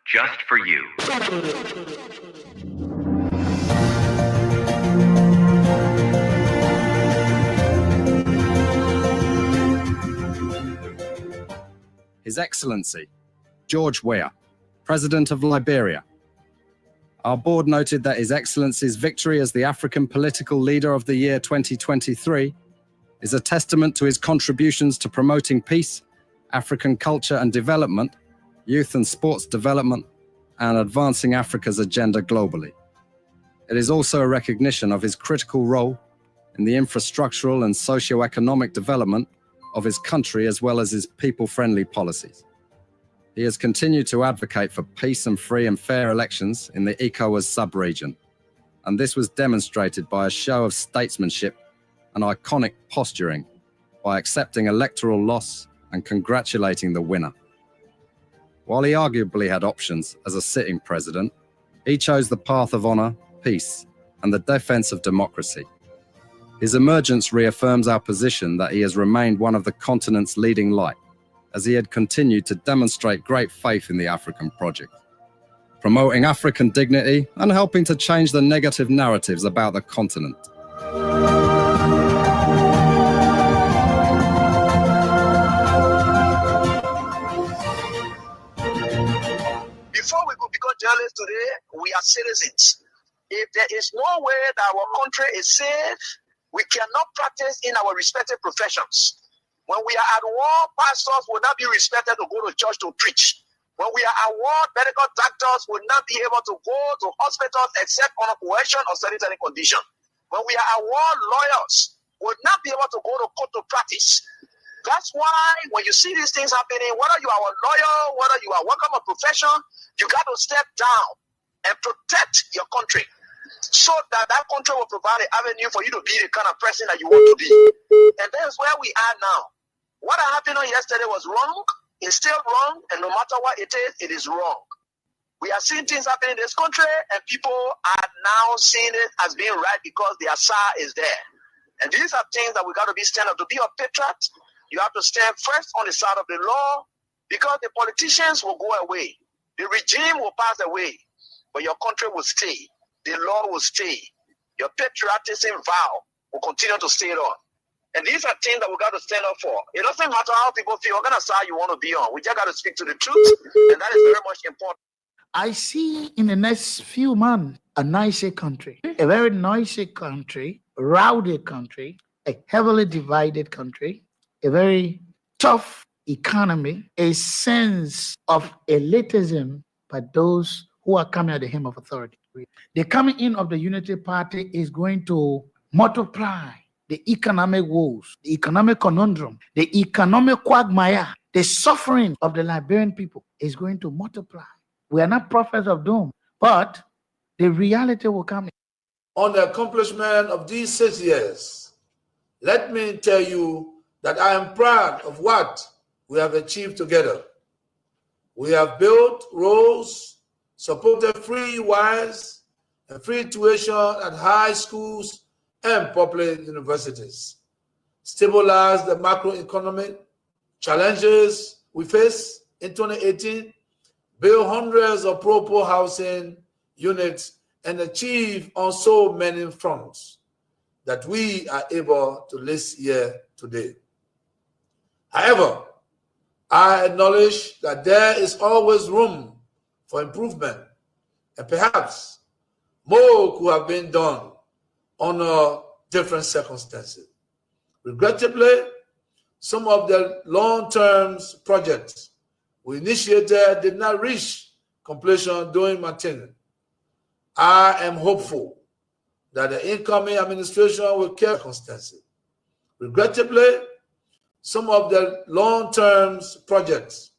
just for you. His Excellency, George Weah, President of Liberia. Our board noted that His Excellency's victory as the African Political Leader of the Year 2023 is a testament to his contributions to promoting peace, African culture and development, youth and sports development, and advancing Africa's agenda globally. It is also a recognition of his critical role in the infrastructural and socio-economic development of his country as well as his people-friendly policies. He has continued to advocate for peace and free and fair elections in the ECOWAS sub-region, and this was demonstrated by a show of statesmanship and iconic posturing by accepting electoral loss and congratulating the winner. While he arguably had options as a sitting president, he chose the path of honor, peace, and the defense of democracy. His emergence reaffirms our position that he has remained one of the continent's leading light, as he had continued to demonstrate great faith in the African project, promoting African dignity and helping to change the negative narratives about the continent. Before we could become journalists today, we are citizens. If there is no way that our country is safe, we cannot practice in our respective professions. When we are at war, pastors will not be respected to go to church to preach. When we are at war, medical doctors will not be able to go to hospitals except on a coercion or sanitary condition. When we are at war, lawyers will not be able to go to court to practice. That's why when you see these things happening, whether you are a lawyer, whether you are working a profession, you got to step down and protect your country so that that country will provide an avenue for you to be the kind of person that you want to be. And that's where we are now. What happened yesterday was wrong. It's still wrong. And no matter what it is wrong. We are seeing things happening in this country, and people are now seeing it as being right because the Asa is there. And these are things that we got to be stand up. To be a patriot, you have to stand first on the side of the law, because the politicians will go away. The regime will pass away, but your country will stay. The law will stay. Your patriotism vow will continue to stay on. And these are things that we got to stand up for. It doesn't matter how people feel, what kind of side you want to be on. We just got to speak to the truth, and that is very much important. I see in the next few months a nicer country, a very noisy country, rowdy country, a heavily divided country, a very tough economy, a sense of elitism by those who are coming at the hem of authority. The coming in of the Unity Party is going to multiply the economic woes, the economic conundrum, the economic quagmire, the suffering of the Liberian people is going to multiply. We are not prophets of doom, but the reality will come. On the accomplishment of these 6 years, let me tell you that I am proud of what we have achieved together. We have built roads, supported free wires and free tuition at high schools and public universities, stabilized the macroeconomic challenges we face in 2018, build hundreds of pro-poor housing units, and achieve on so many fronts that we are able to list here today. However, I acknowledge that there is always room for improvement, and perhaps more could have been done under different circumstances. Regrettably, some of the long-term projects we initiated did not reach completion during my tenure. I am hopeful that the incoming administration will care circumstances. Regrettably, some of the long-term projects,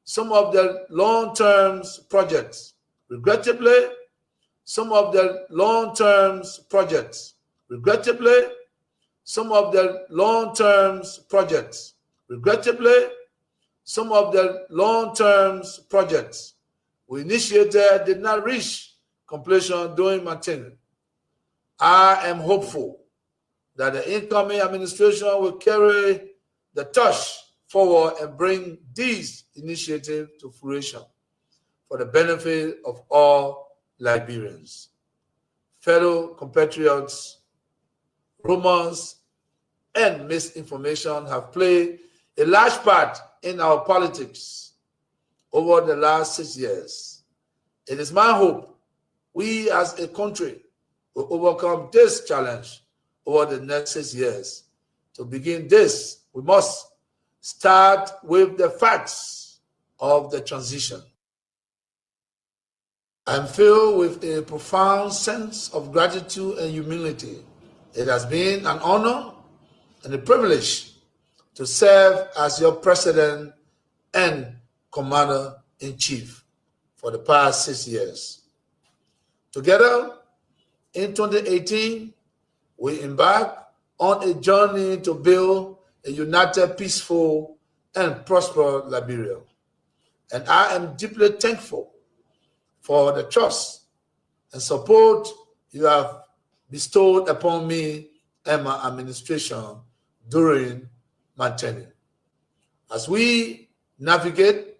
some of the long-term projects, some of the long-term projects, some of the long-term projects, some of the long-term projects we initiated did not reach completion during my tenure. I am hopeful that the incoming administration will carry the torch forward and bring these initiatives to fruition for the benefit of all Liberians. Fellow compatriots, rumors and misinformation have played a large part in our politics over the last 6 years. It is my hope we as a country will overcome this challenge over the next 6 years. To begin this, we must start with the facts of the transition. I'm filled with a profound sense of gratitude and humility. It has been an honor and a privilege to serve as your president and commander-in-chief for the past 6 years. Together, in 2018, we embarked on a journey to build a united, peaceful, and prosperous Liberia. And I am deeply thankful for the trust and support you have bestowed upon me and my administration during my tenure. As we navigate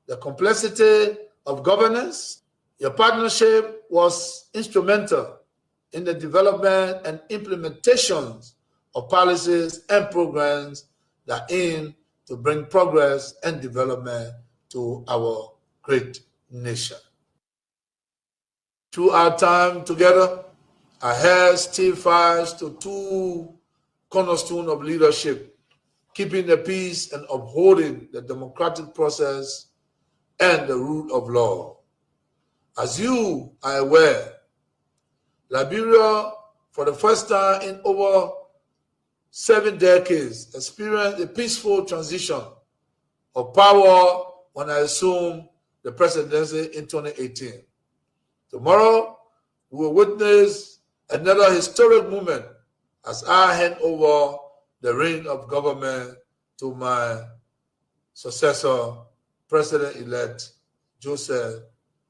the complexity of governance, your partnership was instrumental in the development and implementation of policies and programs that aim to bring progress and development to our great nation. Through our time together, I held still fast to two cornerstones of leadership: keeping the peace and upholding the democratic process and the rule of law. As you are aware, Liberia, for the first time in over 7 decades, experienced a peaceful transition of power when I assumed the presidency in 2018. Tomorrow, we will witness another historic moment as I hand over the reins of government to my successor, President-elect Joseph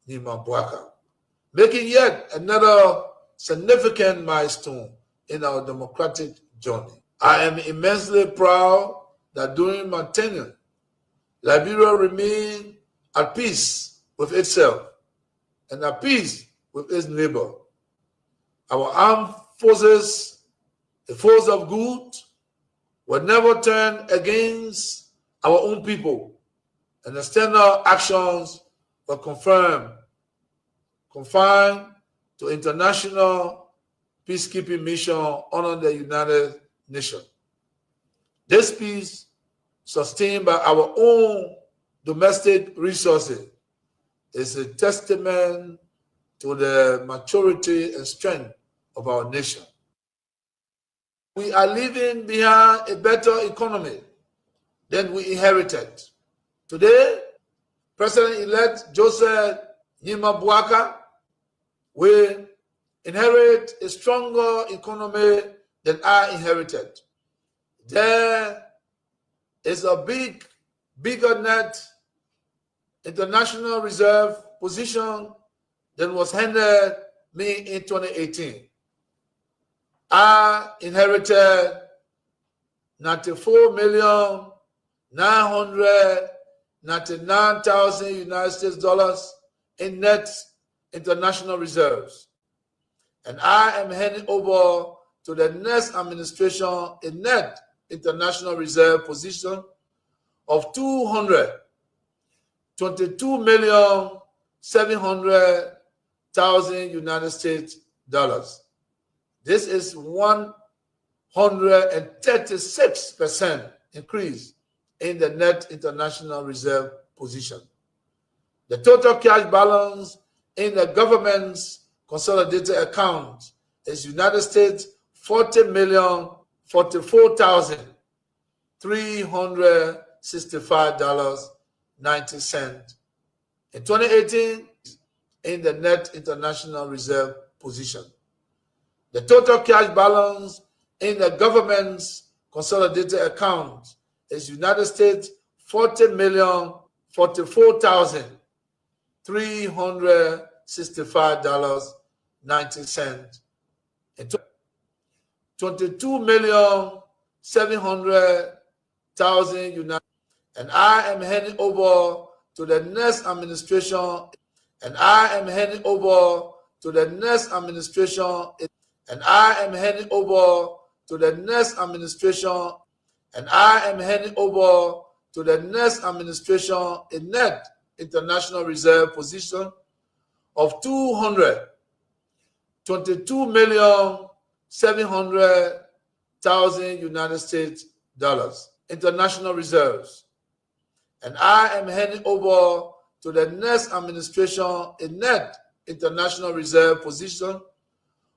Boakai, making yet another significant milestone in our democratic journey. I am immensely proud that during my tenure, Liberia remained at peace with itself and at peace with its neighbor. Our armed forces, the force of good, will never turn against our own people, and external actions were confined to international peacekeeping mission under the United Nations. This peace, sustained by our own domestic resources, is a testament to the maturity and strength of our nation. We are leaving behind a better economy than we inherited. Today, President-elect Joseph Boakai will inherit a stronger economy than I inherited. There is a bigger net international reserve position than was handed me in 2018. I inherited 94,999,000 United States dollars in net international reserves. And I am handing over to the next administration a net international reserve position of 222,700,000 United States dollars. This is 136% increase in the net international reserve position. The total cash balance in the government's consolidated account is United States $40,044,365.90. In 2018, in the net international reserve position. The total cash balance in the government's consolidated account is United States $40,044,365.90. 22,700,000 United. and I am handing over to the next administration, and I am handing over to the next administration, and I am handing over to the next administration, and I am handing over to the next administration a net international reserve position of 222,700,000 United States dollars international reserves. And I am handing over to the next administration a net international reserve position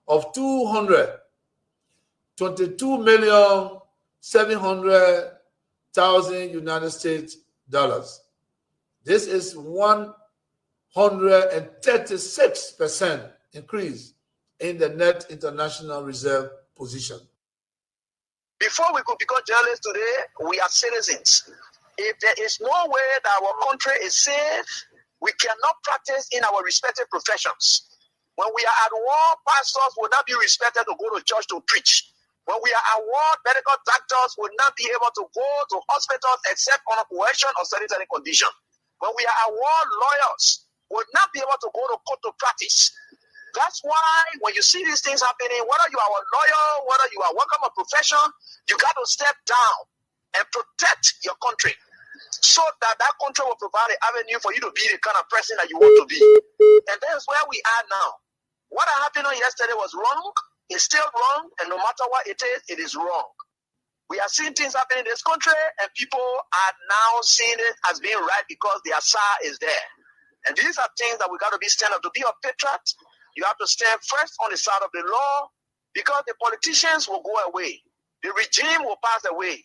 of 222,700,000 United States dollars. This is 136% increase in the net international reserve position. Before we could become journalists today, we are citizens. If there is no way that our country is safe, we cannot practice in our respective professions. When we are at war, pastors will not be respected to go to church to preach. When we are at war, medical doctors will not be able to go to hospitals except on a coercion or sanitary condition. When we are at war, lawyers will not be able to go to court to practice. That's why when you see these things happening, whether you are a lawyer, whether you are working a profession, you got to step down and protect your country so that that country will provide an avenue for you to be the kind of person that you want to be. And that's where we are now. What happened on yesterday was wrong. It's still wrong. And no matter what it is wrong. We are seeing things happening in this country, and people are now seeing it as being right because the Asa is there. And these are things that we got to be stand up. To be a patriot, you have to stand first on the side of the law, because the politicians will go away. The regime will pass away,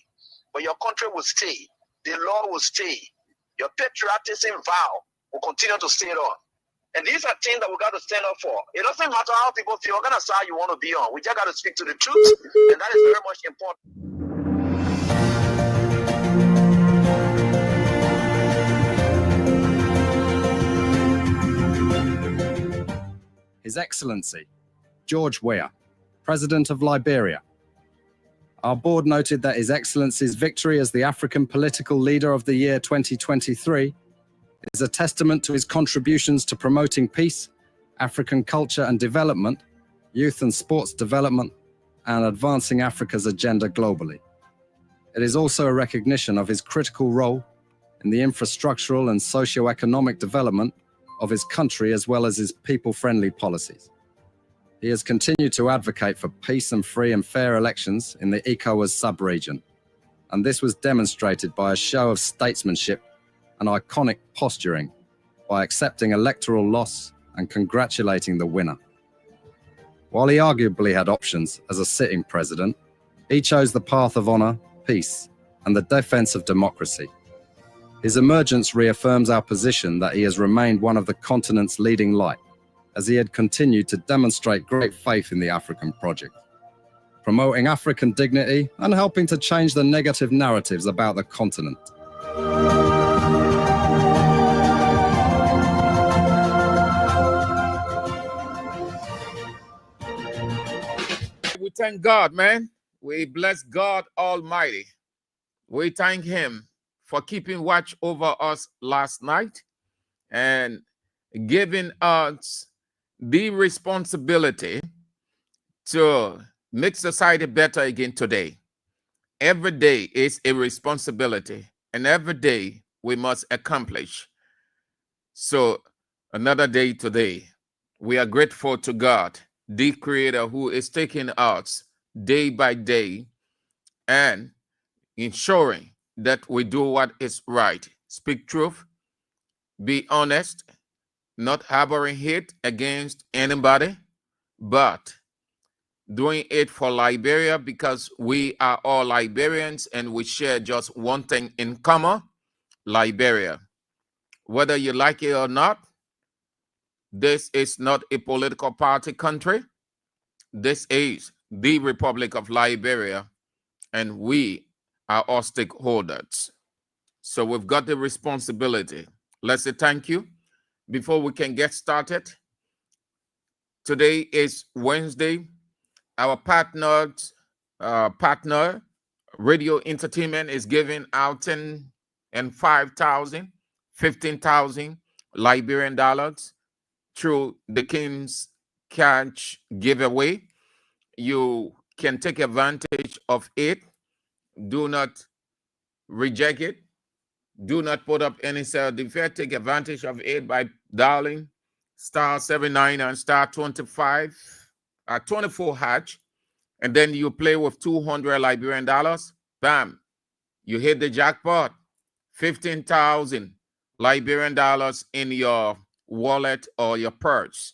but your country will stay. The law will stay. Your patriotism vow will continue to stay on. And these are things that we got to stand up for. It doesn't matter how people feel, what kind of side you want to be on. We just got to speak to the truth, and that is very much important. His Excellency, George Weah, President of Liberia. Our board noted that His Excellency's victory as the African Political Leader of the Year 2023 is a testament to his contributions to promoting peace, African culture and development, youth and sports development, and advancing Africa's agenda globally. It is also a recognition of his critical role in the infrastructural and socio-economic development of his country, as well as his people-friendly policies. He has continued to advocate for peace and free and fair elections in the ECOWAS sub-region, and this was demonstrated by a show of statesmanship and iconic posturing by accepting electoral loss and congratulating the winner. While he arguably had options as a sitting president, he chose the path of honor, peace, and the defense of democracy. His emergence reaffirms our position that he has remained one of the continent's leading light, as he had continued to demonstrate great faith in the African project, promoting African dignity and helping to change the negative narratives about the continent. We thank God, man. We bless God Almighty. We thank him for keeping watch over us last night and giving us the responsibility to make society better again today. Every day is a responsibility, and every day we must accomplish. So another day today, we are grateful to God, the Creator, who is taking us day by day and ensuring that we do what is right. Speak truth, be honest, not harboring hate against anybody, but doing it for Liberia because we are all Liberians and we share just one thing in common, Liberia. Whether you like it or not, this is not a political party country. This is the Republic of Liberia, and we are all stakeholders. So we've got the responsibility. Let's say thank you. Before we can get started, today is Wednesday. Our partner, Radio Entertainment, is giving out and 5,000, 15,000 Liberian dollars through the King's Cash giveaway. You can take advantage of it. Do not reject it. Do not put up any self-defense. Take advantage of it by dialing *79 and *25 at 24 hatch, and then you play with 200 Liberian dollars. Bam, you hit the jackpot. 15,000 Liberian dollars in your wallet or your purse,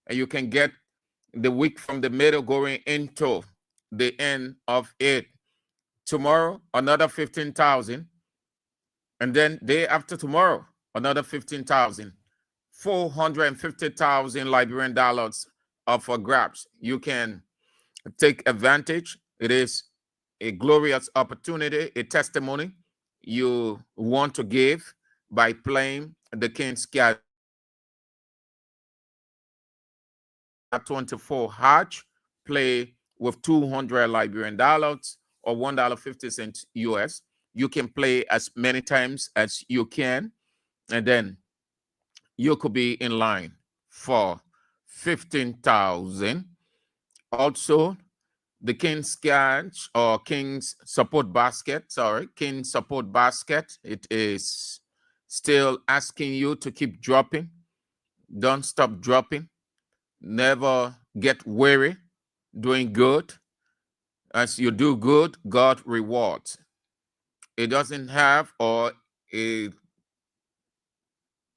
and you can get the week from the middle going into the end of it. Tomorrow, another 15,000. And then day after tomorrow, another 15,000. 450,000 Liberian dollars up for grabs. You can take advantage. It is a glorious opportunity, a testimony you want to give by playing the King's Cash 24 hatch. Play with 200 Liberian dollars or $1.50 US. You can play as many times as you can, and then you could be in line for 15,000. Also, the King's Cash or King's Support Basket, King's Support Basket, it is still asking you to keep dropping. Don't stop dropping. Never get weary doing good. As you do good, God rewards. It doesn't have, or it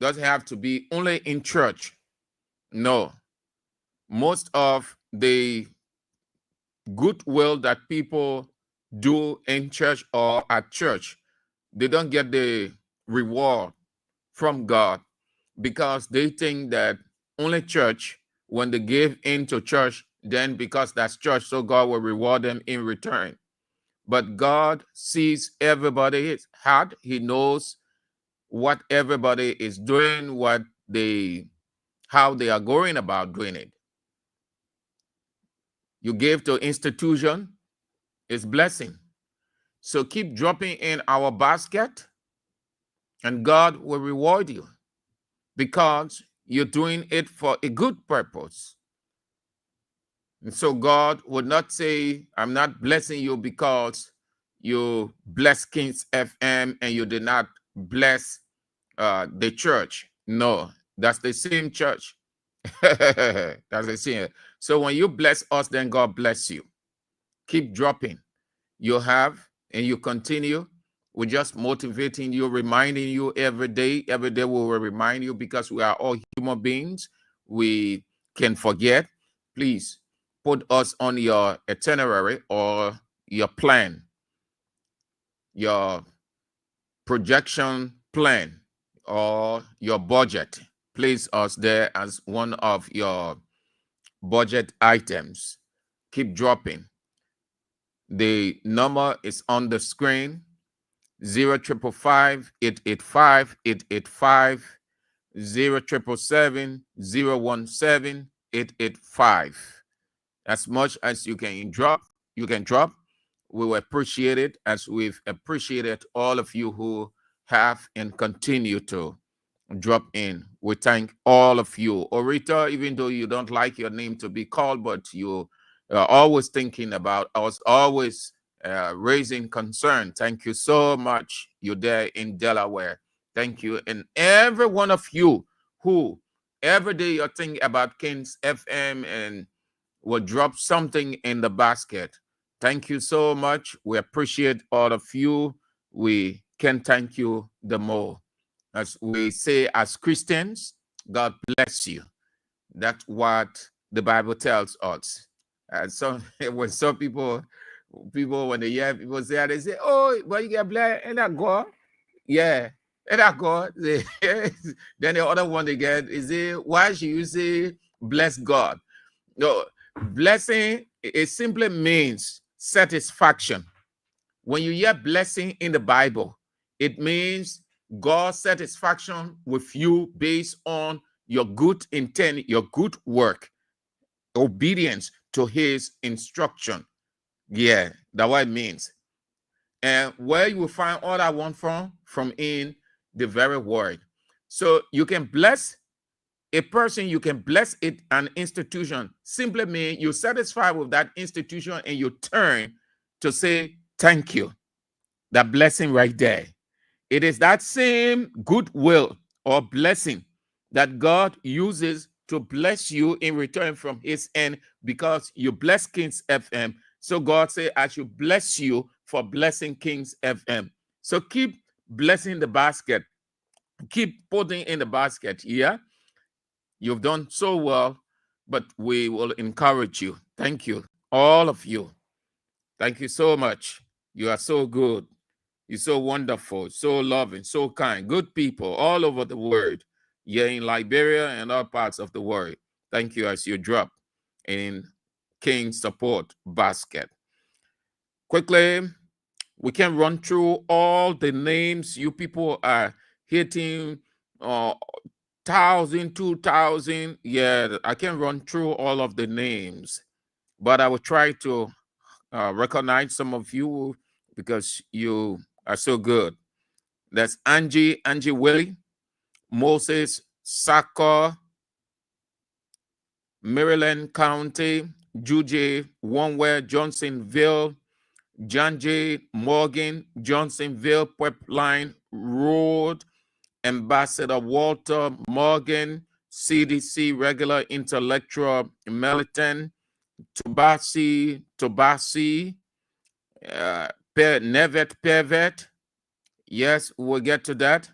doesn't have to be only in church. No. Most of the goodwill that people do in church or at church, they don't get the reward from God because they think that only church, when they give into church, then because that's church, so God will reward them in return. But God sees everybody's heart. He knows what everybody is doing, how they are going about doing it. You give to institution, it's blessing. So keep dropping in our basket, and God will reward you because you're doing it for a good purpose. And so God would not say, I'm not blessing you because you bless Kings FM and you did not bless the church. No, that's the same church. That's the same. So when you bless us, then God bless you. Keep dropping. You have, and you continue. We're just motivating you, reminding you every day. Every day we will remind you because we are all human beings. We can forget. Please put us on your itinerary or your plan, your projection plan, or your budget. Place us there as one of your budget items. Keep dropping. The number is on the screen: 0555 885 885, 0777 017 885. As much as you can drop, We will appreciate it, as we've appreciated all of you who have and continue to drop in. We thank all of you. Orita, even though you don't like your name to be called, but you are always thinking about us, always raising concern. Thank you so much. You're there in Delaware. Thank you. And every one of you who every day you're thinking about Kings FM and will drop something in the basket. Thank you so much. We appreciate all of you. We can thank you the more. As we say as Christians, God bless you. That's what the Bible tells us. And so when some people when they hear people say, they say, oh, well, you get blessed and that God. Yeah, and that God. Then the other one they get is, why should you say bless God? No, blessing, it simply means satisfaction. When you hear blessing in the Bible, it means God's satisfaction with you based on your good intent, your good work, obedience to his instruction. Yeah, that's what it means. And where you will find all that one from from in the very word. So you can bless a person, you can bless it, an institution. Simply mean you're satisfied with that institution and you turn to say thank you. That blessing right there. It is that same goodwill or blessing that God uses to bless you in return from his end, because you bless Kings FM. So God said, I should bless you for blessing Kings FM. So keep blessing the basket. Keep putting in the basket. Yeah. You've done so well, but we will encourage you. Thank you, all of you. Thank you so much. You are so good. You're so wonderful, so loving, so kind, good people all over the world. Yeah, in Liberia and other parts of the world. Thank you as you drop in King Support Basket. Quickly, we can run through all the names you people are hitting. 1,000, 2,000. Yeah, I can run through all of the names, but I will try to recognize some of you because you are so good. That's Angie Willie, Moses Saka, Maryland County, Juji Onwe, Johnsonville, John J. Morgan, Johnsonville, Pipeline Road, Ambassador Walter Morgan, CDC Regular Intellectual Militant, Tobasi, Nevet Pevet. Yes, we'll get to that.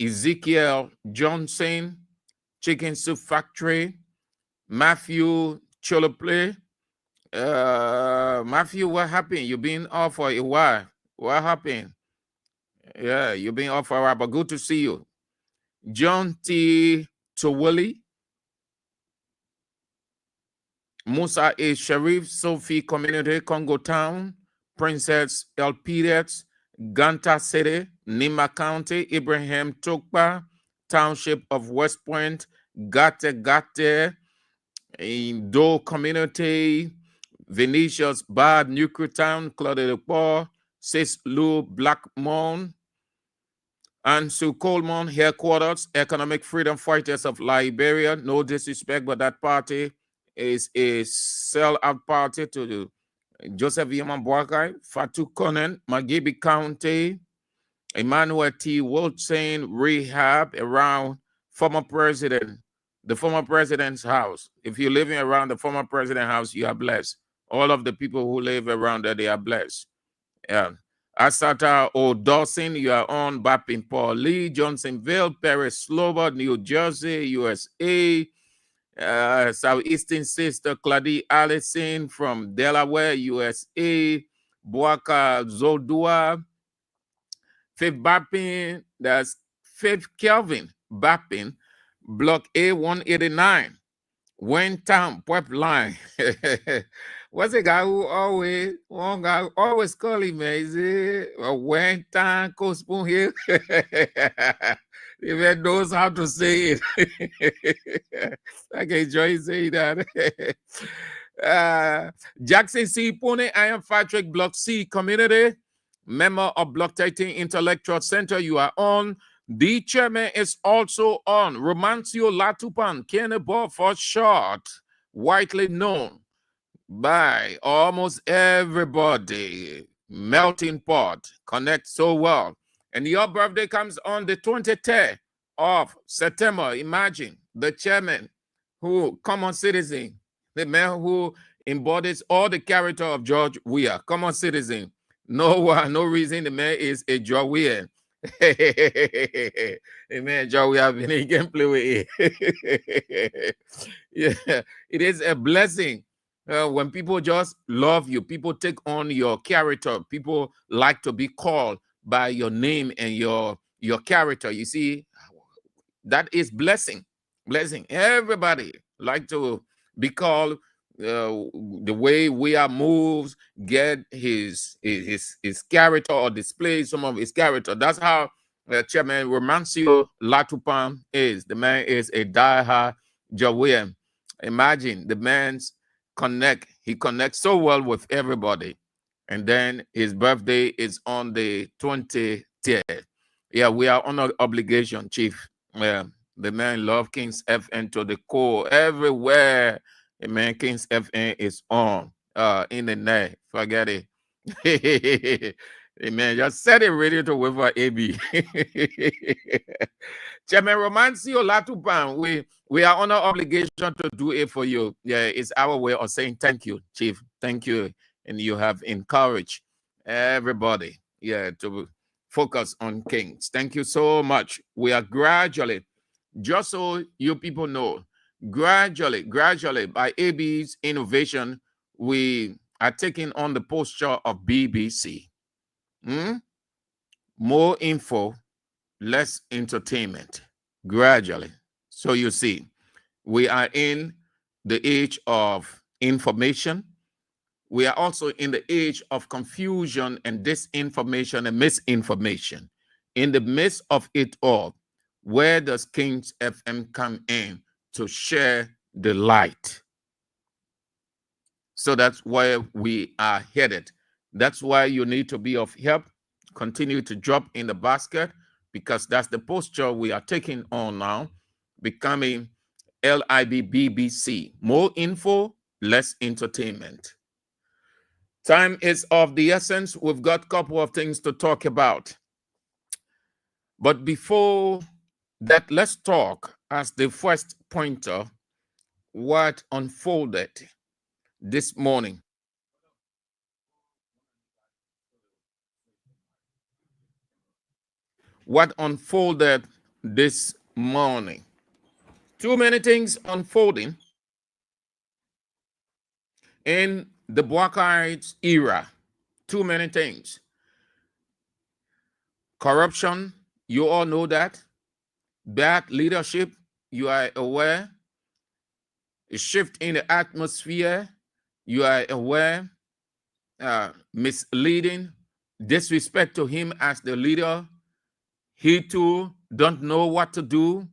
Ezekiel Johnson, Chicken Soup Factory, Matthew Cholople. Matthew, what happened? You've been off for a while. What happened? Yeah, you've been off for a while, but good to see you. John T. Towili, Musa A. Sharif, Sophie Community, Congo Town, Princess Elpides, Ganta City, Nima County, Ibrahim Tokpa, Township of West Point, Gate, in Do Community, Venetia's Bad, Newtown, Claude Lepore, Sis Lou Blackmon, and Sue Coleman, Headquarters, Economic Freedom Fighters of Liberia. No disrespect, but that party is a sell-out party to the Joseph Yeman Boakai, Fatu Konen, Magibi County, Emmanuel T. Wilson, rehab around former president, the former president's house. If you're living around the former president's house, you are blessed. All of the people who live around there, they are blessed. Yeah. Asata O. Dawson, you are on Bappin Paul Lee, Johnsonville, Paris Slover, New Jersey, USA. Southeastern Sister Claudie Allison from Delaware, USA. Boaka Zodua. Fifth Bappin, that's Fifth Kelvin Bappin, Block A189. Wayne Town, Pipeline. What's the guy who one guy always call him, is it? Wayne Town, Cold Spoon Hill. Even knows how to say it. I can enjoy saying that. Jackson C. Pony, I am Patrick, Block C Community, member of Block 13 Intellectual Center. You are on. The chairman is also on. Romancio Latupan, Kennebo for short, widely known by almost everybody. Melting pot, connect so well. And your birthday comes on the 23rd of September. Imagine the chairman who, common citizen, the man who embodies all the character of George Weah, common citizen. No reason the man is a George Weah. Amen, Joe. We have been in gameplay with it. Yeah, it is a blessing when people just love you. People take on your character. People like to be called by your name and your character. You see, that is blessing. Blessing. Everybody like to be called the way Weah moves, get his character or display some of his character. That's how Chairman Romancio Latupan is. The man is a diehard Jawian. Imagine the man's he connects so well with everybody. And then his birthday is on the 23rd Yeah, we are on an obligation, Chief. The man love Kings FN to the core. Everywhere, man, Kings FN is on. In the net. Forget it. Amen. Just set it ready to wait for AB. Chairman Romancio Latupan, we are on our obligation to do it for you. Yeah, it's our way of saying thank you, Chief. Thank you. And you have encouraged everybody, to focus on Kings. Thank you so much. We are gradually, just so you people know, gradually, by AB's innovation, we are taking on the posture of BBC. More info, less entertainment, gradually. So you see, we are in the age of information. We are also in the age of confusion and disinformation and misinformation. In the midst of it all, where does Kings FM come in to share the light? So that's where we are headed. That's why you need to be of help. Continue to drop in the basket, because that's the posture we are taking on now, becoming LIBBBC. More info, less entertainment. Time is of the essence. We've got a couple of things to talk about. But before that, let's talk, as the first pointer, what unfolded this morning. What unfolded this morning? Too many things unfolding in the Buakite era. Too many things. Corruption, you all know that. Bad leadership, you are aware. A shift in the atmosphere, you are aware. Misleading, disrespect to him as the leader. He too don't know what to do,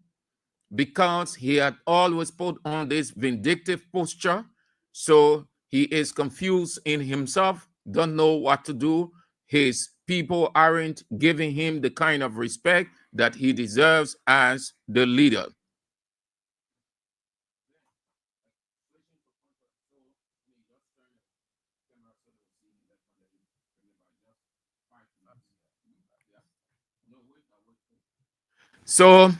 because he had always put on this vindictive posture. So he is confused in himself, don't know what to do. His people aren't giving him the kind of respect that he deserves as the leader. So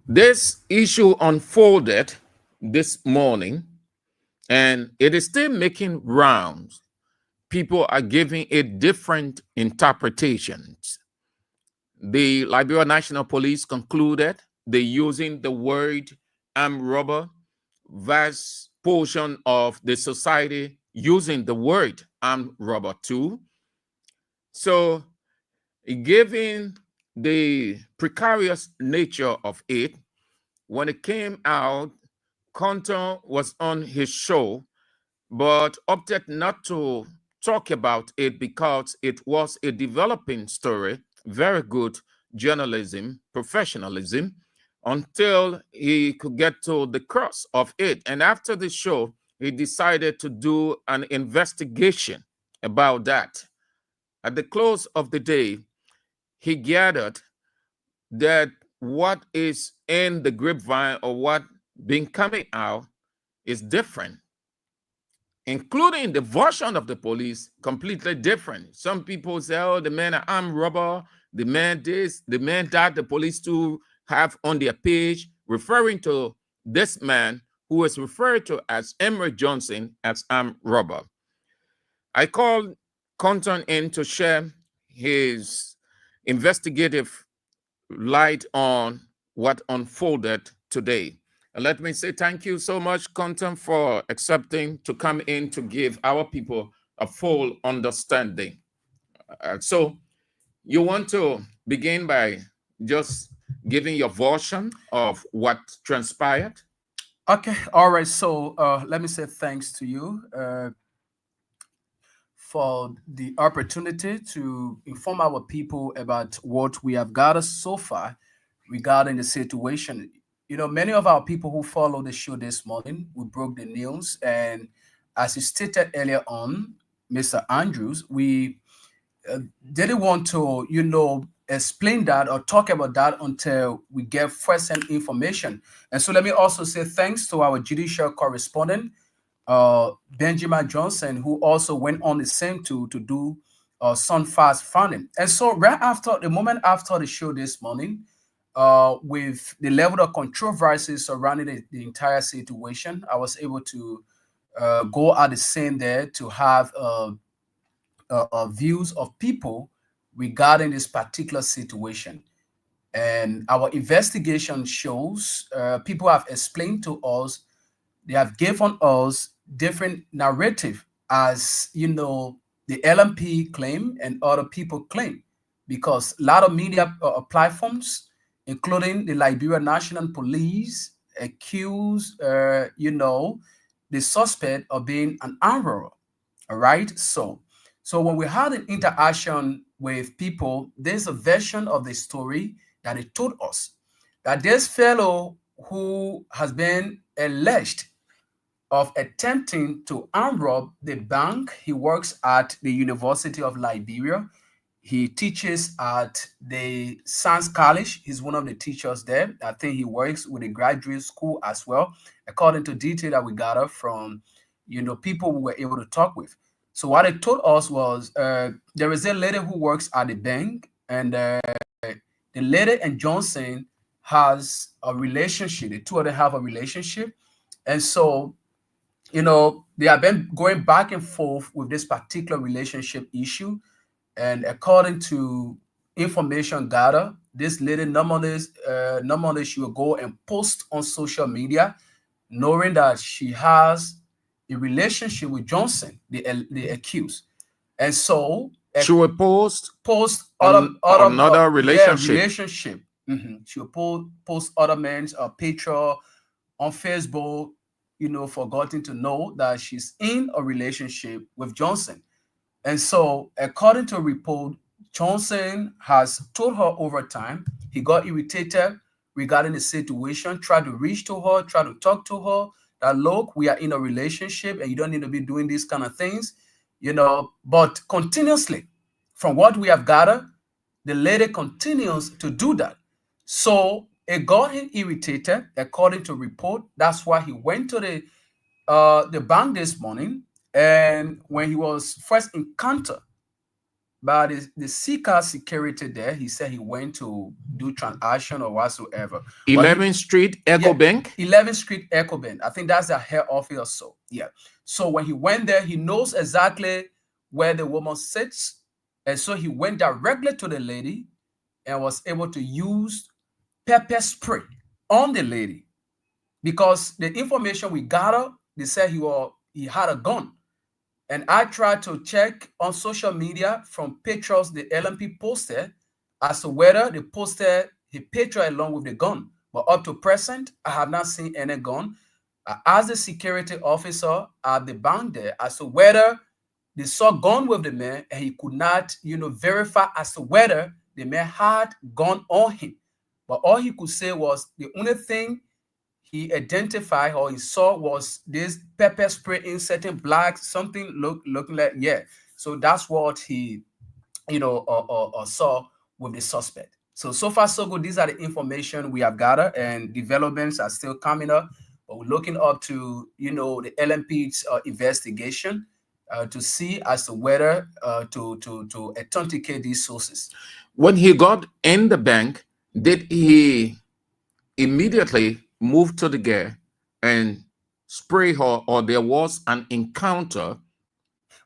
this issue unfolded this morning, and it is still making rounds. People are giving it different interpretations. The Liberia National Police concluded they're using the word armed robber. Vast portion of the society using the word armed robber too. So, given the precarious nature of it, when it came out, Conton was on his show, but opted not to talk about it because it was a developing story, very good journalism, professionalism, until he could get to the crux of it. And after the show, he decided to do an investigation about that. At the close of the day, he gathered that what is in the grapevine, or what been coming out, is different, including the version of the police, completely different. Some people say, oh, the man an armed robber, the man this, the man that. The police too have on their page referring to this man who is referred to as Emery Johnson as armed robber. I called Conton in to share his investigative light on what unfolded today. And let me say thank you so much, Conton, for accepting to come in to give our people a full understanding. So you want to begin by just giving your version of what transpired? Okay, all right. So let me say thanks to you for the opportunity to inform our people about what we have gathered so far regarding the situation. You know, many of our people who follow the show this morning, we broke the news, and as you stated earlier on, Mr. Andrews, we didn't want to, explain that or talk about that until we get first-hand information. And so let me also say thanks to our judicial correspondent, Benjamin Johnson, who also went on the same to do some fast funding. And so right after the moment after the show this morning, with the level of controversy surrounding the entire situation, I was able to go at the scene there to have views of people regarding this particular situation. And our investigation shows people have explained to us, they have given us different narrative as, the LMP claim and other people claim, because a lot of media platforms, including the Liberia National Police, accuse, the suspect of being an armed robber. All right. So when we had an interaction with people, there's a version of the story that it told us that this fellow who has been alleged of attempting to arm rob the bank, he works at the University of Liberia. He teaches at the Science College. He's one of the teachers there. I think he works with a graduate school as well, according to detail that we gather from, people we were able to talk with. So what it told us was there is a lady who works at the bank, and the lady and Johnson has a relationship. The two of them have a relationship. And so, they have been going back and forth with this particular relationship issue. And according to information gathered, this lady normally she will go and post on social media, knowing that she has a relationship with Johnson, the accused. And so she will post other another relationship. Relationship. She will post other men's picture on Facebook, forgetting to know that she's in a relationship with Johnson. And so, according to a report, Johnson has told her over time, he got irritated regarding the situation, tried to reach to her, tried to talk to her, that look, we are in a relationship and you don't need to be doing these kind of things, but continuously, from what we have gathered, the lady continues to do that. So it got him irritated, according to report. That's why he went to the bank this morning. And when he was first encountered by the seeker security there, he said he went to do transaction or whatsoever. 11th Street Echo Bank? 11th Street Echo Bank. I think that's the head office or so. Yeah. So when he went there, he knows exactly where the woman sits. And so he went directly to the lady and was able to use pepper spray on the lady. Because the information we gathered, they said he had a gun. And I tried to check on social media from pictures the LMP posted as to whether they posted the picture along with the gun. But up to present, I have not seen any gun. I asked the security officer at the bank there as to whether they saw gun with the man, and he could not, verify as to whether the man had gun on him. But all he could say was the only thing he identified or he saw was this pepper spray inserting black, something looking like, yeah. So that's what he, saw with the suspect. So far, so good. These are the information we have gathered, and developments are still coming up. But we're looking up to, the LMP's investigation to see as to whether to authenticate these sources. When he got in the bank, did he immediately move to the girl and spray her, or there was an encounter?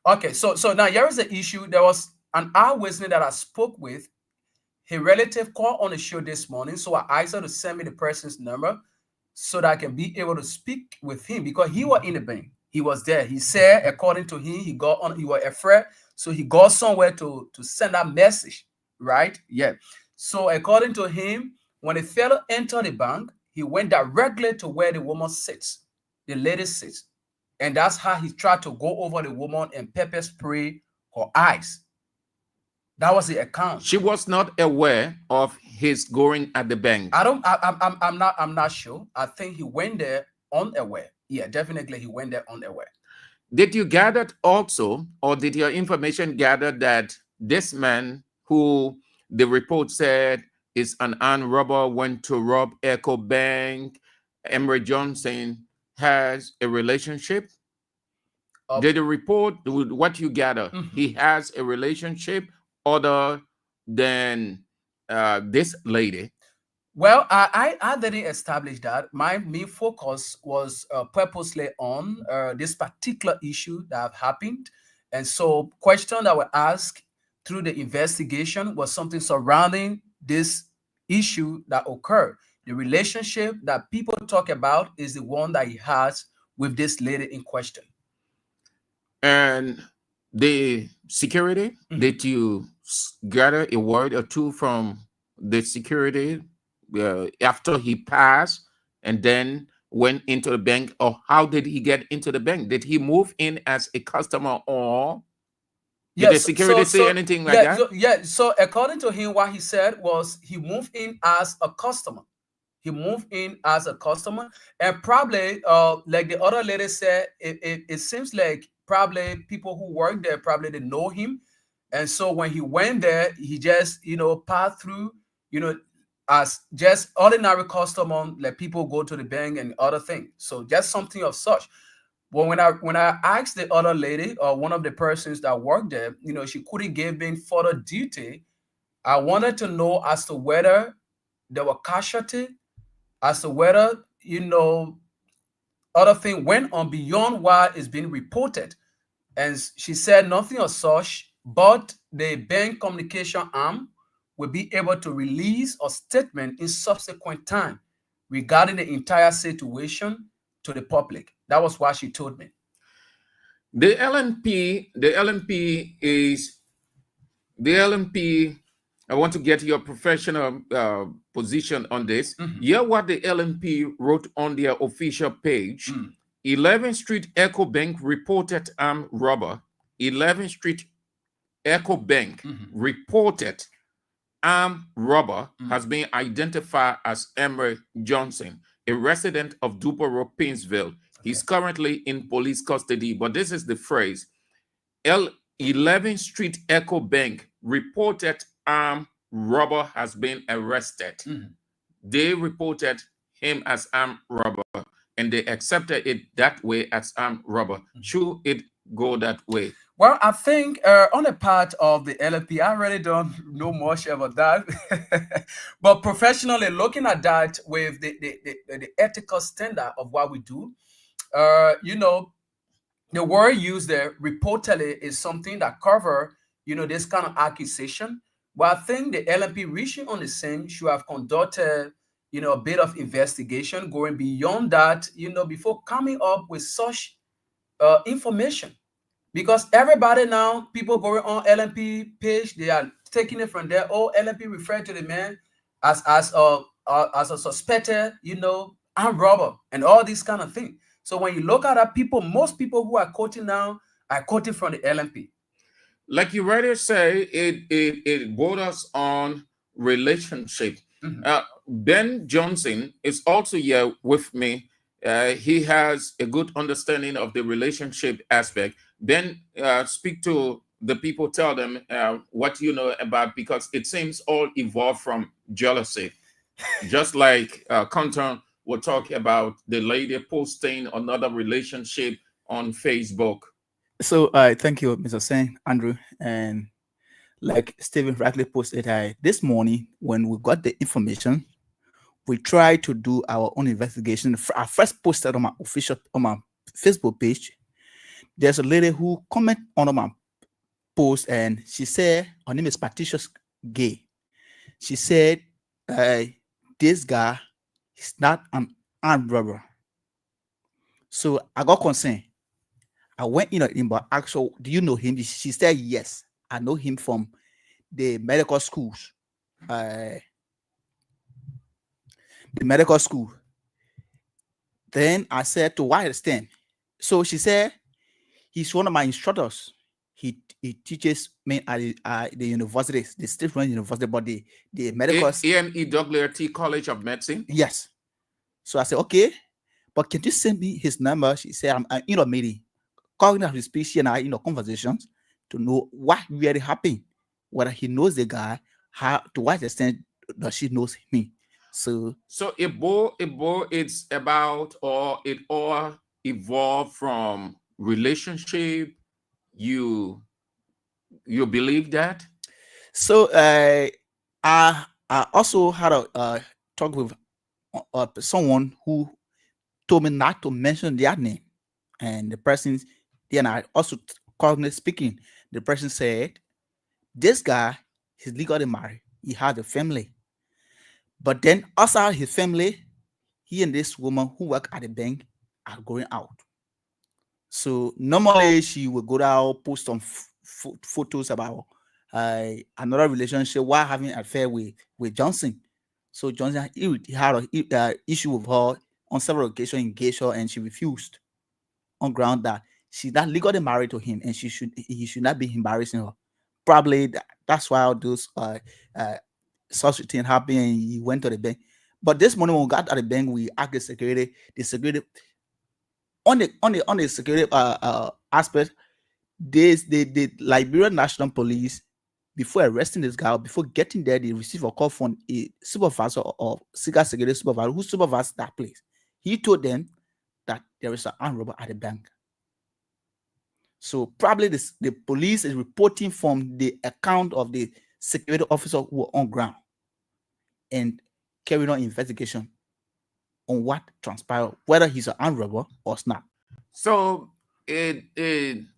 Okay, so now here is the issue. There was an eyewitness that I spoke with. His relative called on the show this morning, so I asked her to send me the person's number so that I can be able to speak with him, because he was in the bank. He was there. He said, according to him, he was afraid, so he got somewhere to send that message, right? Yeah. So according to him, when the fellow entered the bank, he went directly to where the woman sits, the lady sits. And that's how he tried to go over the woman and pepper spray her eyes. That was the account. She was not aware of his going at the bank. I'm not sure. I think he went there unaware. Yeah, definitely he went there unaware. Did you gather also, or did your information gather that this man who the report said is an armed robber, went to rob Echo Bank, Emory Johnson, has a relationship? Did the report, what you gather, he has a relationship other than this lady? Well, I didn't establish that. My main focus was purposely on this particular issue that have happened. And so question that were asked through the investigation was something surrounding this issue that occurred. The relationship that people talk about is the one that he has with this lady in question. And the security, did you gather a word or two from the security after he passed and then went into the bank? Or how did he get into the bank? Did he move in as a customer, or did the security say anything like that? So according to him, what he said was he moved in as a customer. He moved in as a customer, and probably, like the other lady said, it seems like probably people who work there probably they know him, and so when he went there, he just passed through, as just ordinary customer, like people go to the bank and other things. So just something of such. Well, when I asked the other lady or one of the persons that worked there, she couldn't give me further detail. I wanted to know as to whether there were casualty, as to whether, other thing went on beyond what is being reported. And she said nothing of such, but the bank communication arm will be able to release a statement in subsequent time regarding the entire situation to the public. That was what she told me. The LMP, I want to get your professional position on this. Hear what the LMP wrote on their official page. 11th Street Echo Bank reported armed robber. 11th Street Echo Bank reported armed robber has been identified as Emory Johnson, a resident of Dupero, Painesville. He's currently in police custody, but this is the phrase. 11th Street Echo Bank reported armed robber has been arrested. They reported him as armed robber, and they accepted it that way as armed robber. Should it go that way? Well, I think on the part of the LFP, I really don't know much about that. But professionally, looking at that with the ethical standard of what we do, the word used there, reportedly, is something that cover, this kind of accusation. But I think the LMP reaching on the same should have conducted, a bit of investigation going beyond that, before coming up with such information. Because everybody now, people going on LMP page, they are taking it from there. Oh, LMP referred to the man as a suspected, armed robber and all these kind of things. So when you look at that, most people who are quoting now are quoting from the LMP. Like you already say, it borders on relationship. Ben Johnson is also here with me. He has a good understanding of the relationship aspect. Ben, speak to the people, tell them what you know about, because it seems all evolved from jealousy. Just like Compton will talk about the lady posting another relationship on Facebook. So thank you, Mr. Sen, Andrew. And like Stephen rightly posted, this morning when we got the information, we tried to do our own investigation. I first posted on my Facebook page. There's a lady who commented on my post, and she said her name is Patricia Gay. She said this guy is not an armed robber. So I got concerned. I went in on him, but actually, do you know him? She said yes. I know him from the medical schools. The medical school. Then I said, to what extent? So she said, he's one of my instructors. He teaches me at the university, the state university, but the medical AME Douglas College of Medicine. Yes. So I said, okay, but can you send me his number? She said, I'm in a meeting, calling his speech and conversations to know what really happened. whether he knows the guy, how to what extent does she knows me. So Ebo, it's about, or it all evolved from relationship. You believe that? so I also had a talk with someone who told me not to mention their name, and the person then I also calmly speaking, the person said this guy he's legally married, he has a family, but then outside his family, he and this woman who work at the bank are going out. So normally she will go out, post some photos about another relationship while having an affair with Johnson. So Johnson he had a issue with her on several occasions, engaged her, and she refused on ground that she's not legally married to him and he should not be embarrassing her. Probably that's why all those such thing happened and he went to the bank. But this morning when we got at the bank, we asked the security on the security aspect, the Liberian National Police, before arresting this guy, before getting there, they receive a call from a supervisor or security supervisor who supervised that place. He told them that there is an armed robber at the bank. So probably the police is reporting from the account of the security officer who were on ground and carrying on investigation on what transpired, whether he's an armed robber or not. So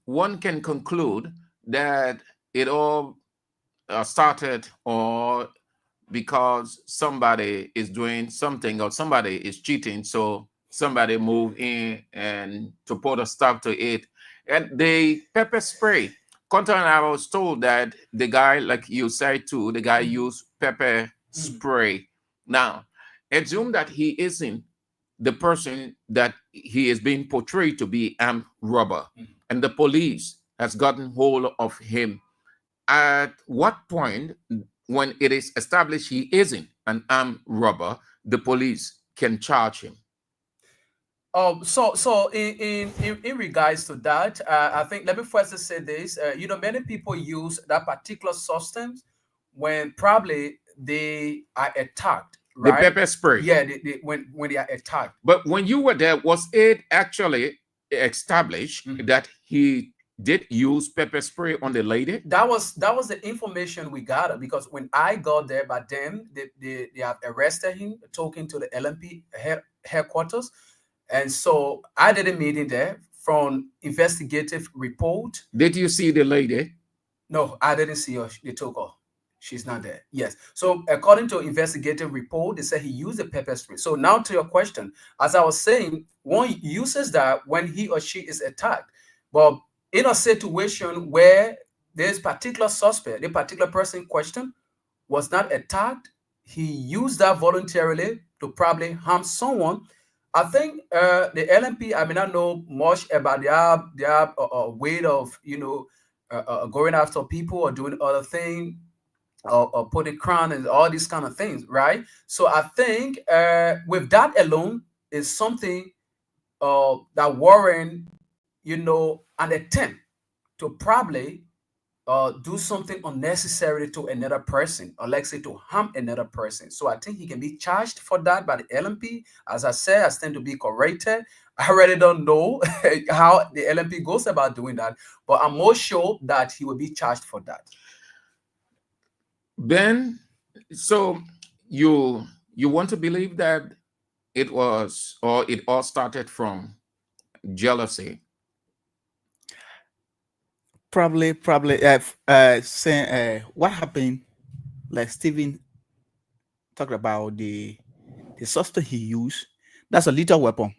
one can conclude that it all started or because somebody is doing something or somebody is cheating, so somebody moved in and to put a stop to it. And the pepper spray, contrary, I was told that the guy, like you said too, the guy used pepper spray. Now, assume that he isn't the person that he is being portrayed to be armed robber, and the police has gotten hold of him. At what point, when it is established he isn't an armed robber, the police can charge him? So in regards to that, I think let me first just say this. Many people use that particular substance when probably they are attacked. Right? The pepper spray. Yeah, when they are attacked. But when you were there, was it actually established that he did use pepper spray on the lady? That was the information we got, because when I got there, by then they have arrested him, talking to the LMP headquarters. And so I did a meeting there from investigative report. Did you see the lady? No, I didn't see her. They took her. She's not there. Yes. So according to investigative report, they said he used the pepper spray. So now to your question, as I was saying, one uses that when he or she is attacked. But in a situation where this particular suspect, the particular person in question was not attacked, he used that voluntarily to probably harm someone. I think the LMP, I may not know much about their way of, going after people or doing other things, or putting crown and all these kind of things, right? So I think with that alone is something that warrant, an attempt to probably do something unnecessary to another person, or let's say to harm another person. So I think he can be charged for that by the LMP. As I said, I stand to be corrected. I really don't know how the LMP goes about doing that, but I'm more sure that he will be charged for that. Ben, so you want to believe that it was, or it all started from jealousy? Probably saying what happened, like Stephen talked about the substance he used. That's a lethal weapon.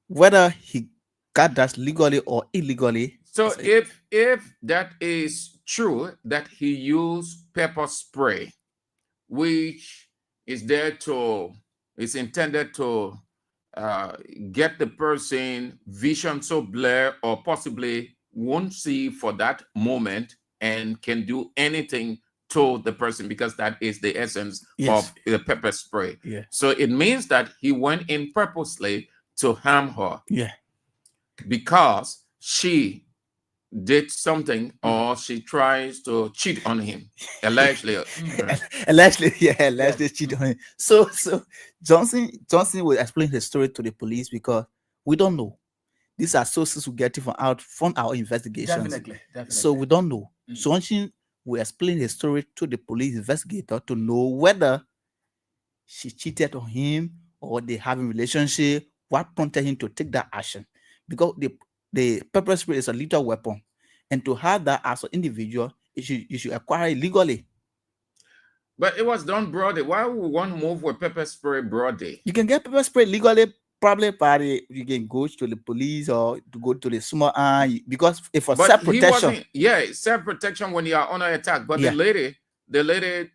Whether he got that legally or illegally. So if that is true, that he used pepper spray, which is intended to get the person vision so blurred or possibly won't see for that moment and can do anything to the person, because that is the essence of the pepper spray. Yeah. So it means that he went in purposely to harm her. Yeah. Because she did something or she tries to cheat on him, allegedly. Allegedly, yeah, allegedly cheat on him. So Johnson will explain his story to the police because we don't know. These are sources we get from our investigations. Definitely. So we don't know. Johnson will explain his story to the police investigator to know whether she cheated on him or they have a relationship, what prompted him to take that action. Because the pepper spray is a lethal weapon. And to have that as an individual, you should acquire it legally. But it was done broad day. Why would one move with pepper spray broad day? You can get pepper spray legally, probably by you can go to the police or to go to the small arm because if for self-protection. Self-protection when you are under attack. But the lady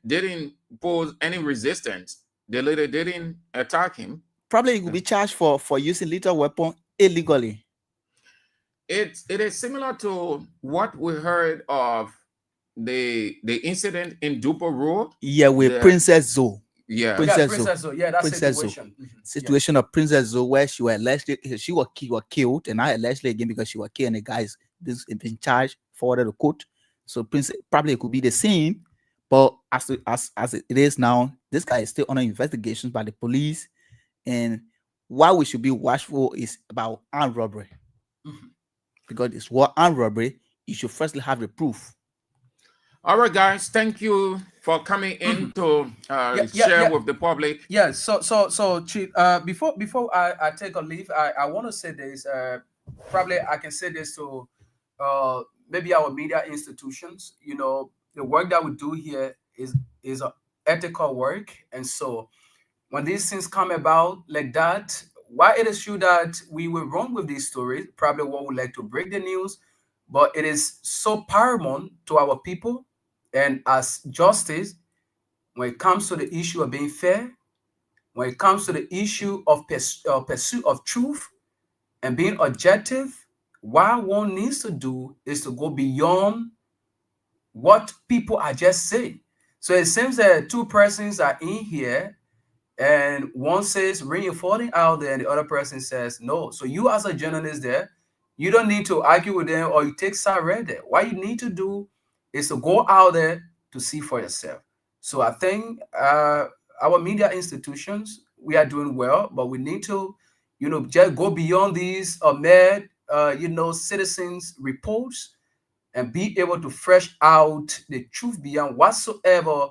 didn't pose any resistance. The lady didn't attack him. Probably you will be charged for using lethal weapon illegally. It is similar to what we heard of the incident in Dupo Road. Yeah, with Princess Zoe. Yeah, Princess Zoe. Yeah, that's situation. Situation of Princess Zoe where she was killed, and I allegedly again because she was killed, and the guys been charged forwarded the court. So Princess probably it could be the same, but as it is now, this guy is still under investigation by the police, and what we should be watchful is about armed robbery. Because it's what armed robbery, you should firstly have the proof. All right, guys, thank you for coming in to share with the public. Yeah, so Chief, before I take a leave, I want to say this. Probably I can say this to maybe our media institutions. You know, the work that we do here is an ethical work, and so when these things come about like that, why it is true that we will run with these stories, probably what we like to break the news, but it is so paramount to our people. And as justice, when it comes to the issue of being fair, when it comes to the issue of pursuit of truth and being objective, what one needs to do is to go beyond what people are just saying. So it seems that two persons are in here, and one says reinforcing out there, and the other person says no. So you as a journalist there, you don't need to argue with them or you take side right there. What you need to do is to go out there to see for yourself. So I think our media institutions, we are doing well, but we need to, just go beyond these mere, citizens' reports and be able to fresh out the truth beyond whatsoever,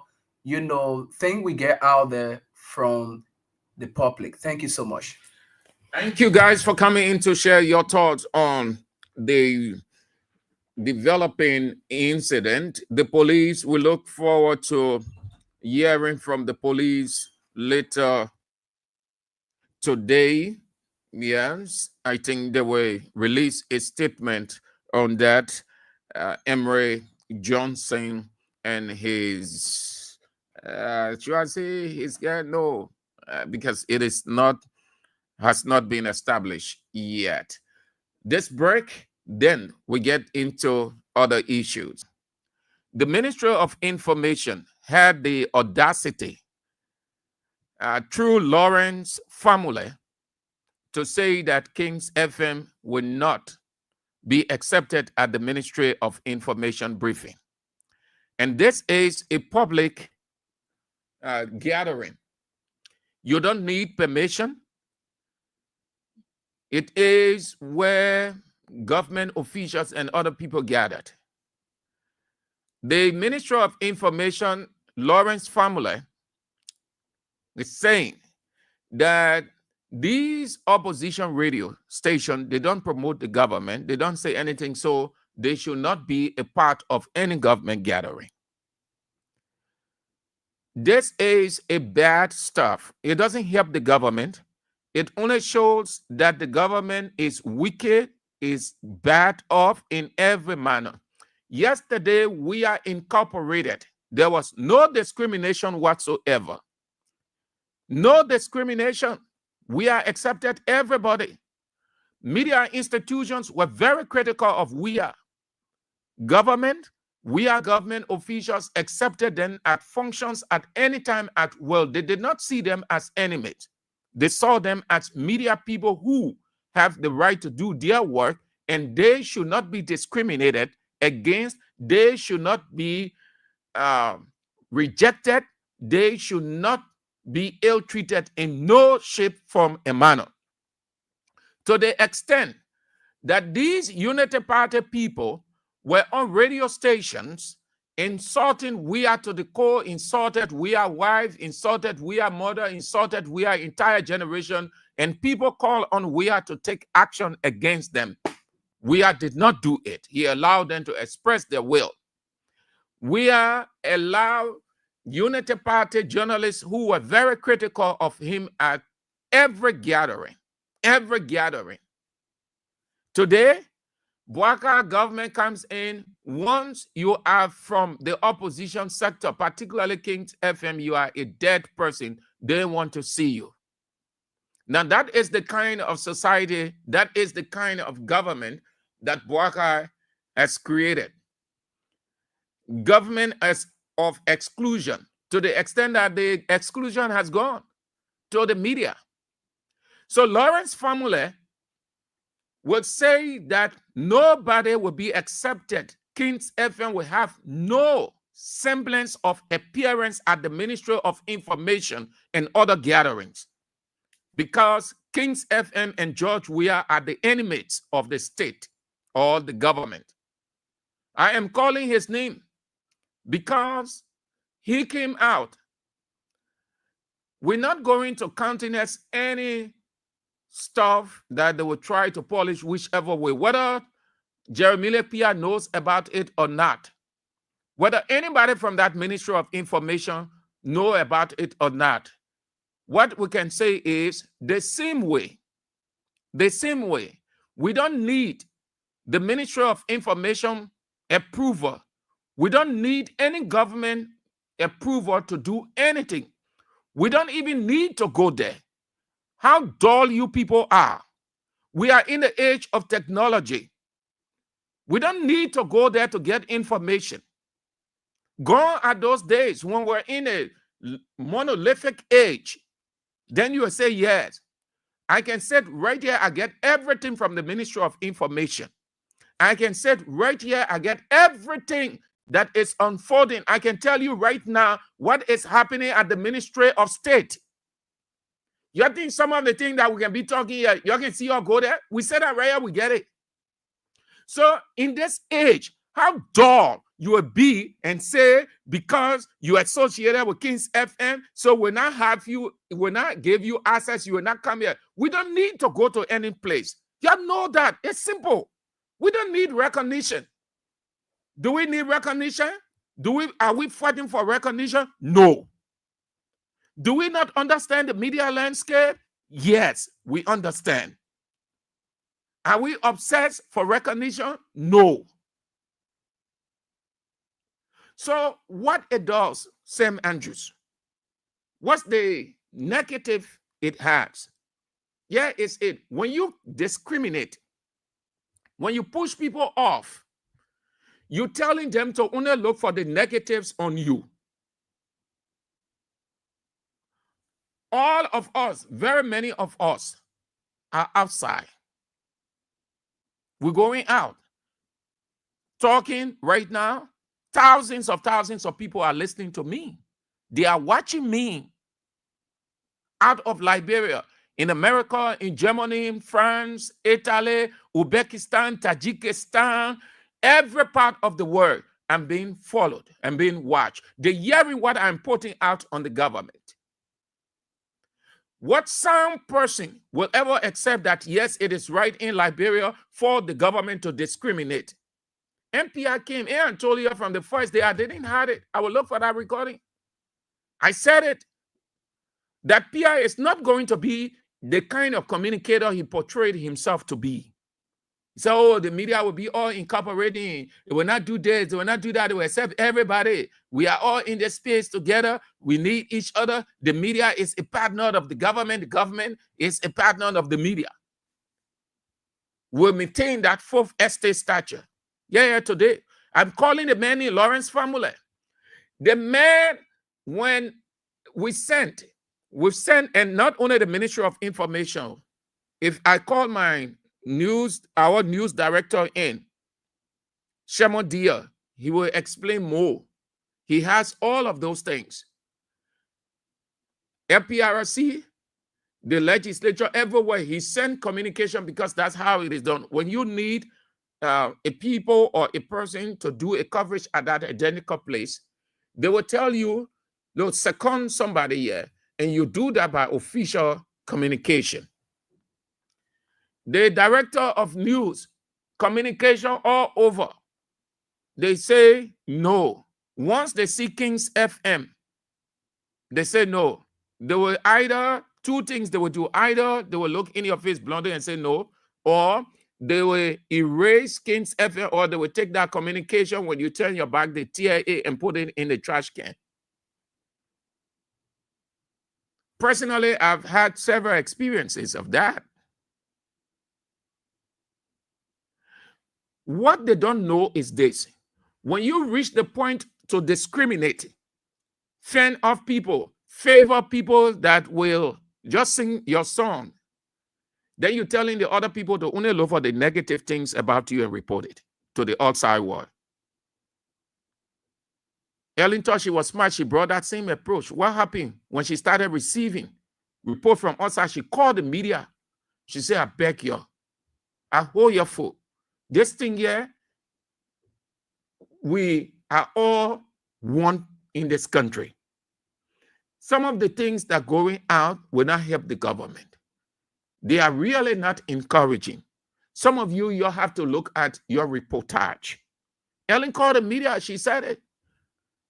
thing we get out there from the public. Thank you so much. Thank you guys for coming in to share your thoughts on the developing incident. The police, we look forward to hearing from the police later today. Yes, I think they will release a statement on that. Emery Johnson and his should I say his guy? No, because it has not been established yet. This break, then we get into other issues. The Ministry of Information had the audacity through Lawrence family to say that King's FM will not be accepted at the Ministry of Information briefing. And this is a public gathering. You don't need permission. It is where government officials and other people gathered. The Ministry of Information, Lawrence family, is saying that these opposition radio stations, they don't promote the government. They don't say anything, so they should not be a part of any government gathering. This is a bad stuff. It doesn't help the government. It only shows that the government is wicked, is bad off in every manner. Yesterday, we are incorporated. There was no discrimination whatsoever. No discrimination. We are accepted everybody. Media institutions were very critical of Weah. Government, Weah government officials accepted them at functions at any time at will. They did not see them as enemies. They saw them as media people who have the right to do their work and they should not be discriminated against. They should not be rejected. They should not be ill-treated in no shape, form, and manner. To the extent that these Unity Party people were on radio stations insulting Weah to the core, insulted Weah wife, insulted Weah mother, insulted Weah entire generation, and people call on Weah to take action against them. Weah did not do it. He allowed them to express their will. Weah allowed Unity Party journalists who were very critical of him at every gathering. Today, Bouaka government comes in. Once you are from the opposition sector, particularly Kings FM, you are a dead person. They want to see you. Now, that is the kind of society, that is the kind of government that Bouaka has created. Government of exclusion, to the extent that the exclusion has gone to the media. So Lawrence family would say that nobody will be accepted. Kings FM will have no semblance of appearance at the Ministry of Information and other gatherings, because Kings FM and George Weah are the enemies of the state or the government. I am calling his name because he came out. We're not going to countenance any stuff that they will try to polish whichever way, whether Jeremiah Pia knows about it or not, whether anybody from that Ministry of Information know about it or not. What we can say is the same way. We don't need the Ministry of Information approval. We don't need any government approval to do anything. We don't even need to go there. How dull you people are. We are in the age of technology. We don't need to go there to get information. Gone are those days when we're in a monolithic age. Then you will say, yes, I can sit right here, I get everything from the Ministry of Information. I can sit right here, I get everything that is unfolding. I can tell you right now what is happening at the Ministry of State. You think some of the things that we can be talking here, you can see or go there? We said that right here, we get it. So in this age, how dull you will be and say, because you associated with Kings FM, so we'll not have you, we'll not give you access, you will not come here. We don't need to go to any place. You know that. It's simple. We don't need recognition. Do we need recognition? Are we fighting for recognition? No. Do we not understand the media landscape? Yes, we understand. Are we obsessed for recognition? No. So what it does, Sam Andrews, what's the negative it has? Yeah, it's it. When you discriminate, when you push people off, you're telling them to only look for the negatives on you. All of us, very many of us, are outside. We're going out. Talking right now, thousands of people are listening to me. They are watching me out of Liberia, in America, in Germany, in France, Italy, Uzbekistan, Tajikistan, every part of the world. I'm being followed and being watched. They're hearing what I'm putting out on the government. What some person will ever accept that, yes, it is right in Liberia for the government to discriminate? MPI came here and told you from the first day I didn't have it. I will look for that recording. I said it, that PI is not going to be the kind of communicator he portrayed himself to be. So the media will be all incorporating. It will not do this, it will not do that, it will accept everybody. We are all in this space together. We need each other. The media is a partner of the government. The government is a partner of the media. We'll maintain that fourth estate stature. Yeah, today. I'm calling the man in Lawrence family. The man, when we've sent, and not only the Ministry of Information. If I call my our news director in, Shemo Dia. He will explain more. He has all of those things. FPRC, the legislature, everywhere, he sent communication because that's how it is done. When you need a people or a person to do a coverage at that identical place, they will tell you, they'll second somebody here, and you do that by official communication. The director of news, communication all over, they say no. Once they see Kings FM, they say no. They will either, two things they will do. Either they will look in your face bluntly and say no, or they will erase Kings FM, or they will take that communication when you turn your back, the TIA, and put it in the trash can. Personally, I've had several experiences of that. What they don't know is this. When you reach the point to discriminate, fend off people, favor people that will just sing your song, then you're telling the other people to only look for the negative things about you and report it to the outside world. Ellen thought she was smart. She brought that same approach. What happened when she started receiving report from outside? She called the media. She said, I beg you, I hold your foot. This thing here, we are all one in this country. Some of the things that are going out will not help the government. They are really not encouraging. Some of you have to look at your reportage. Ellen called the media. She said it.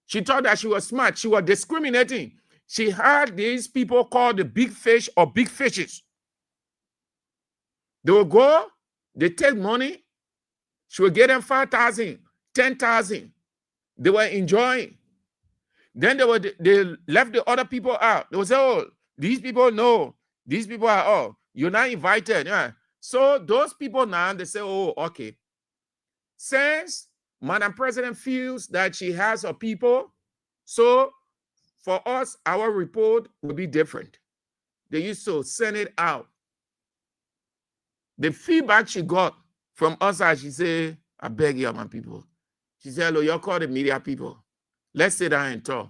She thought that she was smart. She was discriminating. She had these people called the big fish or big fishes. They will go, they take money. She will get them 5,000, 10,000. They were enjoying. Then they left the other people out. They would say, oh, these people know. These people are, oh, you're not invited. Yeah. So those people now, they say, oh, okay. Since Madam President feels that she has her people, so for us, our report will be different. They used to send it out. The feedback she got from us, she said, I beg you, my people. She said, hello, you call the media people. Let's sit down and talk.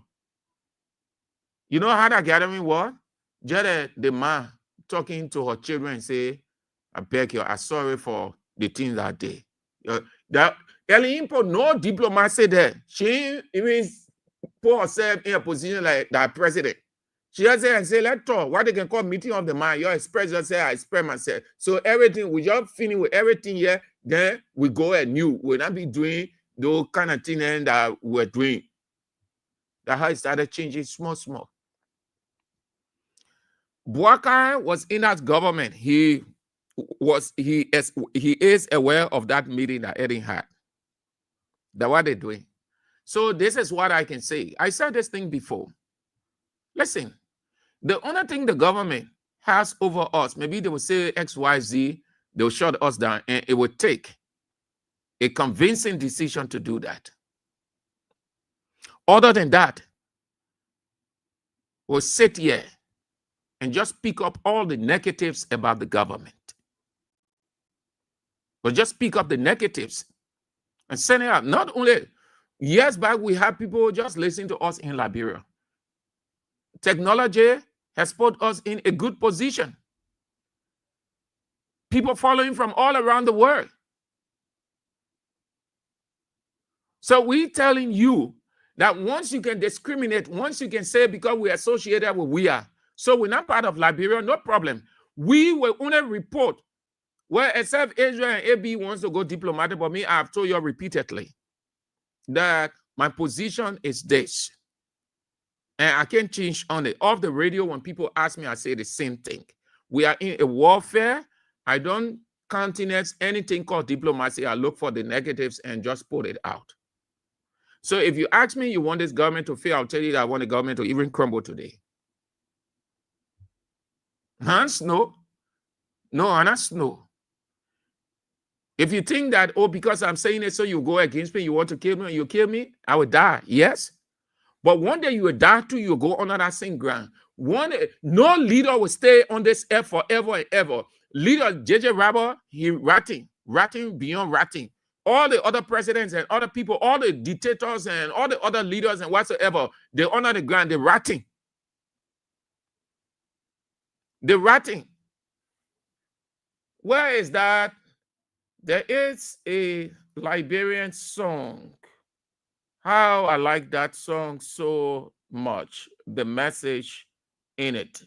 You know how that gathering was? Just the man talking to her children and say, I beg you, I'm sorry for the things that day. That Ellen put no diplomacy there. She even put herself in a position like that president. She just say and say, let's talk. What they can call meeting of the mind. You express yourself, I express myself. So everything, we just finish with everything here. Then we go anew. We'll not be doing those kind of things that we're doing. That's how it started changing small. Buakar was in that government. He is aware of that meeting that Eddie had. That's what they're doing. So this is what I can say. I said this thing before. Listen, the only thing the government has over us, maybe they will say XYZ, they'll shut us down, and it will take a convincing decision to do that. Other than that, we'll sit here and just pick up all the negatives about the government. We'll just pick up the negatives and send it out. Not only, years back, we had people just listening to us in Liberia. Technology has put us in a good position. People following from all around the world. So we're telling you that once you can discriminate, once you can say because we're associated with Weah, so we're not part of Liberia, no problem. We will only report where except Israel and AB wants to go diplomatic, but me, I've told you repeatedly that my position is this. And I can't change on it. Off the radio, when people ask me, I say the same thing. We are in a warfare. I don't countenance anything called diplomacy. I look for the negatives and just put it out. So if you ask me, you want this government to fail, I'll tell you that I want the government to even crumble today. Hans, no. No, Hans, no. If you think that, oh, because I'm saying it, so you go against me, you want to kill me, you kill me, I will die. Yes. But one day you will die too, you will go under that same ground. One day, no leader will stay on this earth forever and ever. Leader JJ Rabba, he ratting beyond ratting. All the other presidents and other people, all the dictators and all the other leaders and whatsoever, they honor the ground, they're ratting. They're ratting. Where is that? There is a Liberian song. How I like that song so much. The message in it.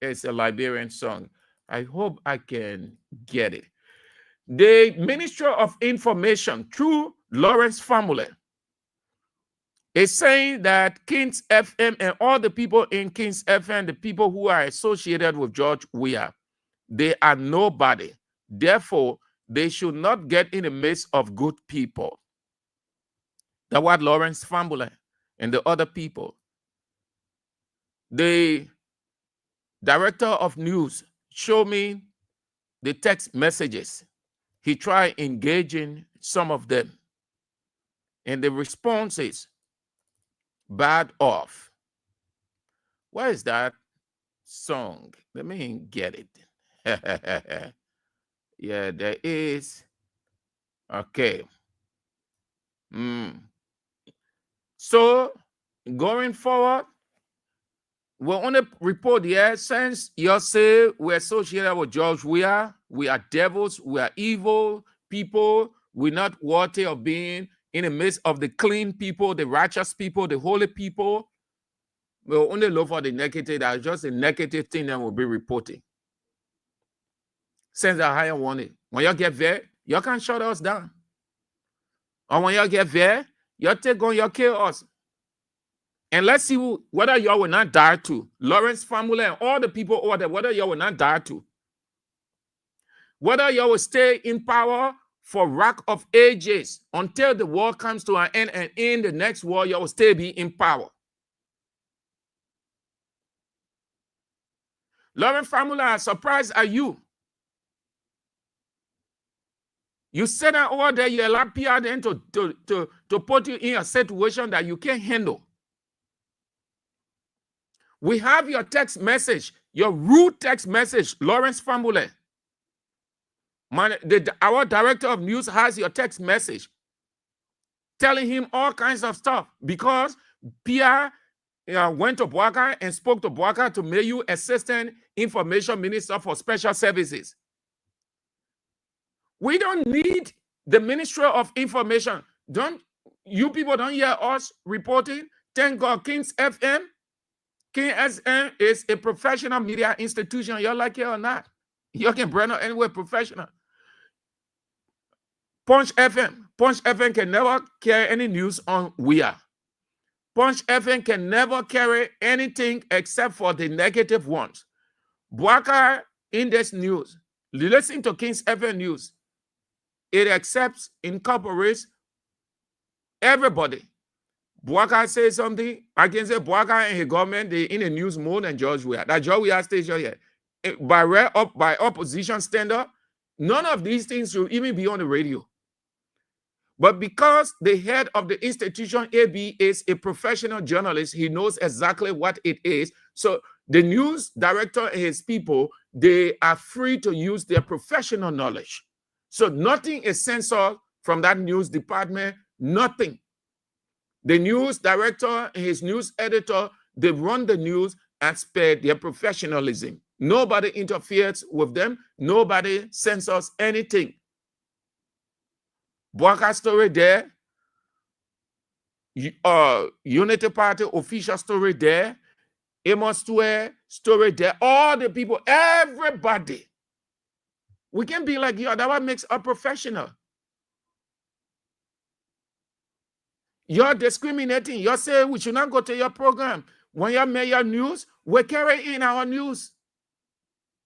It's a Liberian song. I hope I can get it. The Ministry of Information, through Lawrence family, is saying that Kings FM and all the people in Kings FM, the people who are associated with George Weah, they are nobody. Therefore, they should not get in the midst of good people. That's what Lawrence family and the other people. The director of news showed me the text messages. He tried engaging some of them. And the response is bad off. Where is that song? Let me get it. Yeah, there is. Okay. So, going forward, we want to report here, since you say we're associated with George Weah, we are devils, we are evil people, we're not worthy of being in the midst of the clean people, the righteous people, the holy people. We'll only look for the negative. That's just a negative thing that we'll be reporting. Since the higher warning, when you get there, you can shut us down. And when you get there, you take on your chaos. And let's see whether you will not die to. Lawrence family and all the people over there, whether you will not die to. Whether you will stay in power for rack of ages until the war comes to an end, and in the next war, you will still be in power. Lawrence family, I'm surprised at you. You said that over there, you allow PR then to put you in a situation that you can't handle. We have your text message, your rude text message, Lawrence family. Our director of news has your text message telling him all kinds of stuff because PR went to Boaka and spoke to Boaka to make you Assistant Information Minister for Special Services. We don't need the Ministry of Information. You people don't hear us reporting? Thank God, Kings FM. King SM is a professional media institution. You like it or not? You can bring it anywhere professional. Punch FM can never carry any news on Weah. Punch FM can never carry anything except for the negative ones. Boaka in this news, listen to Kings FM news. It accepts, incorporates everybody. Boaka says something, I can say Boaka and his government, they in the news more than George Weah. That George Weah station here. By opposition standard, none of these things should even be on the radio. But because the head of the institution, AB, is a professional journalist, he knows exactly what it is. So the news director and his people, they are free to use their professional knowledge. So nothing is censored from that news department, nothing. The news director and his news editor, they run the news and spare their professionalism. Nobody interferes with them. Nobody censors anything. Boaka story there. Unity Party official story there. Amos story there. All the people, everybody. We can be like you. That what makes a professional. You're discriminating. You're saying we should not go to your program. When you make your news, we carry in our news.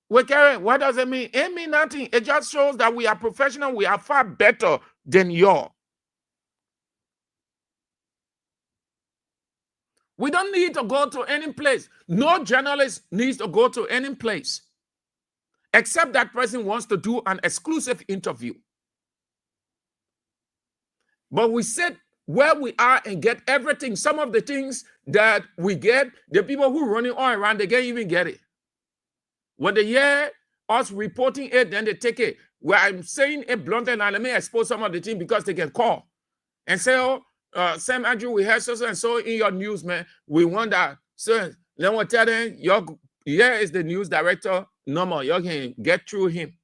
We carry. What does it mean? It means nothing. It just shows that we are professional. We are far better than you. We don't need to go to any place. No journalist needs to go to any place. Except that person wants to do an exclusive interview. But we sit where we are and get everything. Some of the things that we get, the people who are running all around, they can't even get it. When they hear us reporting it, then they take it. Where I'm saying it bluntly, and let me expose some of the things because they can call and say, oh, Sam Andrew, we heard so and so in your news, man. We want that. So then we'll tell them, here is the news director number. You can get through him.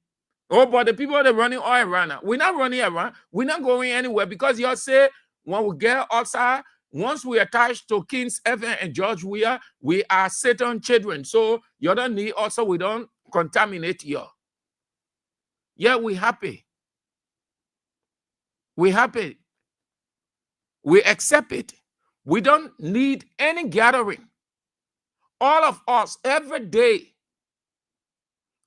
Oh, but the people that are running all around now, we're not running around. We're not going anywhere because you say when we get outside, once we attach to Kings FM and George Weah, we are Satan children. So you don't need also, we don't contaminate you. Yeah, we happy. We happy. We accept it. We don't need any gathering. All of us, every day,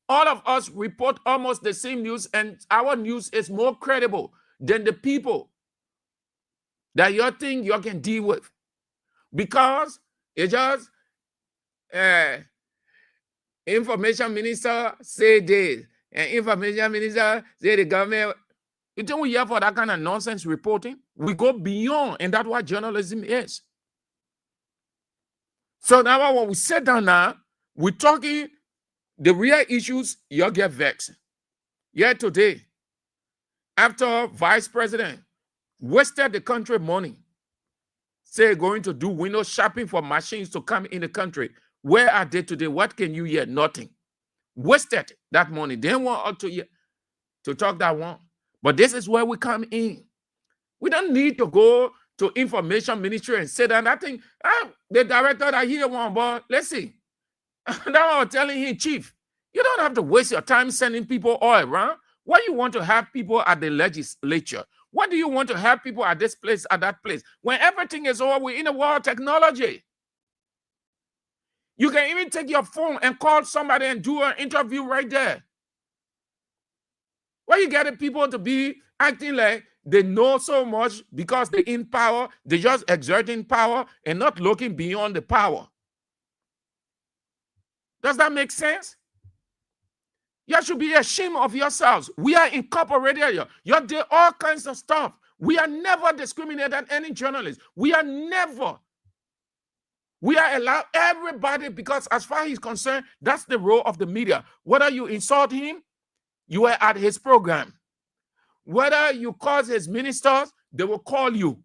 all of us report almost the same news, and our news is more credible than the people that you think you can deal with. Because it just information minister say this, and information minister say the government. You think we here for that kind of nonsense reporting? We go beyond, and that's what journalism is. So now when we sit down now, we're talking the real issues, you get vexed. Yeah, today, after vice president wasted the country money, say going to do window shopping for machines to come in the country. Where are they today? What can you hear? Nothing. Wasted that money. They want us to talk that one. But this is where we come in. We don't need to go to information ministry and say that. I think the director that here one, but let's see. That's what I was telling him, Chief. You don't have to waste your time sending people all around. Why you want to have people at the legislature? Why do you want to have people at this place, at that place? When everything is over, we're in the world of technology. You can even take your phone and call somebody and do an interview right there. Why you getting people to be acting like they know so much because they're in power, they're just exerting power and not looking beyond the power? Does that make sense? You should be ashamed of yourselves. We are incorporated here. You did all kinds of stuff. We are never discriminated any journalist. We are allowed everybody because as far as he's concerned, that's the role of the media. Whether you insult him, you are at his program. Whether you cause his ministers, they will call you.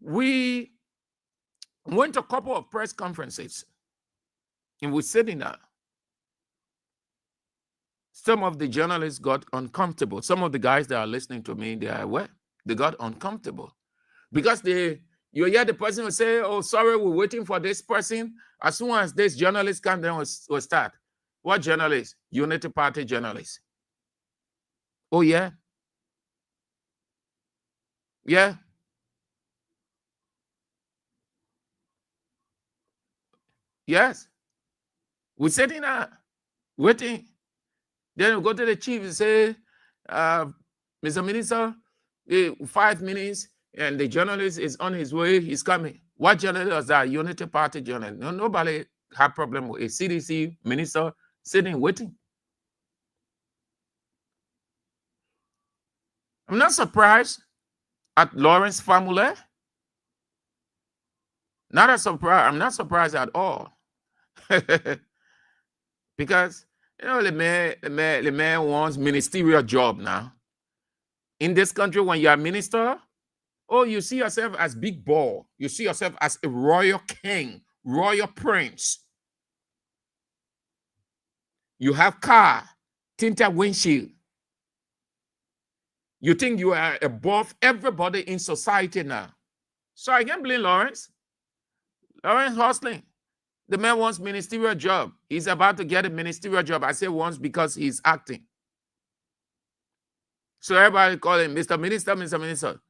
We went to a couple of press conferences and we're sitting there. Some of the journalists got uncomfortable. Some of the guys that are listening to me, they got uncomfortable because you hear the person will say, oh, sorry, we're waiting for this person. As soon as this journalist comes, then we'll start. What journalist? Unity Party journalist. Oh, yeah? Yeah? Yes. We're sitting there, waiting. Then we go to the chief and say, Mr. Minister, 5 minutes, and the journalist is on his way, he's coming. What journalist was that? Unity Party journalist. No, nobody had problem with a CDC minister sitting waiting. I'm not surprised at Lawrence family. Not a surprise. I'm not surprised at all. Because you know the man wants ministerial job now. In this country, when you're a minister, oh, you see yourself as big ball. You see yourself as a royal king, royal prince. You have car, tinted windshield. You think you are above everybody in society now. So I can't blame Lawrence. Lawrence hustling. The man wants ministerial job. He's about to get a ministerial job. I say once because he's acting. So everybody call him Mr. Minister, Mr. Minister.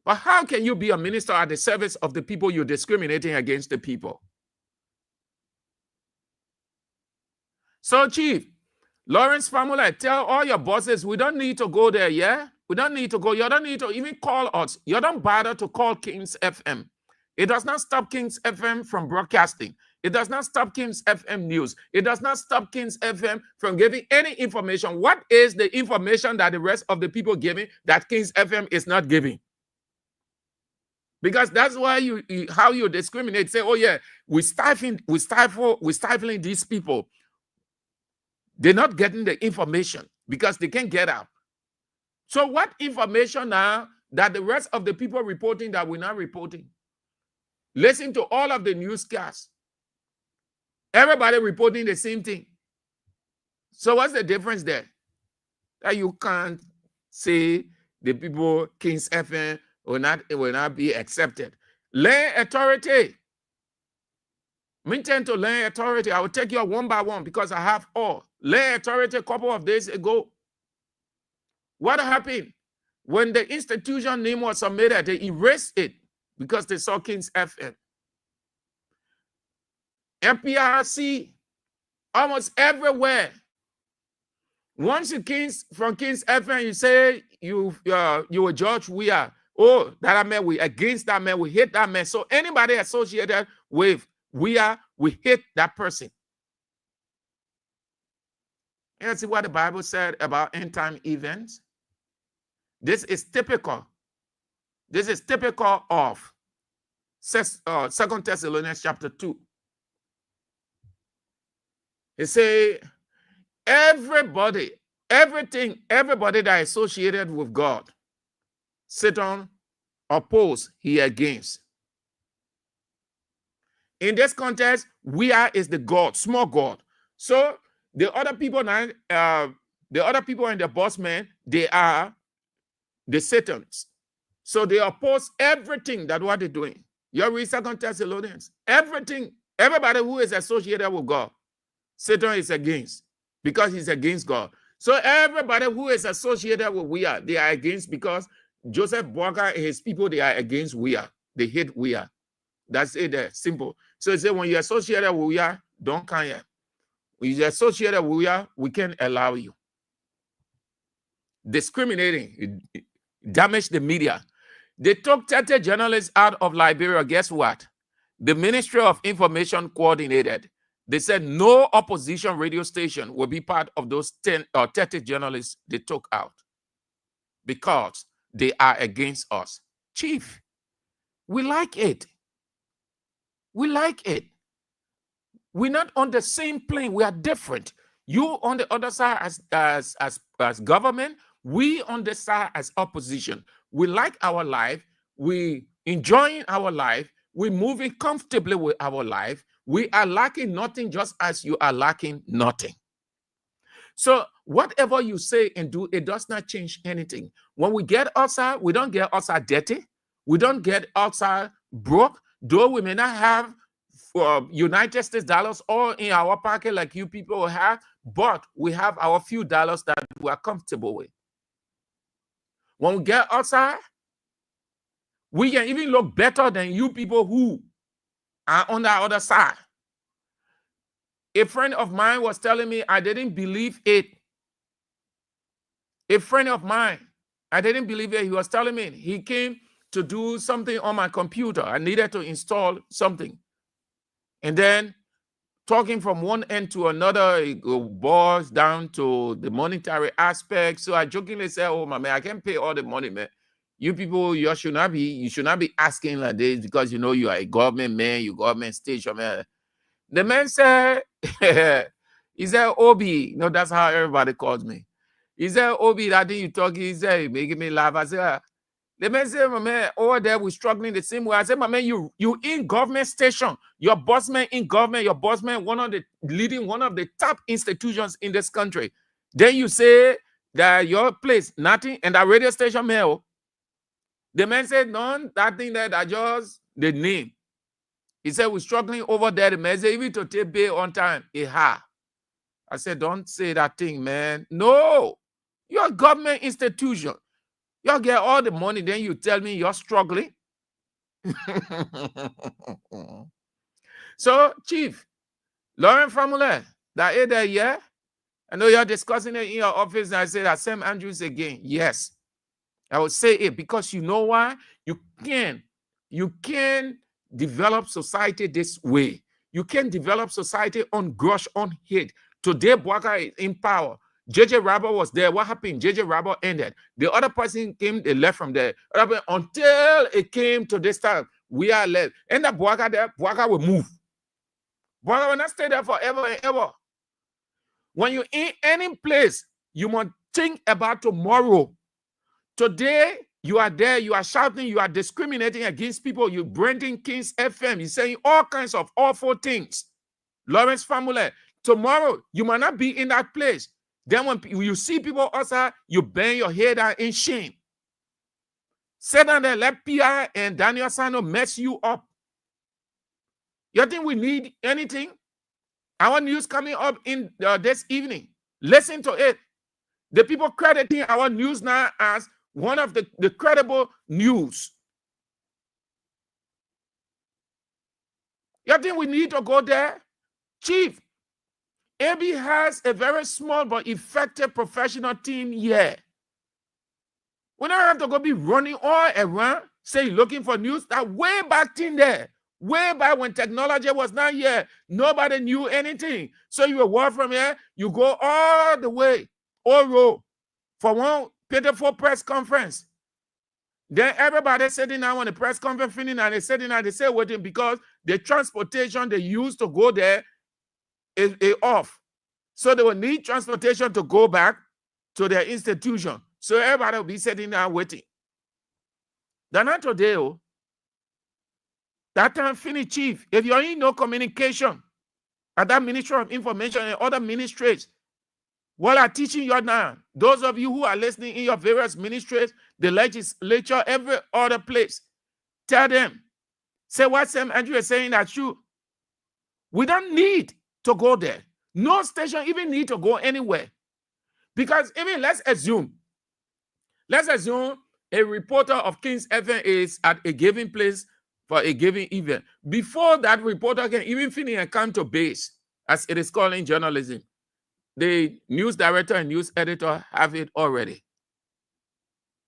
But how can you be a minister at the service of the people you're discriminating against the people? So, Chief, Lawrence family, tell all your bosses, we don't need to go there, yeah? We don't need to go. You don't need to even call us. You don't bother to call Kings FM. It does not stop Kings FM from broadcasting. It does not stop Kings FM news. It does not stop Kings FM from giving any information. What is the information that the rest of the people giving that Kings FM is not giving? Because that's why how you discriminate. Say, oh yeah, we're stifling these people. They're not getting the information because they can't get out. So what information now that the rest of the people reporting that we're not reporting? Listen to all of the newscasts. Everybody reporting the same thing. So what's the difference there? That you can't say the people, King's FM, will not be accepted. Learn authority. I intend to learn authority. I will take you one by one because I have all. Learn authority a couple of days ago. What happened? When the institution name was submitted, they erased it because they saw King's FM. MPRC, almost everywhere. Once you from King's FM, you say you were George Weah. Oh, that man, we against that man, we hate that man. So anybody associated with Weah, we hate that person. You see what the Bible said about end time events? This is typical. This is typical of 2 Thessalonians chapter 2. It says, everybody that is associated with God, Satan oppose, he against. In this context, Weah is the God, small God. So the other people now, the other people in the boss man, they are the Satans. So they oppose everything that what they're doing. You read 2 Thessalonians. Everything, everybody who is associated with God, Satan is against because he's against God. So everybody who is associated with Weah, they are against because Joseph Boaga and his people, they are against Weah. They hate Weah. That's it there, simple. So it says when you're associated with Weah, don't come here. When you're associated with Weah, we can't allow you. Discriminating, damage the media. They took 30 journalists out of Liberia. Guess what? The Ministry of Information coordinated. They said no opposition radio station will be part of those 10 or 30 journalists they took out because they are against us. Chief, we like it. We like it. We're not on the same plane. We are different. You on the other side as government, we on the side as opposition. We like our life. We enjoying our life. We're moving comfortably with our life. We are lacking nothing just as you are lacking nothing. So whatever you say and do, it does not change anything. When we get outside, we don't get outside dirty. We don't get outside broke. Though we may not have United States dollars all in our pocket like you people have, but we have our few dollars that we are comfortable with. When we get outside, we can even look better than you people who are on the other side. A friend of mine was telling me, I didn't believe it. A friend of mine, I didn't believe it. He was telling me he came to do something on my computer. I needed to install something. And then talking from one end to another, it boils down to the monetary aspect. So I jokingly said, oh, my man, I can't pay all the money, man. You people, you should not be asking like this because you know you are a government man, you government station man. The man said, he said, Obi, no, that's how everybody calls me. He said, Obi, that thing you talking, he said, making me laugh. I said, the man said, my man, over there, we're struggling the same way. I said, my man, you in government station, your boss man in government, your boss man, one of the top institutions in this country. Then you say that your place, nothing, and that radio station mail. The man said, none, that thing that just the name. He said, we're struggling over there. The man said, even to take pay on time. I said, don't say that thing, man. No, you're a government institution. You get all the money, then you tell me you're struggling. So, Chief, Lauren Famule, that is there, yeah? I know you're discussing it in your office, and I say that Sam Andrews again. Yes. I would say it because you know why? You can develop society this way. You can develop society on grudge, on hate. Today, Boaga is in power. JJ Rabba was there. What happened? JJ Rabba ended. The other person came, they left from there. Until it came to this time, we are left. And the Bwaga there, Bwaga will move. Bwaga will not stay there forever and ever. When you're in any place, you must think about tomorrow. Today, you are there, you are shouting, you are discriminating against people, you're branding Kings FM, you're saying all kinds of awful things. Lawrence Family, tomorrow, you might not be in that place. Then when you see people outside, you bang your head out in shame. Sit down there, let Pia and Daniel Sano mess you up. You think we need anything? Our news coming up in this evening. Listen to it. The people crediting our news now as one of the credible news. You think we need to go there? Chief, AB has a very small but effective professional team here. We don't have to go be running all around, say looking for news. That way back in there, way back when technology was not here, nobody knew anything. So you walk from here, you go all the way, all road, for one pitiful press conference. Then everybody sitting down on the press conference, and they sitting down, they say waiting because the transportation they used to go there is off. So they will need transportation to go back to their institution. So everybody will be sitting down waiting. They're not today. Oh. That time finish, Chief. If you're in no communication at that Ministry of Information and other ministries, what I'm teaching you now, those of you who are listening in your various ministries, the legislature, every other place, tell them, say what Sam Andrew is saying that's true. We don't need to go there. No station even need to go anywhere. Because even let's assume a reporter of Kings FM is at a given place for a given event. Before that reporter can even finish and come to base, as it is called in journalism, the news director and news editor have it already.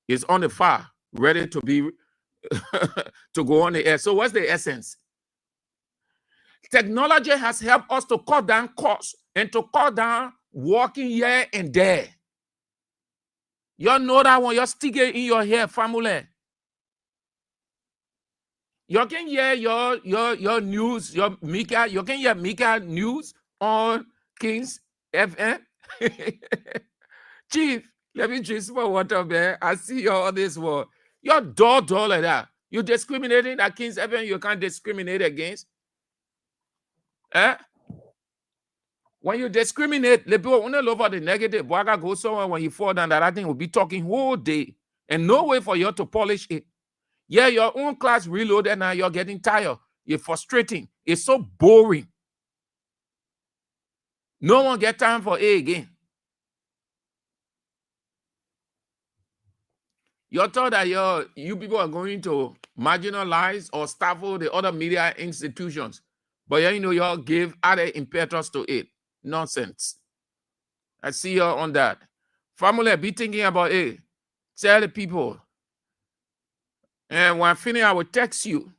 It's on the file, ready to be to go on the air. So what's the essence? Technology has helped us to cut down costs and to cut down walking here and there. You know that when you're sticking in your hair, family. You can hear your news, your Mika, you can hear Mika news on Kings FM. Chief, let me drink some water, man. I see you all this war. You're dull like that. You're discriminating at Kings FM, you can't discriminate against. Eh? When you discriminate, the people want to love the negative. Waga go somewhere when you fall down, that I think will be talking whole day. And no way for you to polish it. Yeah, your own class reloaded now, you're getting tired. You're frustrating. It's so boring. No one get time for A again. You're told that you people are going to marginalize or stifle the other media institutions. But you know, y'all give added impetus to it. Nonsense. I see you on that. Family, be thinking about it. Tell the people. And when I finish, I will text you.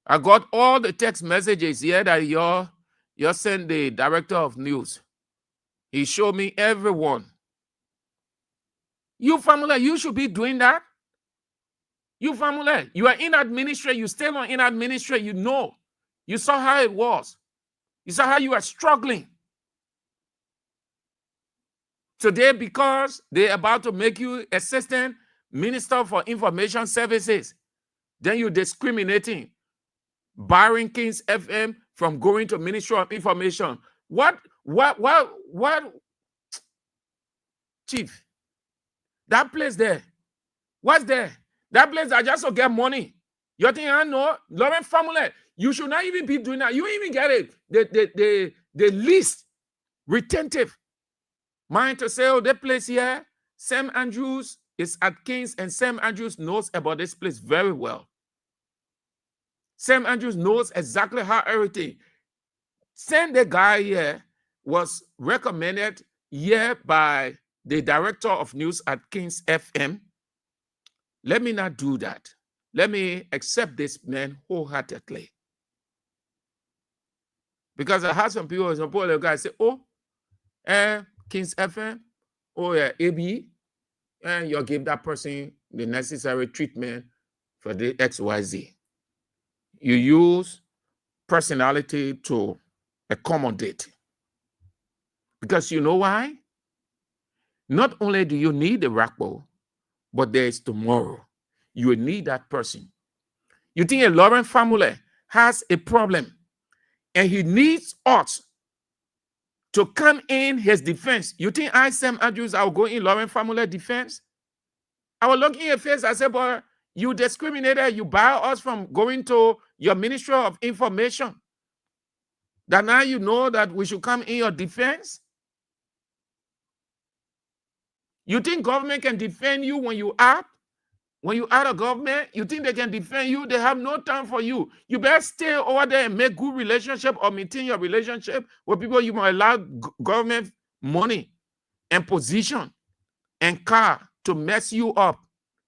I got all the text messages here that you sent the director of news. He showed me everyone. You family, you should be doing that. You family, you are in administration, you still on in administration, you know. You saw how it was. You saw how you are struggling. Today, because they're about to make you assistant minister for information services, then you're discriminating, barring Kings FM from going to Ministry of Information. What, Chief? That place there, what's there? That place I just to get money. You think I know? Lauren family, you should not even be doing that. You even get it. The least retentive mind to say, oh, that place here, Sam Andrews is at Kings, and Sam Andrews knows about this place very well. Sam Andrews knows exactly how everything. Send the guy here was recommended here by the director of news at Kings FM. Let me not do that. Let me accept this man wholeheartedly. Because I had some people guys say, oh, Kings FM or AB, and you give that person the necessary treatment for the XYZ. You use personality to accommodate. Because you know why? Not only do you need the Rakbo, but there is tomorrow. You will need that person. You think a Lauren family has a problem and he needs us to come in his defense. You think I, Sam Andrews, I will go in Lauren family defense? I will look in your face and say, boy, you discriminated, you barred us from going to your Ministry of Information. That now you know that we should come in your defense? You think government can defend you when you out? When you out of government, you think they can defend you? They have no time for you. You better stay over there and make good relationship or maintain your relationship with people you might allow government money and position and car to mess you up.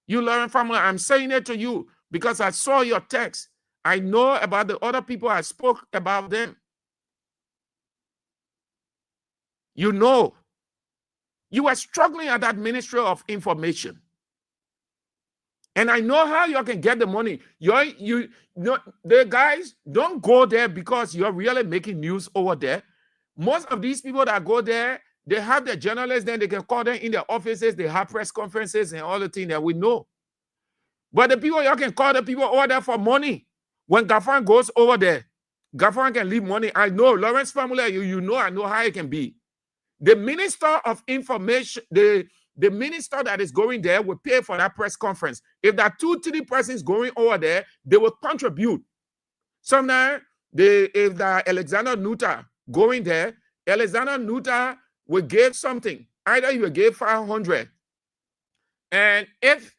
You Lauren family, I'm saying it to you because I saw your text. I know about the other people, I spoke about them. You know, you are struggling at that Ministry of Information. And I know how you can get the money. The guys don't go there because you're really making news over there. Most of these people that go there, they have their journalists, then they can call them in their offices, they have press conferences and all the things that we know. But the people, you can call the people over there for money. When Gafan goes over there, Gafan can leave money. I know, Lawrence family, you know, I know how it can be. The Minister of Information, the minister that is going there will pay for that press conference. If there are 2-3 persons going over there, they will contribute. Sometimes, if the Alexander Nuta going there, Alexander Nuta will give something. Either he will give 500. And if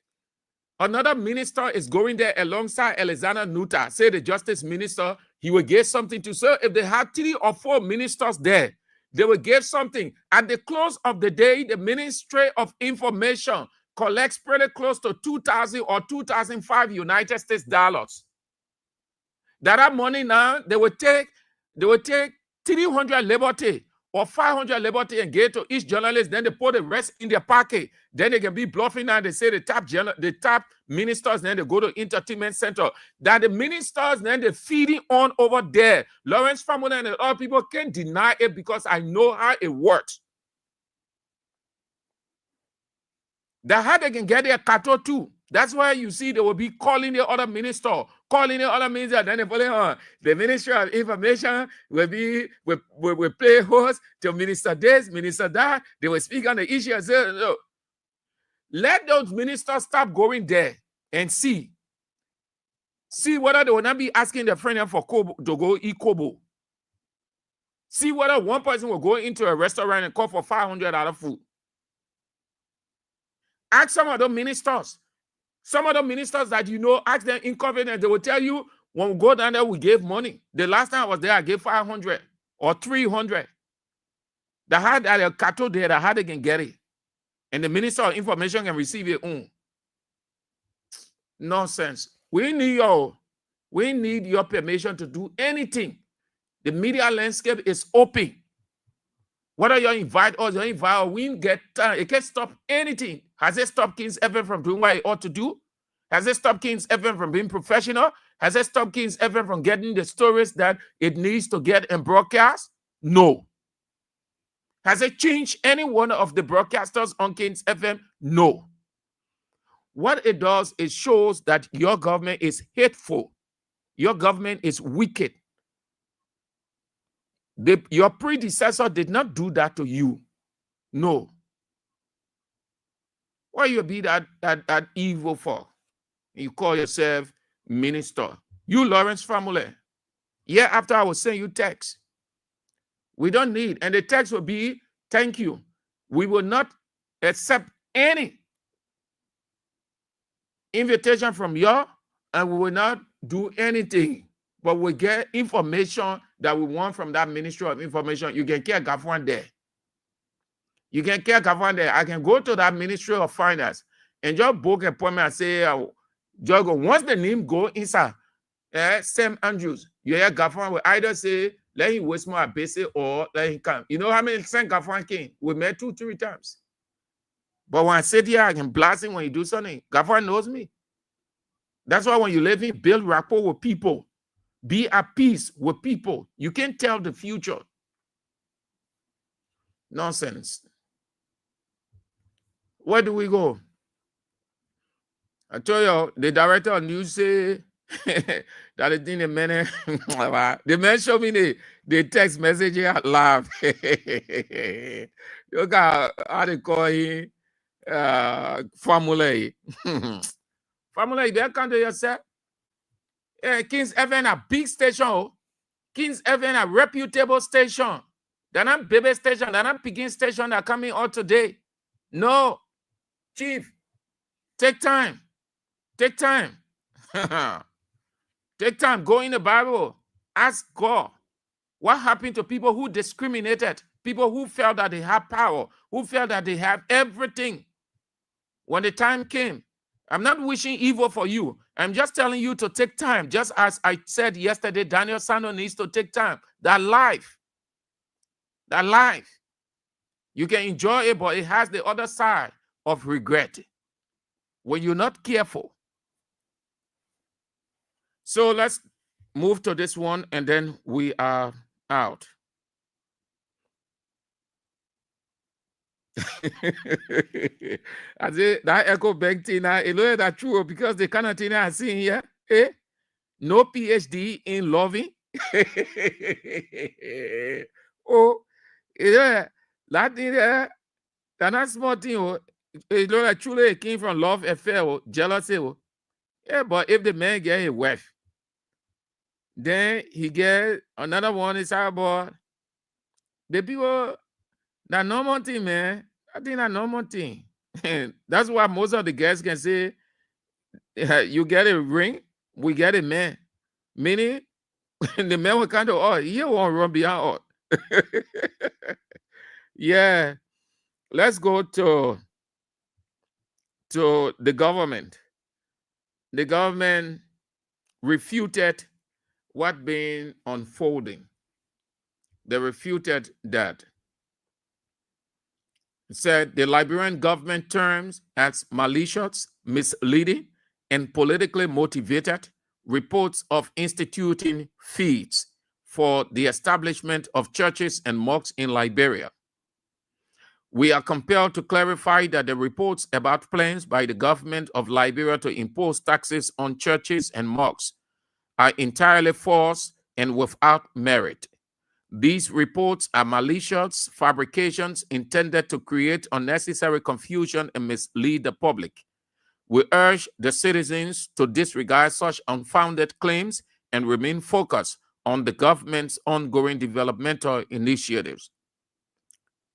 another minister is going there alongside Alexander Nuta, say the justice minister, he will give something to. So if they have 3 or 4 ministers there, they will give something. At the close of the day, the Ministry of Information collects pretty close to 2,000 or 2,005 United States dollars. That money now, they will take 300 liberty or 500 liberty and give to each journalist. Then they put the rest in their pocket. Then they can be bluffing and they say the top ministers, then they go to entertainment center. That the ministers, then they're feeding on over there. Lawrence family and other people can't deny it because I know how it works. That's how they can get their cattle too. That's why you see they will be calling the other minister, then they follow on. The Ministry of Information will play host to minister this, minister that. They will speak on the issue and say, no. Let those ministers stop going there and see whether they will not be asking their friend for kobo, to go eat kobo. See whether one person will go into a restaurant and call for $500 food. Ask some of the ministers. Some of the ministers that you know, ask them in confidence, they will tell you, when we go down there, we gave money. The last time I was there, I gave 500 or 300. The hard that a cattle there, the hard they can get it. And the Minister of Information can receive it. Nonsense. We need your permission to do anything. The media landscape is open. Whether you invite us, we get time. It can't stop anything. Has it stopped Kings FM from doing what it ought to do? Has it stopped Kings FM from being professional? Has it stopped Kings FM from getting the stories that it needs to get and broadcast? No. Has it changed any one of the broadcasters on Kings FM? No. What it does, it shows that your government is hateful. Your government is wicked. Your predecessor did not do that to you. No. Why you be that evil for? You call yourself minister. You Lawrence family. Yeah, after I will send you text. We don't need, and the text will be, thank you. We will not accept any invitation from you, and we will not do anything, but we get information that we want from that Ministry of Information. You can care Gafwan there. You can care Gafwan there. I can go to that Ministry of Finance and just book an appointment and say, Jogo, once the name go inside, Sam Andrews, you hear Gafwan will either say Let him waste more basic or let him come. You know how many times Gafwan came? We met 2-3 times. But when I sit here, I can blast him when you do something. Gafwan knows me. That's why when you live in, build rapport with people. Be at peace with people. You can't tell the future. Nonsense. Where do we go? I told you, the director of news say that it didn't minute. The man showed me the text message here. I laugh. Look how they call him formula. Formula, you can't do yourself. Kings FM a big station. Oh. Kings FM a reputable station. They're not baby station. They're not picking station that are coming out today. No. Chief, take time. Take time. Take time. Go in the Bible. Ask God. What happened to people who discriminated? People who felt that they have power, who felt that they have everything. When the time came, I'm not wishing evil for you. I'm just telling you to take time. Just as I said yesterday, Daniel Sano needs to take time. That life, you can enjoy it, but it has the other side of regret when you're not careful. So let's move to this one, and then we are out. I say that echo back Tina, it know that true because the kind of thing I see here, no PhD in loving. Oh, yeah, that thing there, that's not small thing. Oh, it know that truly it came from love affair, or jealousy. Oh. Yeah, but if the man get a wife, then he get another one is about the people. That normal thing, man. I think that normal thing. That's why most of the guys can say, you get a ring, we get a man. Meaning, the man will kind of, oh, he won't run behind us. Yeah. Let's go to the government. The government refuted what been unfolding. They refuted that. Said the Liberian government terms as malicious, misleading, and politically motivated reports of instituting fees for the establishment of churches and mosques in Liberia. We are compelled to clarify that the reports about plans by the government of Liberia to impose taxes on churches and mosques are entirely false and without merit. These reports are malicious fabrications intended to create unnecessary confusion and mislead the public. We urge the citizens to disregard such unfounded claims and remain focused on the government's ongoing developmental initiatives.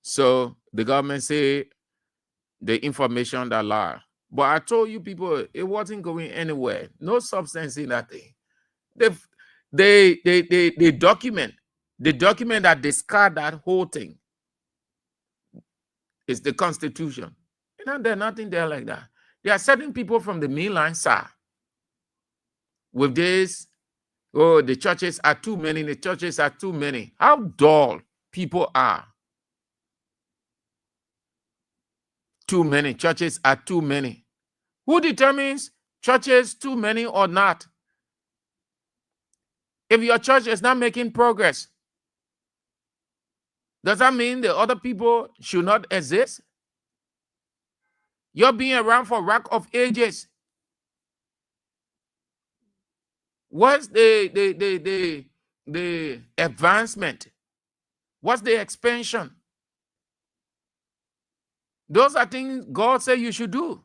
So the government say the information that lie. But I told you people, it wasn't going anywhere. No substance in that thing. They document. The document that discard that whole thing is the Constitution. You know, there's nothing there like that. There are certain people from the mainline side with this, oh, the churches are too many, the churches are too many. How dull people are. Too many, churches are too many. Who determines churches too many or not? If your church is not making progress, does that mean the other people should not exist? You're being around for rack of ages. What's the advancement? What's the expansion? Those are things God said you should do.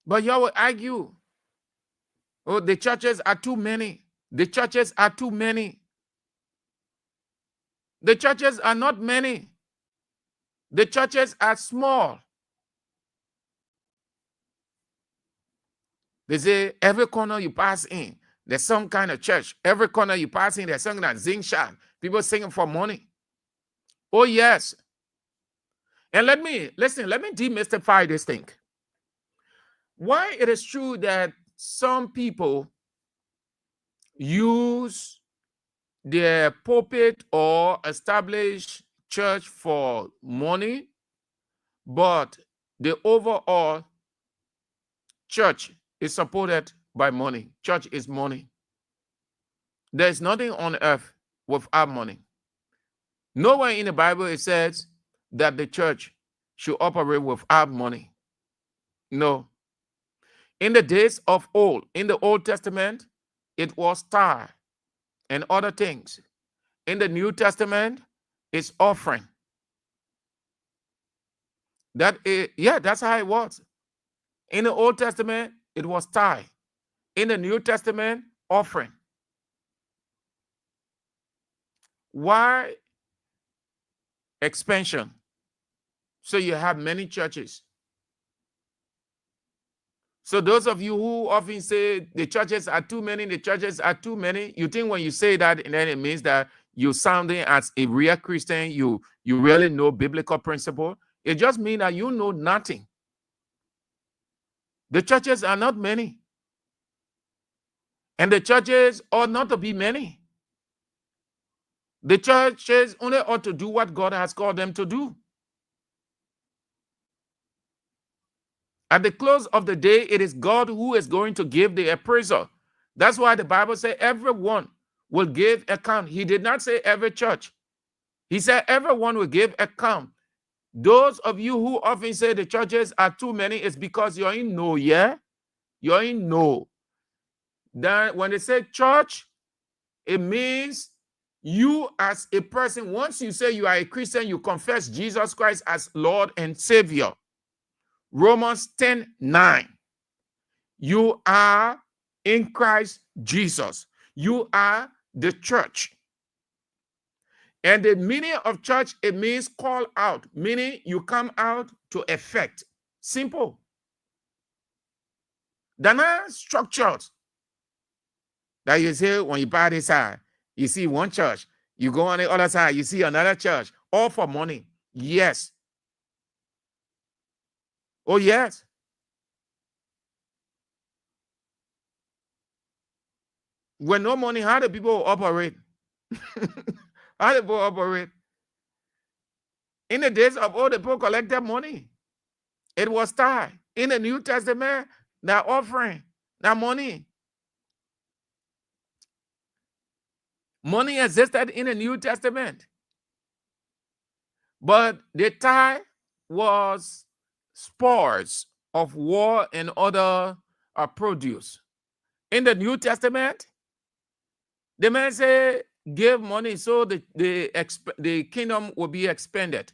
But you will argue, oh, the churches are too many. The churches are too many. The churches are not many. The churches are small. They say every corner you pass in, there's some kind of church. Every corner you pass in, there's something that zing shine. People singing for money. Oh, yes. And let me demystify this thing. Why it is true that some people use their pulpit or establish church for money, but the overall church is supported by money. Church is money. There's nothing on earth without money. Nowhere in the Bible it says that the church should operate without money. No. In the days of old, in the Old Testament, it was tithe and other things. In the New Testament, it's offering. That's how it was. In the Old Testament, it was tithe. In the New Testament, offering. Why expansion? So you have many churches. So those of you who often say the churches are too many, you think when you say that, and then it means that you're sounding as a real Christian, you really know biblical principle. It just means that you know nothing. The churches are not many. And the churches ought not to be many. The churches only ought to do what God has called them to do. At the close of the day, it is God who is going to give the appraisal. That's why the Bible says everyone will give account. He did not say every church. He said everyone will give account. Those of you who often say the churches are too many, it's because you're in no, yeah? You're in no. Then when they say church, it means you as a person, once you say you are a Christian, you confess Jesus Christ as Lord and Savior. Romans 10:9. You are in Christ Jesus. You are the church. And the meaning of church, it means call out, meaning you come out to effect. Simple. They're not structured. That you say when you buy this side, you see one church. You go on the other side, you see another church. All for money. Yes. Oh, yes. When no money, how do people operate? How do people operate? In the days of old, the people collected money. It was tithe. In the New Testament, they're offering, that money. Money existed in the New Testament. But the tithe was spoils of war and other produce. In the New Testament, the man said, give money so the kingdom will be expanded.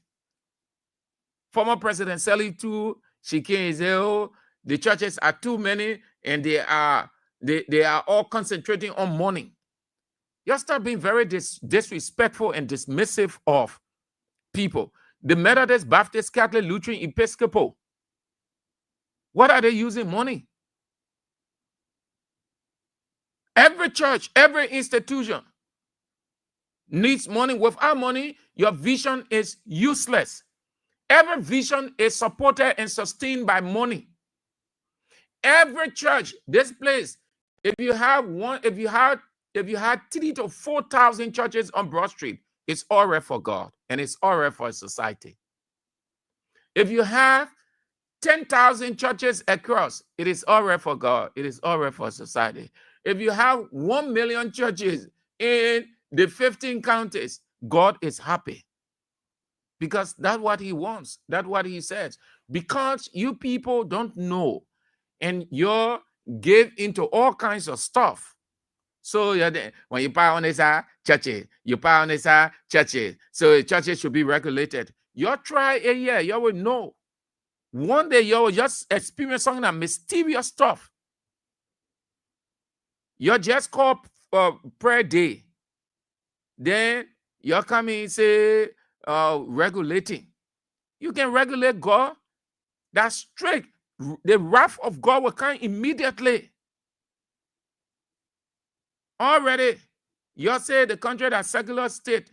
Former President Salitu, she came and said, oh, the churches are too many and they are all concentrating on money. You start being very disrespectful and dismissive of people. The Methodist, Baptist, Catholic, Lutheran, Episcopal, what are they using money? Every church, every institution needs money. Without money, your vision is useless. Every vision is supported and sustained by money. Every church, this place, if you had 3,000 to 4,000 churches on Broad Street, it's all right for God and it's all right for society. If you have 10,000 churches across, it is all right for God. It is all right for society. If you have 1 million churches in the 15 counties, God is happy. Because that's what he wants. That's what he says. Because you people don't know and you're give into all kinds of stuff. So when you buy on this churches, you buy on this churches. So churches should be regulated. You try a year, you will know. One day you will just experience something that mysterious stuff. You just call prayer day. Then you come in and say regulating. You can regulate God. That's strict. The wrath of God will come immediately. Already, you say the country that's secular state,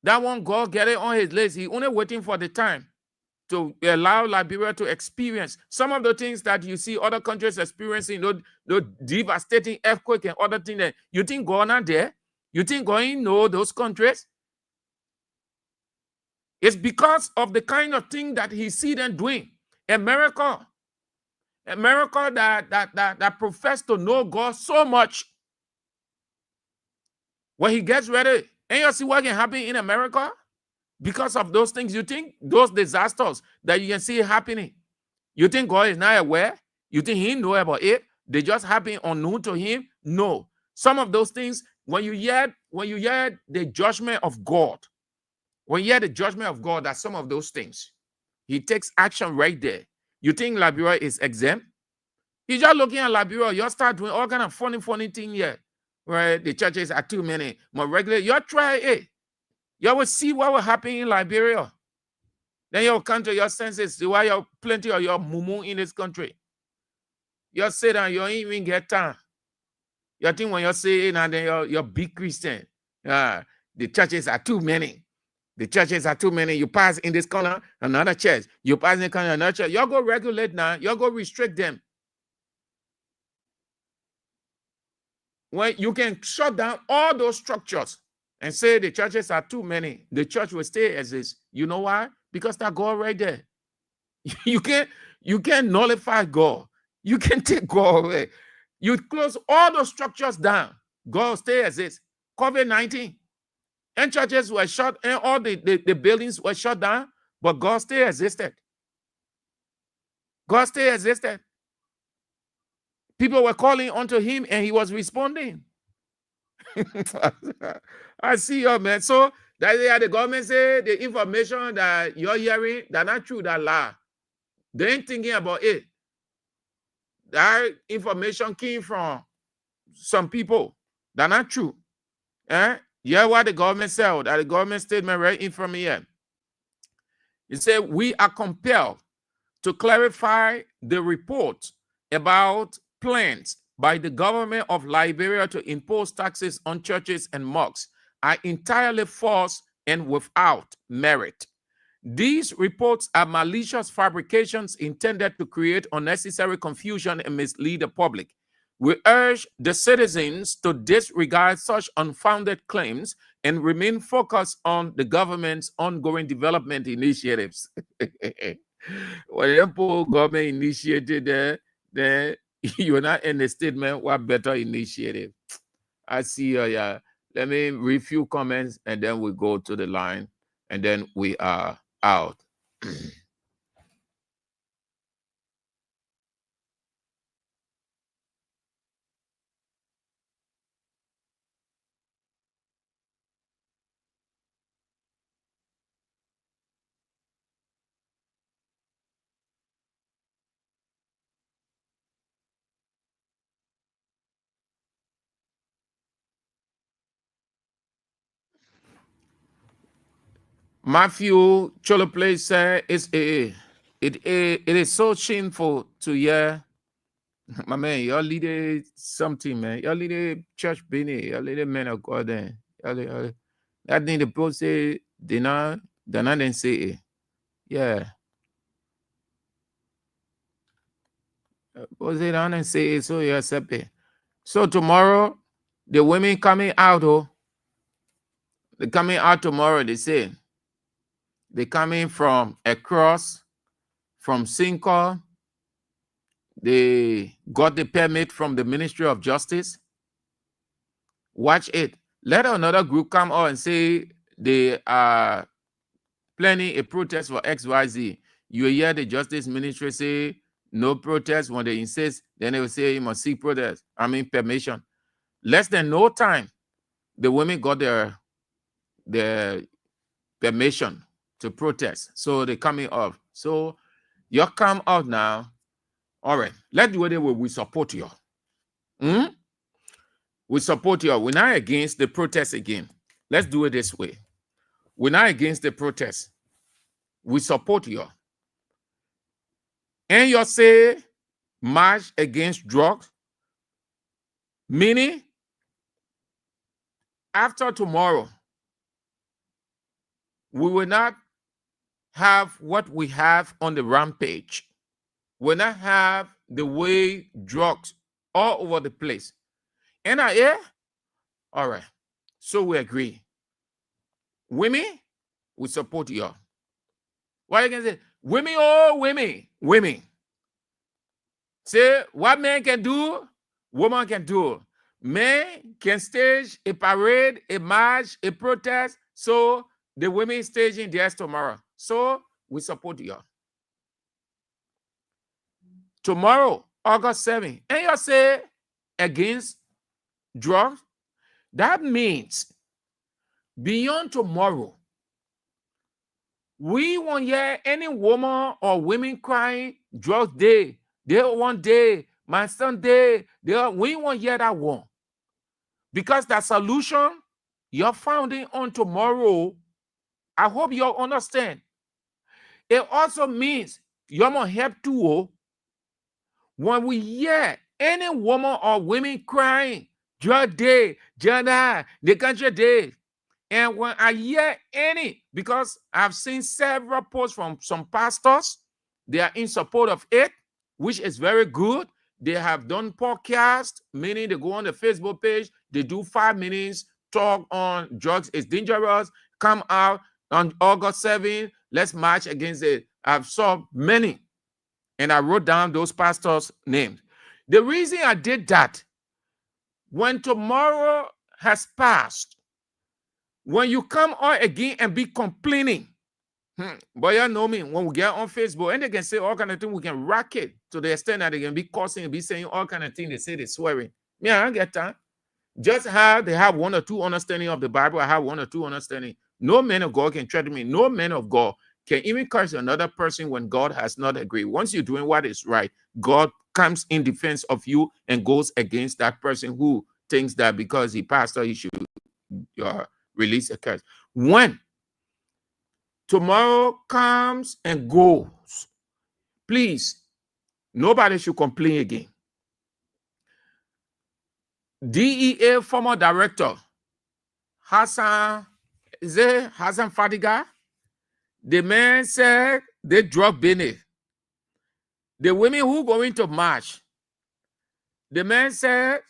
that one God get it on his list. He only waiting for the time. to allow Liberia to experience some of the things that you see other countries experiencing, those devastating earthquake and other things. That you think God not there? You think God ain't know those countries? It's because of the kind of thing that he see them doing. America that profess to know God so much. When he gets ready, and you see what can happen in America because of those things. You think those disasters that you can see happening, you think God is not aware? You think he know about it? They just happen unknown to him? No. Some of those things, when you hear the judgment of God, when you hear the judgment of God, that some of those things, he takes action right there. You think Liberia is exempt? You just looking at Liberia, you start doing all kind of funny thing here, where the churches are too many. More regular, you try it. You will see what will happen in Liberia. Then you'll come to your senses. Why you plenty of your mumu in this country? You sit down, you don't even get time. You think when you say it, and then you're big Christian. The churches are too many. The churches are too many. You pass in this corner, another church. You pass in the corner, another church. You go regulate now. You go restrict them. When you can shut down all those structures and say the churches are too many, the church will stay as is. You know why? Because that God right there. You can't nullify God. You can take God away. You close all those structures down. God stay as is. COVID-19. And churches were shut, and all the buildings were shut down, but God still existed. God still existed. People were calling unto him and he was responding. I see you, man. So that's why the government say the information that you're hearing, that's not true, that lie. They ain't thinking about it. That information came from some people. That's not true. Yeah, what the government said, that the government statement right in from here. It said, we are compelled to clarify the report about plans by the government of Liberia to impose taxes on churches and mosques are entirely false and without merit. These reports are malicious fabrications intended to create unnecessary confusion and mislead the public. We urge the citizens to disregard such unfounded claims and remain focused on the government's ongoing development initiatives. Whatever government initiated there, then you're not in the statement. What better initiative? I see. Yeah. Let me read a few comments and then we go to the line and then we are out. Matthew Choloplay said it is so shameful to hear. My man, y'all lead something, man. Y'all lead church Benny, y'all lead men of God then. That thing the post say they not then say it. Yeah. Post it on and say it, so you accept it. So tomorrow, the women coming out, they're coming out tomorrow, they say. They coming from across, from Cinco. They got the permit from the Ministry of Justice. Watch it. Let another group come out and say they are planning a protest for XYZ. You hear the Justice Ministry say no protest. When they insist, then they will say you must seek protest. Permission. Less than no time, the women got their permission to protest. So they coming up. So you come out now. All right, let's do it. We support you. We support you. We're not against the protest again. Let's do it this way. We're not against the protest. We support you. And you say march against drugs, meaning after tomorrow, we will not have what we have on the rampage, will not have the way drugs all over the place. And all right. So we agree. Women, we support y'all. Why you can say, women, oh, women. Say, what man can do, woman can do. Men can stage a parade, a march, a protest. So the women staging theirs tomorrow. So we support y'all. Tomorrow, August 7th, and you say against drugs, that means beyond tomorrow, we won't hear any woman or women crying, drugs day, they one day, my son day, we won't hear that one. Because that solution you're founding on tomorrow, I hope you understand. It also means you're going to help too. When we hear any woman or women crying, drug day, Jana, the country day, and when I hear any, because I've seen several posts from some pastors, they are in support of it, which is very good. They have done podcasts, meaning they go on the Facebook page, they do 5 minutes, talk on drugs is dangerous, come out on August 7th, let's march against it. I've saw many, and I wrote down those pastors' names. The reason I did that, when tomorrow has passed, when you come on again and be complaining, but you know me, when we get on Facebook, and they can say all kind of things, we can rack it to the extent that they can be cursing and be saying all kind of things. They say they're swearing. Me, I don't get that. Just how they have 1 or 2 understanding of the Bible, I have 1 or 2 understanding. No man of God can threaten me. No man of God can even curse another person when God has not agreed. Once you're doing what is right, God comes in defense of you and goes against that person who thinks that because he pastor, he should release a curse. When tomorrow comes and goes, please, nobody should complain again. DEA former director Hassan Fadiga, the man said they drug Bennett. The women who going to march, the man said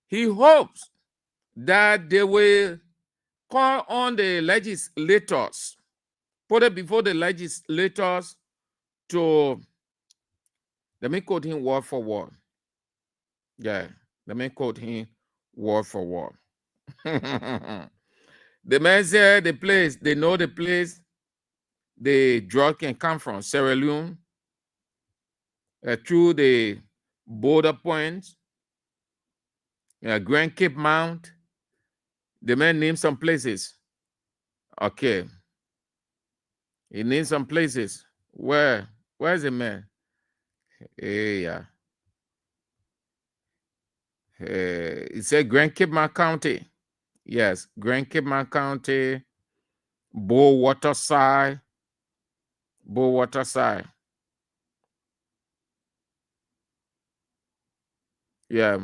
he hopes that they will call on the legislators, put it before the legislators to, let me quote him word for word. Yeah, let me quote him word for word. The man said the place, they know the place the drug can come from, Sierra Leone, through the border points, Grand Cape Mount. The man named some places. Okay. He named some places. Where's the man? Yeah. He said Grand Cape Mount County. Yes, Grand Cape Mount County, Waterside. Yeah.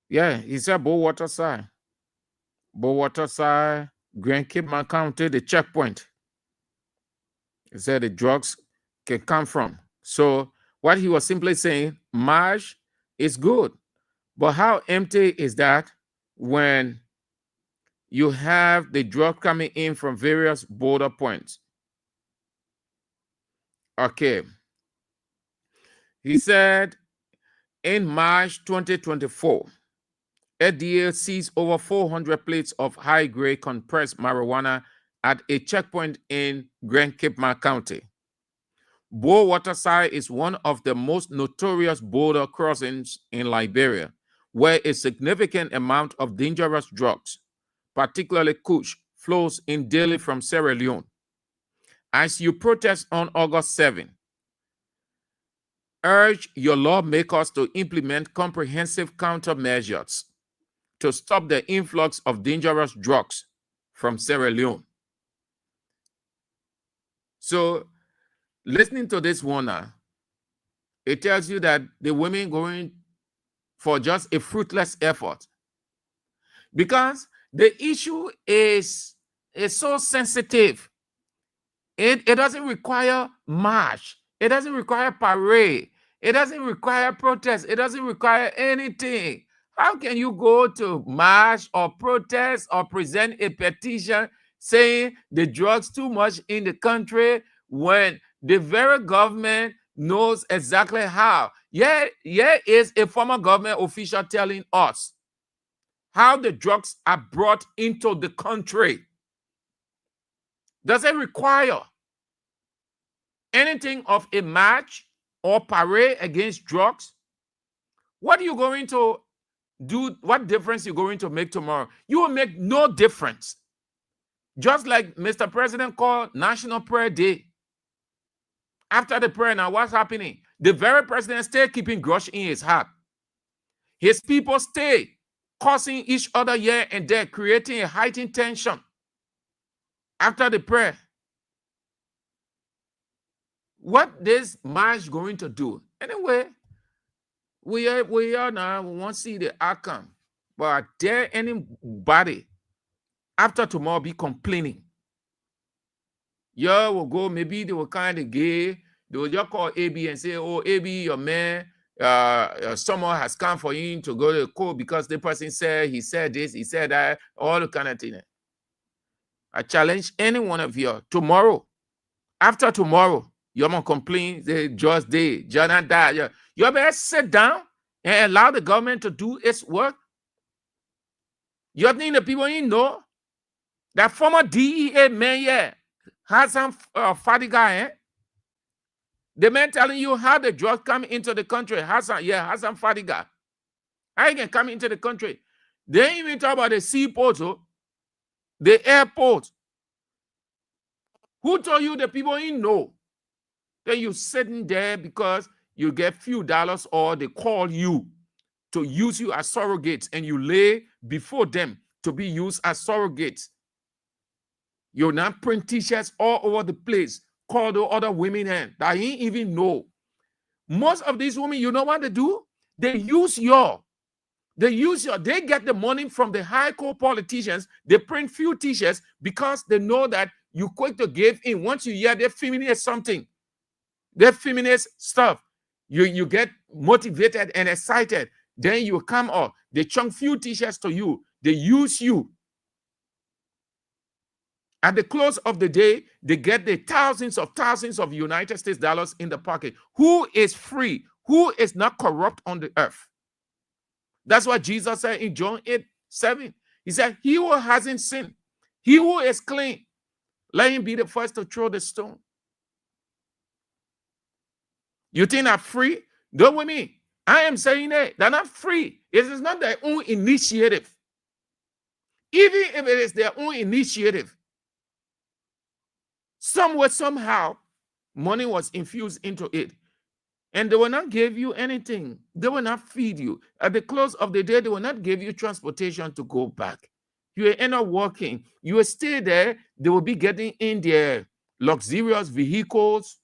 Yeah, he said Waterside, Grand Cape Mount County, the checkpoint. He said the drugs can come from. So what he was simply saying, march is good. But how empty is that when you have the drug coming in from various border points? Okay. He said in March 2024, FDA seized over 400 plates of high-grade compressed marijuana at a checkpoint in Grand Cape Mount County. Waterside is one of the most notorious border crossings in Liberia, where a significant amount of dangerous drugs, particularly kush, flows in daily from Sierra Leone. As you protest on August 7, urge your lawmakers to implement comprehensive countermeasures to stop the influx of dangerous drugs from Sierra Leone. So, listening to this one now, it tells you that the women going for just a fruitless effort. Because the issue is so sensitive. It doesn't require march. It doesn't require parade. It doesn't require protest. It doesn't require anything. How can you go to march or protest or present a petition saying the drugs too much in the country when the very government knows exactly how? Yeah, is a former government official telling us how the drugs are brought into the country. Does it require anything of a march or parade against drugs? What are you going to do? What difference are you going to make tomorrow? You will make no difference. Just like Mr. President called National Prayer Day. After the prayer, now what's happening? The very president stay keeping grudge in his heart. His people stay causing each other here and there, creating a heightened tension. After the prayer, what this march going to do? Anyway, we are now, we want to see the outcome. But are there anybody after tomorrow be complaining? Yeah, will go, maybe they will kind of gay. They will just call AB and say, oh, AB, your man, someone has come for him to go to court because the person said, he said this, he said that, all the kind of thing. I challenge any one of you tomorrow, after tomorrow, you're going to complain, they just did, Jonathan died. You better sit down and allow the government to do its work. You think the people you know, that former DEA man, yeah, Hassan Fadiga, eh? The man telling you how the drugs come into the country, Hassan Fadiga. How you can come into the country? They ain't even talk about the seaport, oh, the airport. Who told you the people you know? Then you sitting there because you get few dollars or they call you to use you as surrogates and you lay before them to be used as surrogates. You now print t-shirts all over the place, call the other women in that you ain't even know. Most of these women, you know what they do? They get the money from the high court politicians. They print few t-shirts because they know that you quick to give in. Once you hear their feminist something, their feminist stuff, you get motivated and excited. Then you come up, they chunk few t-shirts to you, they use you. At the close of the day, they get the thousands of United States dollars in the pocket. Who is free? Who is not corrupt on the earth? That's what Jesus said in John 8:7. He said, he who hasn't sinned, he who is clean, let him be the first to throw the stone. You think they're free? Don't with me. I am saying that they're not free. It is not their own initiative. Even if it is their own initiative, somewhere, somehow, money was infused into it. And they will not give you anything. They will not feed you. At the close of the day, they will not give you transportation to go back. You will end up walking. You will stay there. They will be getting in their luxurious vehicles,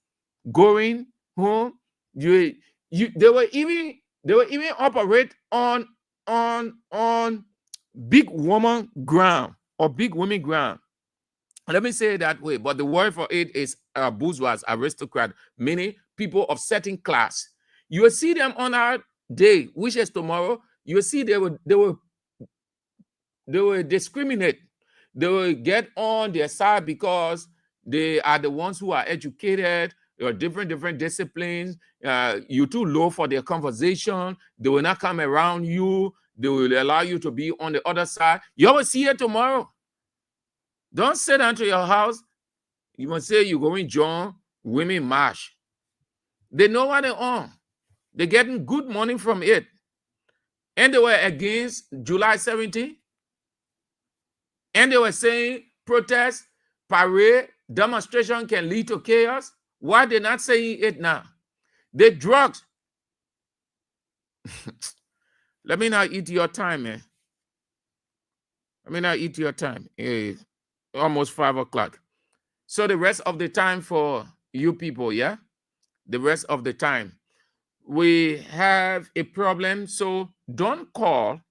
going home. They will even operate on big woman ground or big women ground. Let me say it that way, but the word for it is bourgeois, aristocrat, meaning people of certain class. You will see them on our day, which is tomorrow. You will see they will discriminate. They will get on their side because they are the ones who are educated, or different disciplines. You're too low for their conversation. They will not come around you. They will allow you to be on the other side. You will see it tomorrow. Don't sit down to your house. You must say you're going join women march. They know what they're on. They're getting good money from it. And they were against July 17th. And they were saying protest, parade, demonstration can lead to chaos. Why are they not saying it now? The drugs. Let me not eat your time, man. Let me not eat your time. It's almost 5 o'clock. So the rest of the time for you people, yeah? The rest of the time. We have a problem. So don't call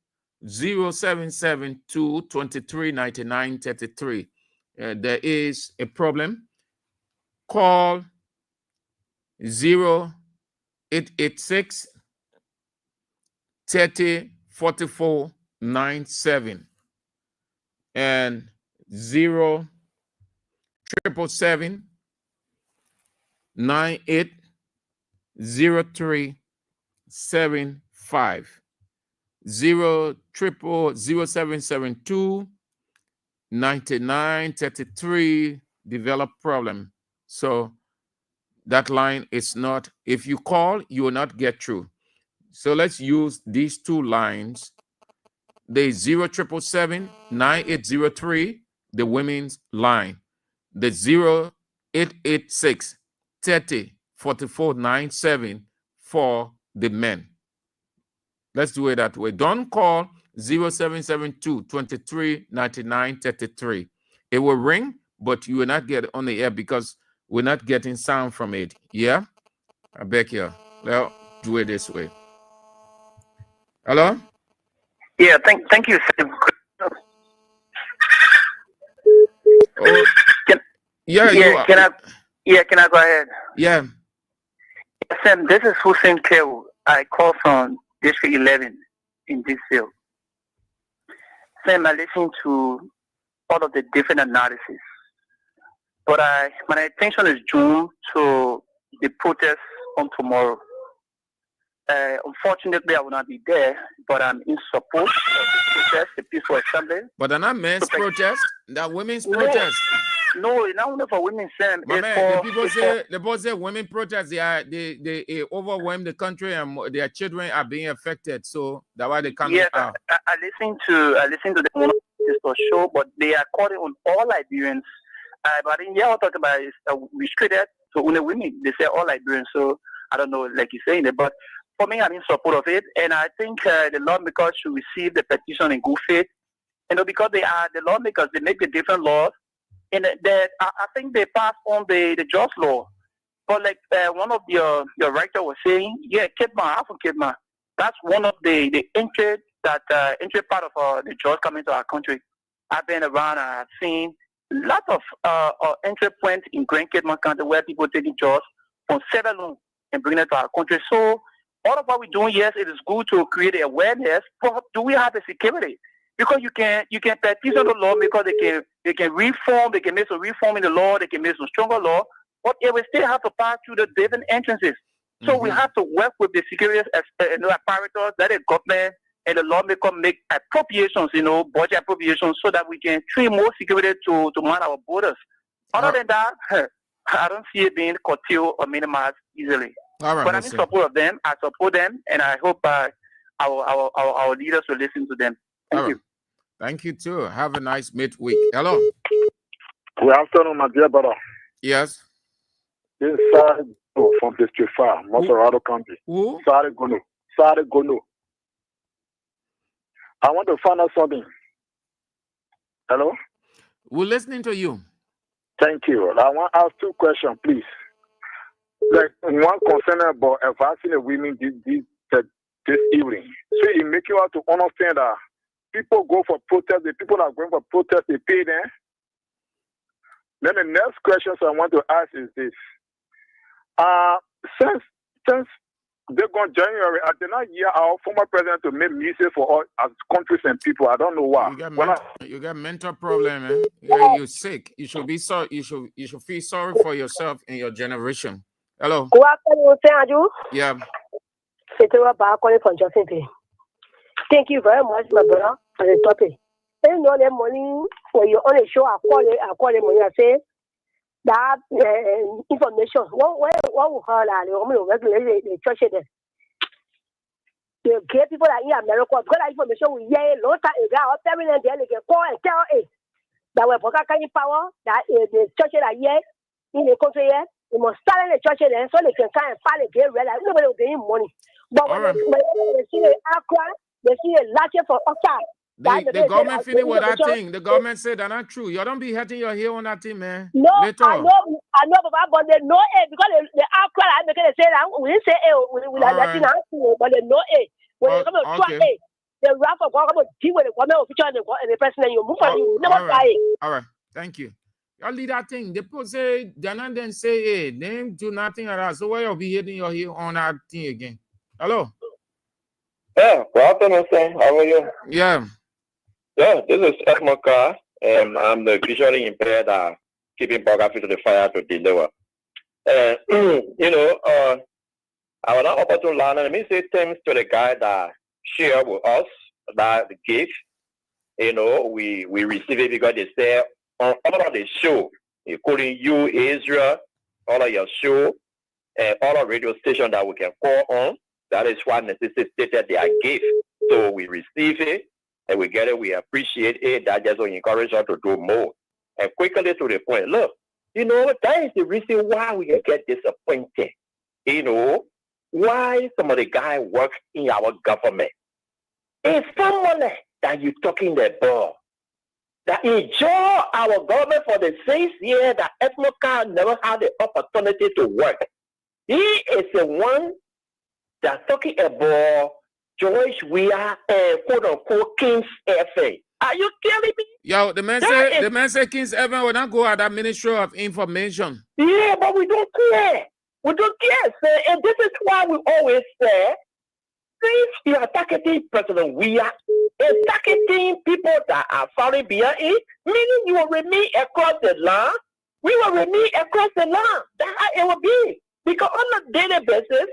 0772 2399 33. There is a problem. Call 0886 30 44 97 and 0777 98 0375 0772 9933 develop problem. So that line is not, if you call, you will not get through. So let's use these two lines. The 0777 9803, the women's line. The 0886 30 44 97 for the men. Let's do it that way. Don't call 0772 23 99 33. It will ring, but you will not get on the air because we're not getting sound from it. Yeah? I beg you. Well, do it this way. Hello? Yeah, thank you. Oh, Can I go ahead? Yeah. Sam, this is Hussein Kew. I call from District 11 in this field. Sam, I listened to all of the different analysis, but my attention is drawn to the protest on tomorrow. Unfortunately, I will not be there, but I'm in support of the protest, the peaceful assembly. But they're not men's protest, they're women's protest. No, it's not only for women, Sam. My man, the people say women protest, they overwhelm the country and their children are being affected. So that's why they come out. I listen to the one show, but they are calling on all Liberians. But in here, I'll talk about is restricted to only women. They say all Liberians. So I don't know, like you're saying it, but for me, I'm in support of it, and I think the lawmakers should receive the petition in good faith. Because they are the lawmakers, they make the different laws, and I think they pass on the just law. But like one of your writer was saying, yeah, Kidman, Afro Kidman, that's one of the entry part of the jobs coming to our country. I've been around and I've seen lots of entry points in Grand Kidman County where people taking jobs from several and bringing it to our country. So all of what we're doing, yes, it is good to create awareness, but do we have the security? Because you can petition the law because they can reform, they can make some reform in the law, they can make some stronger law, but it will still have to pass through the different entrances. So we have to work with the security apparatus, that the government and the lawmaker make appropriations, budget appropriations, so that we can train more security to man our borders. Other than that, I don't see it being curtailed or minimized easily. All right, but I'm in support of them. I support them, and I hope our leaders will listen to them. Thank you. Thank you too. Have a nice midweek. Hello. Good afternoon, my dear brother. Yes. This is Sari from District 5, Mosorado County. Who? Sari Gono. I want to find out something. Hello? We're listening to you. Thank you. I want to ask two questions, please. Like one concerning about advancing the women this evening. So it makes you have to understand that people go for protest, the people that are going for protest, they pay them. Then the next question I want to ask is this. Since they're going January, I did not hear our former president to make music for all as countries and people. I don't know why. You got mental problem, man. You're sick. You should be sorry. You should feel sorry for yourself and your generation. Hello. Good afternoon, Senadu. Yeah. Thank you very much, my brother, for the topic. You know, the morning when you're on a show, I call the morning. I say that information. What we heard the church there. The gay people are in America because that information we hear a long time ago. Permanent, they can call and tell that we're broadcasting power that the church are here in the country here. We must start in the church then so they can come and find a gay red. Nobody will pay him money. But when they see the Accra, they see a latch for outside. The government finished with that thing. The government said that's not true. You don't be hurting your hair on that thing, man. No, I know, but they know it because the Accra, they say that we didn't say we like that thing, but they know it. When you come to try okay. the wrath of God come to deal with the government official and the president, you move on, you never die. All right. Thank you. Y'all leave that thing. The people say, then say, hey, they do nothing at all. So why you be hitting your heel on that thing again? Hello? Yeah, good afternoon, sir. How are you? Yeah. Yeah, this is Ekmoka, and I'm the visually impaired keeping biography to the fire to deliver. I was not able to learn. Let me say thanks to the guy that shared with us that gift. We receive it because they say on all of the show, including you, Israel, all of your show, and all of radio stations that we can call on. That is what necessitated their gift. So we receive it and we get it. We appreciate it. That just will encourage us to do more. And quickly to the point, look, that is the reason why we can get disappointed. Why some of the guys work in our government. It's someone that you're talking about that enjoy our government for the 6 years that Ethnocar never had the opportunity to work. He is the one that's talking about George Weah and quote-unquote King's FM. Are you kidding me? Yo, the man say King's FM will not go at that Ministry of Information. Yeah, but we don't care. We don't care, sir. And this is why we always say, since you are targeting President Weah and targeting people that are falling behind it, meaning you will remain across the land, we will remain across the land. That's how it will be. Because on a daily basis,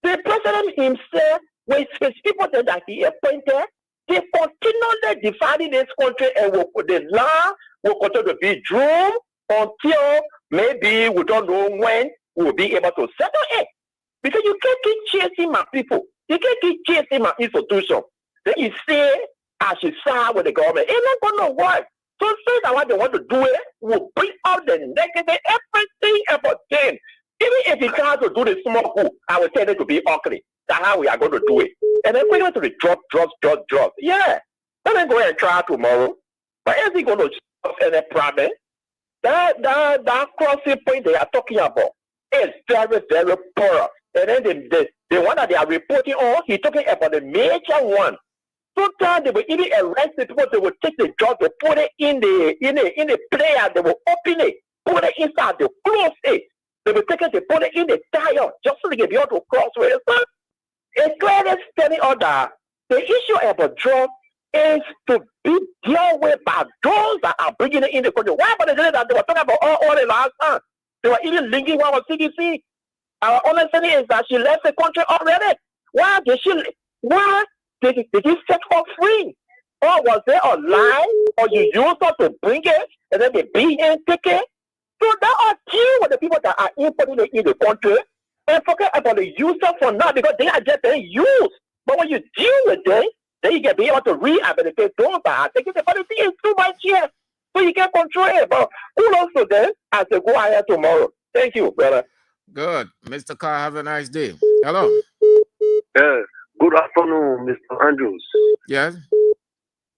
the president himself, with his people that he appointed, they continually dividing this country and the land will continue to be doomed until maybe we don't know when we will be able to settle it. Because you can't keep chasing my people. You can't keep chasing my institution. Then you say, I should side with the government. It's not going to work. So since I want they want to do it, we'll bring out the negative, everything about them. Even if he tries to do the small coup, I will tell it to be ugly. That's how we are going to do it. And then we're going to drop. Yeah. Let me go ahead and try tomorrow. But is he going to solve any problem? That crossing point they are talking about is very, very poor. And then the one that they are reporting on, he's talking about the major one. Sometimes they will even arrest the people, they will take the drug, they put it in the player, they will open it, put it inside, they close it. They will take it, they put it in the tire, just so they can be able to cross with it. It's clearly telling us that the issue about drug is to be dealt with by those that are bringing it in the country. Why about the day that they were talking about all the last time? They were even linking one with CDC. Our understanding is that she left the country already. Why did she set her free? Or was there a lie? Or you used her to bring it and then they beat and take it? So that are deal with the people that are importing it in the country and forget about the user for now because they are just being used. But when you deal with them, then you can be able to rehabilitate those that are taking the policy is too much here. So you can control it. But who knows to them as they go ahead tomorrow? Thank you, brother. Good. Mr. Carr, have a nice day. Hello. Good afternoon, Mr. Andrews. Yes?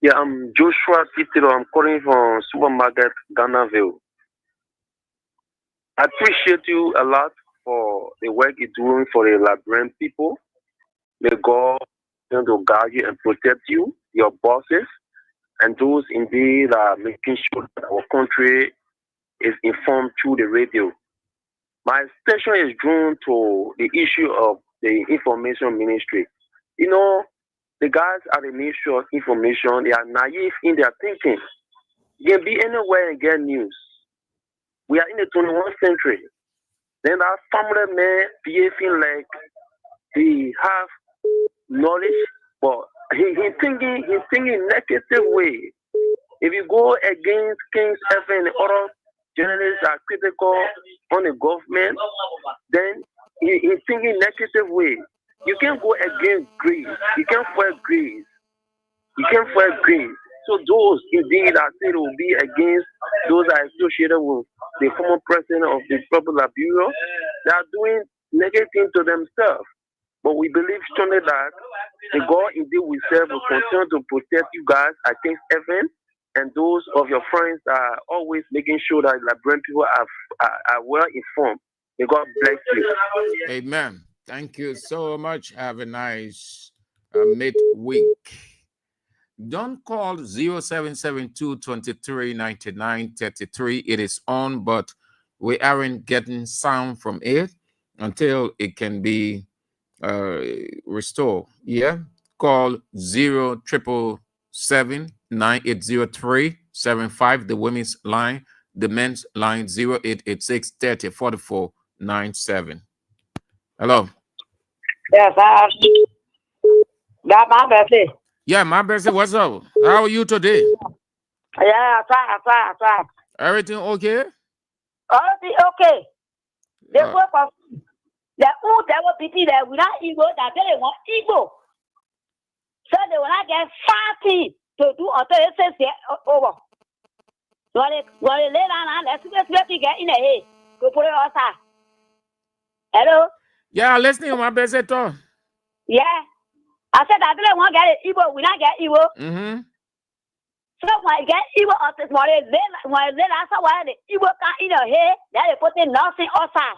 Yeah, I'm Joshua Titilo. I'm calling from Supermarket, Ghanaville. I appreciate you a lot for the work you're doing for the Liberian people. May God continue to guide you and protect you, your bosses, and those indeed are making sure that our country is informed through the radio. My station is drawn to the issue of the information ministry. The guys at the Ministry of Information, they are naive in their thinking. You can be anywhere and get news. We are in the 21st century. Then that family man behaving like he have knowledge, but he's thinking negative way. If you go against King's FM and other journalists are critical on the government, then he's thinking negative way. You can't go against grace. You can't fight grace. You can't fight grace. So those indeed that say will be against those are associated with the former president of the Republic of Liberia, they are doing negative things to themselves. But we believe strongly that the God indeed we serve will continue to protect you guys against heaven, and those of your friends are always making sure that Liberian people are well informed. May God bless you. Amen. Thank you so much. Have a nice midweek. Don't call 0772-2399-33. It is on, but we aren't getting sound from it until it can be restored. Yeah, call 077798037 the women's line, the men's line 0886-304497. Hello. Yes, that my birthday. Yeah, my birthday. What's up? How are you today? Yeah, fine. Everything okay? Everything okay. They Uh, work of the old that will be there without ego that they want ego. So they will not get fatty to do until it says over. So they lay down and let's get in the hay to put it outside. Hello? Yeah, listening to my birthday talk. Yeah. I said I didn't want to get it evil, we not get evil. Mm-hmm. So when I get evil on this morning, when they ask why the evil can't in the hay, then they put in nothing outside.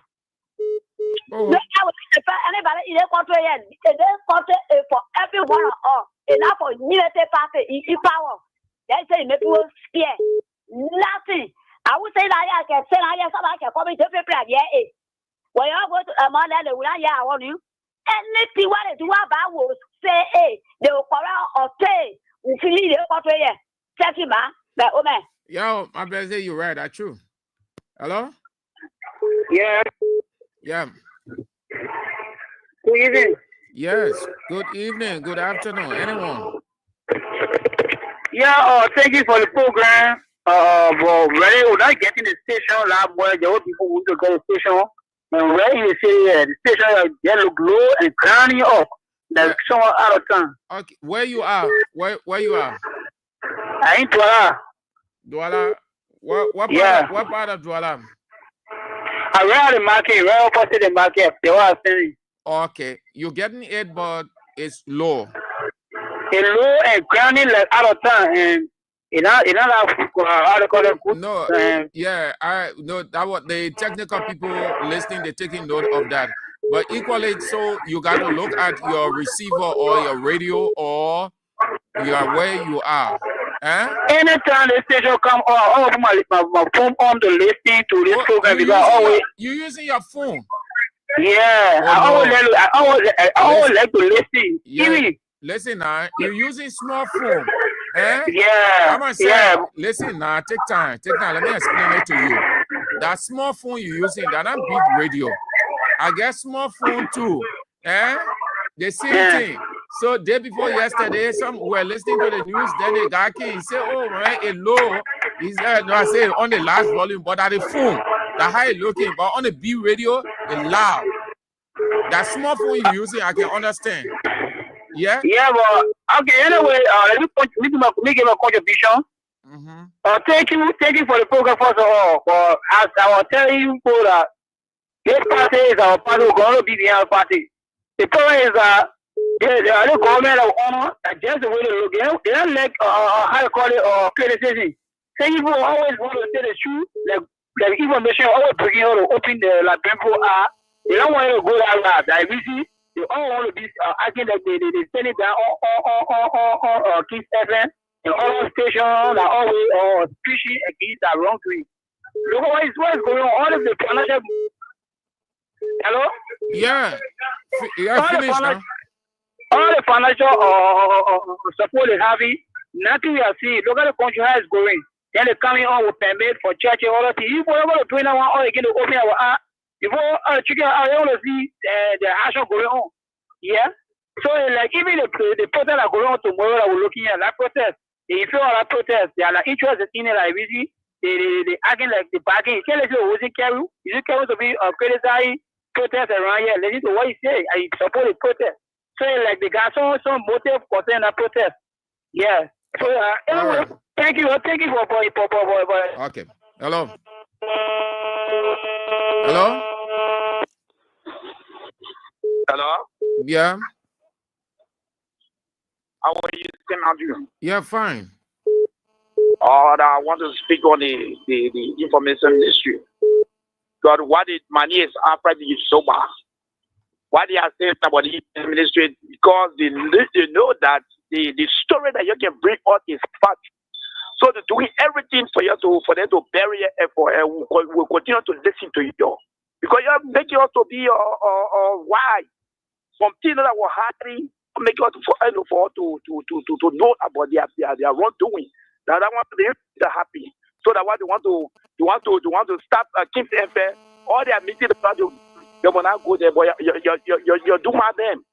Oh. So I would anybody in the country, in this country for everyone of all. Enough for military party in power. They say make people fear. Nothing. I would say that I can say that somebody can come into the plan. Yeah. When you go to a man that they will not hear on you. Anything what they do about will say, hey, they will corral or say, we feel the country. Check him out. But oh man. Yo, my birthday, you're right. That's true. Hello? Yeah. Yeah. Good evening. Yes. Good evening. Good afternoon. Anyone? Yeah, thank you for the program. But really, we're not getting the station lab where the old people want to go to the station. And where in the city, the station, they look low and crowning up. That's somewhere out of town. Okay. Where you are? Where you are? I ain't Douala. Douala? What part of Douala? Around the market, right opposite the market. They were saying. Okay. You're getting it, but it's low. It's low and crowning like out of town. And how to call it? No, yeah, I know that what the technical people listening, they're taking note of that. But equally, so you got to look at your receiver or your radio or where you are. Anytime the station come on, I open my phone on to listen to this program because always you using your phone. Yeah, I always like to listen. Yeah. Listen now, you're using small phone. Yeah. I'm gonna say, listen now, take time. Let me explain it to you. That small phone you're using, that not big radio. I get small phone too. The same thing. So day before yesterday, some were listening to the news, then the guy came, he said, oh man, it low. He said, no, I said on the last volume, but at the phone, the high looking, but on the B radio, it loud. That small phone you're using, I can understand. Yeah. Yeah, but okay. Anyway, let me give a contribution. Thank you for the program first of all. But as I was telling you, that this party is our party. We're going to be the other party. The problem is that the government of honor. Just the way they look. They don't like how you call it criticism. Some people always want to say the truth. Like information always bringing out to open the people are. They don't want to go that route. Like we see. They all want to be acting like they send it down on Kiss FM and all stations are always preaching against that wrong thing. Look what is going on. All of the financial. Hello? Yeah. Finish now. All the financial support they having, nothing we are seeing. Look at the country how it's going. Then they're coming on with permit for church and all that. If we're going to do that one, or again to open our eye. Before chicken, I want to see the action going on. Yeah. So like even the protest are going on tomorrow that we're looking at that protest. If you are that protest, they are like interested in it like really. They acting like the bargain. You can't let you wasn't carry. You can't to be criticizing protest around here. Listen to what you say. I support the protest. So like they got some motive for saying that protest. Yeah. So anyway, thank you for boy. Okay. Hello. Hello. Hello? Yeah. How are you, Andrew? Yeah, fine. I want to speak on the information issue. God, what is money is after the sober. what they are saying about the administration, because they know that the story that you can bring out is fact. So they're doing everything for them to bury your effort, and we'll continue to listen to you. Because you make you to be why something that was happening, make you to know about their wrongdoing. Now that one they're happy. So that what they want to stop keep them fair. All their meetings they will not go there, but you're doing them.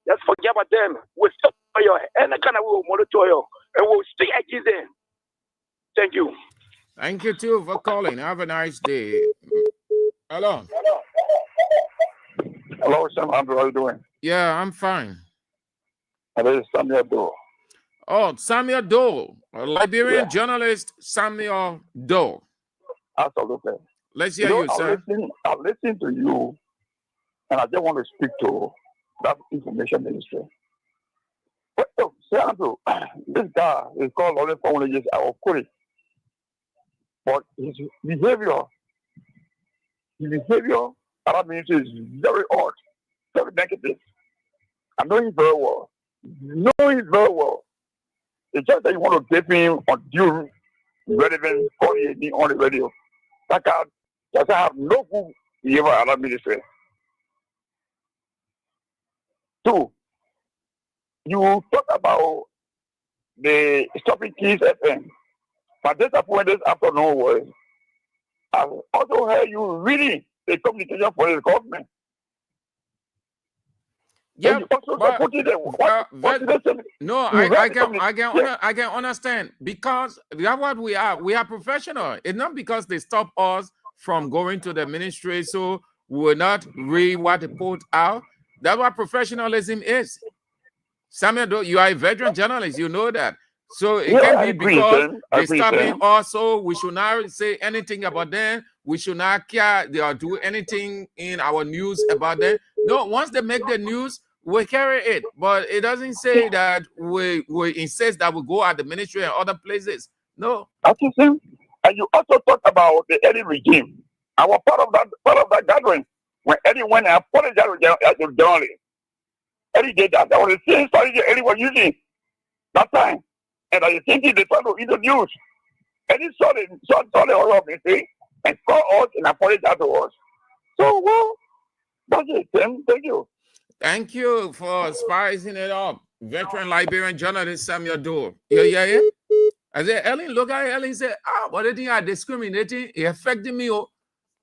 Just forget about them. We'll stop you and kind of will monitor you and we'll stay against them. Thank you. Thank you too for calling. Have a nice day. Hello. Hello, Sam. How are you doing? Yeah, I'm fine. This is Samuel Doe. Oh, Samuel Doe, a Liberian journalist, Samuel Doe. Absolutely. Let's hear you, sir. I listen to you, and I just want to speak to that information ministry. But, Andrew, this guy is called Lawrence Foundation of Korea. But his behavior, Arab ministry is very odd, very negative. I know him very well. It's just that you want to give him undue relevant audience on the radio. That guy doesn't have no good behavior Arab ministry. Two, you talk about the Stopping Keys FM. My disappointment this afternoon was I also heard you reading the communication for the government. Yeah, I can understand because that's what we are. We are professional. It's not because they stop us from going to the ministry, so we will not read what they put out. That's what professionalism is. Samuel, you are a veteran journalist. You know that. So it can be because they stop in also. We should not say anything about them. We should not care or do anything in our news about them. No, once they make the news, we carry it. But it doesn't say that we insist that we go at the ministry and other places. No. That's the same. And you also talk about the Eddie regime. I was part of that gathering when Eddie went and apologized to the journalist. Eddie did that. That was the same strategy Eddie was using that time. And I think they tried to introduce. Eddie saw the horror of the thing and called us and apologized to us. So, well, that's it, Tim. Thank you. Thank you for spicing it up. Veteran Liberian journalist Samuel Doe. Yeah. I said, Ellen, look at Ellen said, but they think are discriminating. It affected me.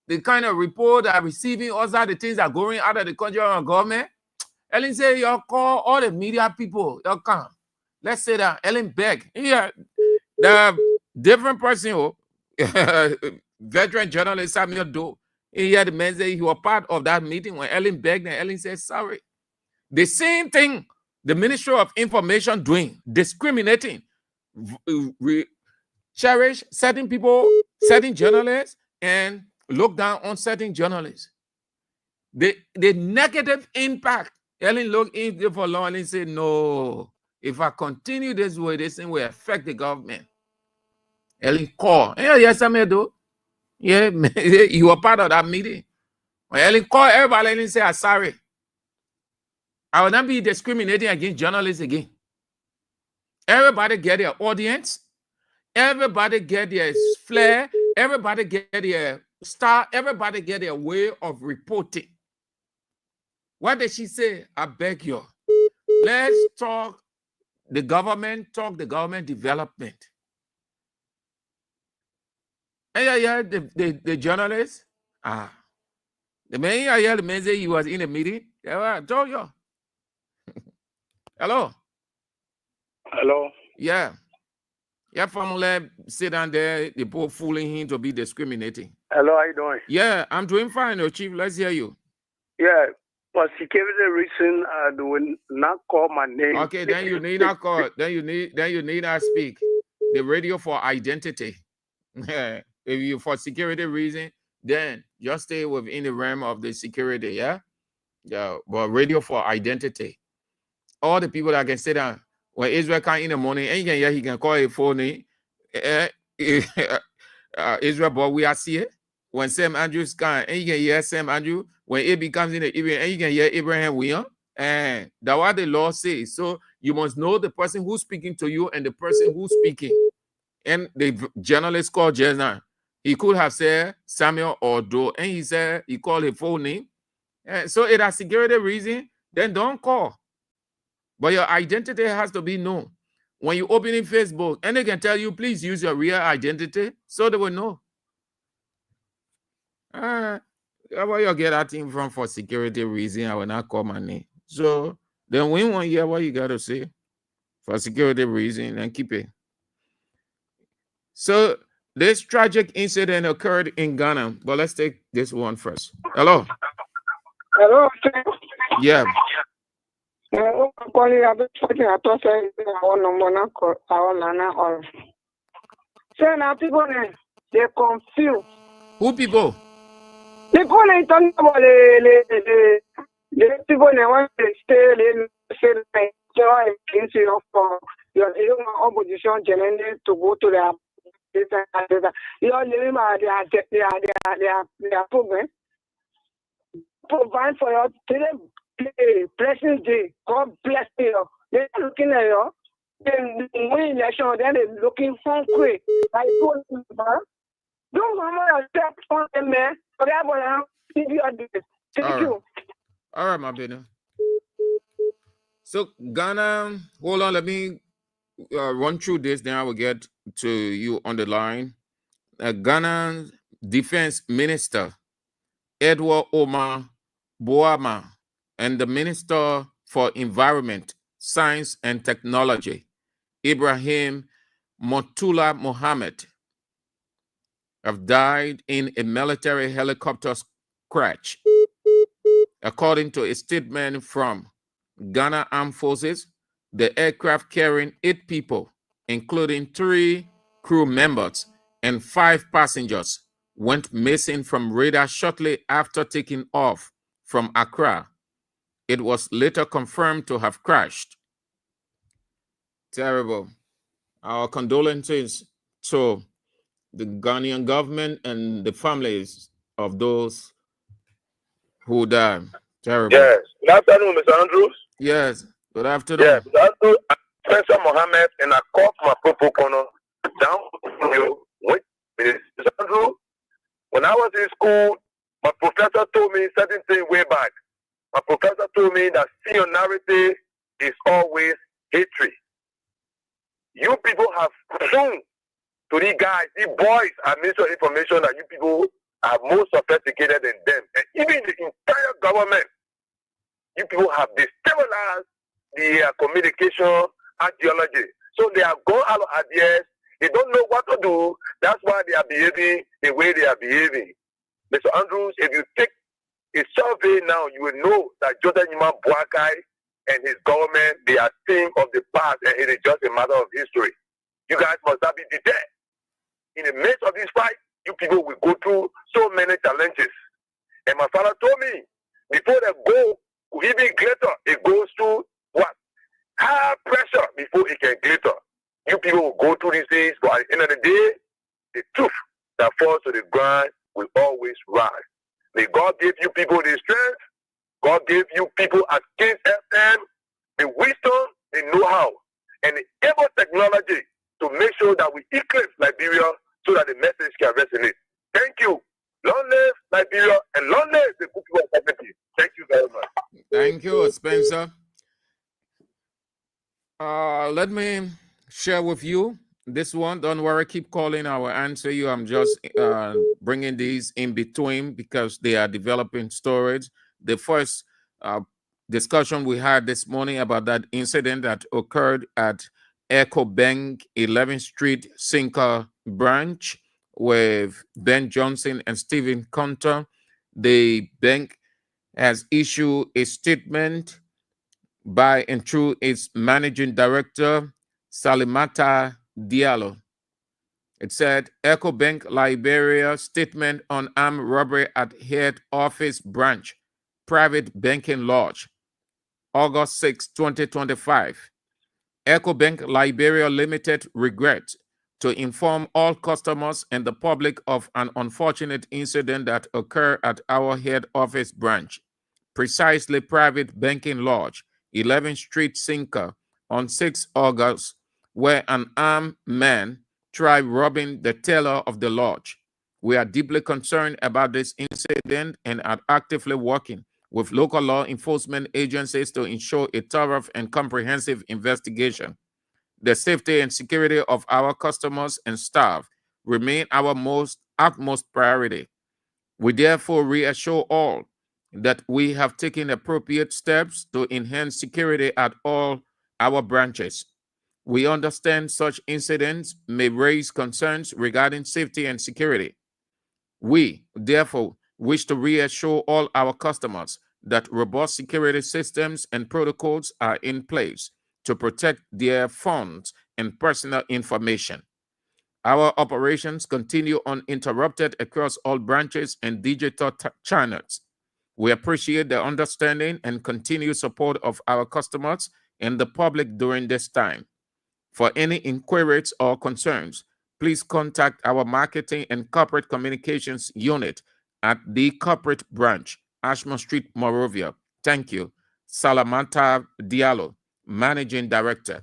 The kind of report I'm receiving, also the things are going out of the country on government. Ellen said, you call all the media people. You come. Let's say that Ellen beg. Yeah, the different person, veteran journalist Samuel Doe. Yeah, the man said he was part of that meeting when Ellen begged and Ellen said, sorry. The same thing the Ministry of Information doing, discriminating, cherish certain people, certain journalists, and look down on certain journalists. The negative impact, Ellen looked in for long and said, no, if I continue this way, this thing will affect the government. Ellen called. Yes, I may do. Yeah, you were part of that meeting. When Ellen called everybody, Ellen said, I'm sorry. I will not be discriminating against journalists again. Everybody get their audience. Everybody get their flair. Everybody get their style. Everybody get their way of reporting. What did she say? I beg you. Let's talk the government development. Yeah, the journalist. The man, the man say he was in a meeting. Yeah, I told you. Hello. Yeah. Your family sit down there, they both fooling him to be discriminating. Hello, how you doing? Yeah, I'm doing fine, Chief. Let's hear you. Yeah, for security reason, I do not call my name. Okay, then you need not call. Then you need not speak. The radio for identity. If you for security reason, then just stay within the realm of the security. Yeah. But radio for identity. All the people that can sit down when Israel come in the morning, and he can call a phone. Israel, but we are here. When Sam Andrews come, and you can hear Sam Andrew. when it becomes in the evening, and you can hear Abraham Weah, and that's what the law says. So you must know the person who's speaking to you and the person who's speaking. And the journalist called just now, he could have said Samuel or Doe, and he said he called his full name. And so it has security reason, then don't call. But your identity has to be known. When you open in Facebook, and they can tell you, please use your real identity, so they will know. Where you get that thing from for security reason, I will not call my name. So then we want to hear what you got to say for security reason and keep it. So this tragic incident occurred in Ghana, but let's take this one first. Hello. Hello. Yeah. So now people they confused. Who people? People they talking about the people they want to stay like against you for your opposition generally to go to their you're living by their program. Provide for your blessing day. God bless you. They're looking at you. Then when election, then they're looking for quick. Like don't mama step on them, man. Thank you. All right, my baby. So Ghana, hold on, let me run through this, then I will get to you on the line. Ghana Defense Minister Edward Omar Boama and the Minister for Environment, Science and Technology, Ibrahim Motula Mohammed, have died in a military helicopter crash. According to a statement from Ghana Armed Forces, the aircraft carrying 8 people, including 3 crew members and 5 passengers, went missing from radar shortly after taking off from Accra. It was later confirmed to have crashed. Terrible. Our condolences to the Ghanaian government and the families of those who died. Terrible. Yes. Good afternoon, Mr. Andrews. Yes. Good afternoon. Yes. Mr. Andrews, Spencer Mohammed, and I called my Popo Kono down from you. Wait, Mr. Andrews, when I was in school, my professor told me certain things way back. My professor told me that seniority is always hatred. You people have shown to these guys, these boys are missing information that you people are more sophisticated than them. And even the entire government, you people have destabilized the communication ideology. So they are going out of ideas. They don't know what to do. That's why they are behaving the way they are behaving. Mr. Andrews, if you take a survey now, you will know that Joseph Nima Boakai and his government, they are things of the past, and it is just a matter of history. You guys must not be deterred. In the midst of this fight, you people will go through so many challenges. And my father told me, before they go to even glitter, it goes to what? High pressure before it can glitter. You people will go through these things, but at the end of the day, the truth that falls to the ground will always rise. May God give you people the strength. God give you people at King's FM the wisdom, the know-how, and the able technology to make sure that we eclipse Liberia so that the message can resonate. Thank you. Long live Liberia and long live the good people of community. Thank you very much. Thank you, Spencer. Let me share with you this one. Don't worry, keep calling. I will answer you. I'm just bringing these in between because they are developing storage. The first discussion we had this morning about that incident that occurred at Echo Bank 11th Street Sinker branch with Ben Johnson and Stephen Conter. The bank has issued a statement by and through its managing director, Salimata Diallo. It said, Echo Bank Liberia statement on armed robbery at head office branch, private banking lodge, August 6, 2025. Echo Bank Liberia Limited regrets to inform all customers and the public of an unfortunate incident that occurred at our head office branch, precisely Private Banking Lodge, 11th Street, Sinker, on 6 August, where an armed man tried robbing the teller of the lodge. We are deeply concerned about this incident and are actively working with local law enforcement agencies to ensure a thorough and comprehensive investigation. The safety and security of our customers and staff remain our utmost priority. We therefore reassure all that we have taken appropriate steps to enhance security at all our branches. We understand such incidents may raise concerns regarding safety and security. We, therefore, wish to reassure all our customers that robust security systems and protocols are in place to protect their funds and personal information. Our operations continue uninterrupted across all branches and digital channels. We appreciate the understanding and continued support of our customers and the public during this time. For any inquiries or concerns, please contact our Marketing and Corporate Communications Unit at the Corporate Branch, Ashmore Street, Monrovia. Thank you. Salamata Diallo, Managing Director.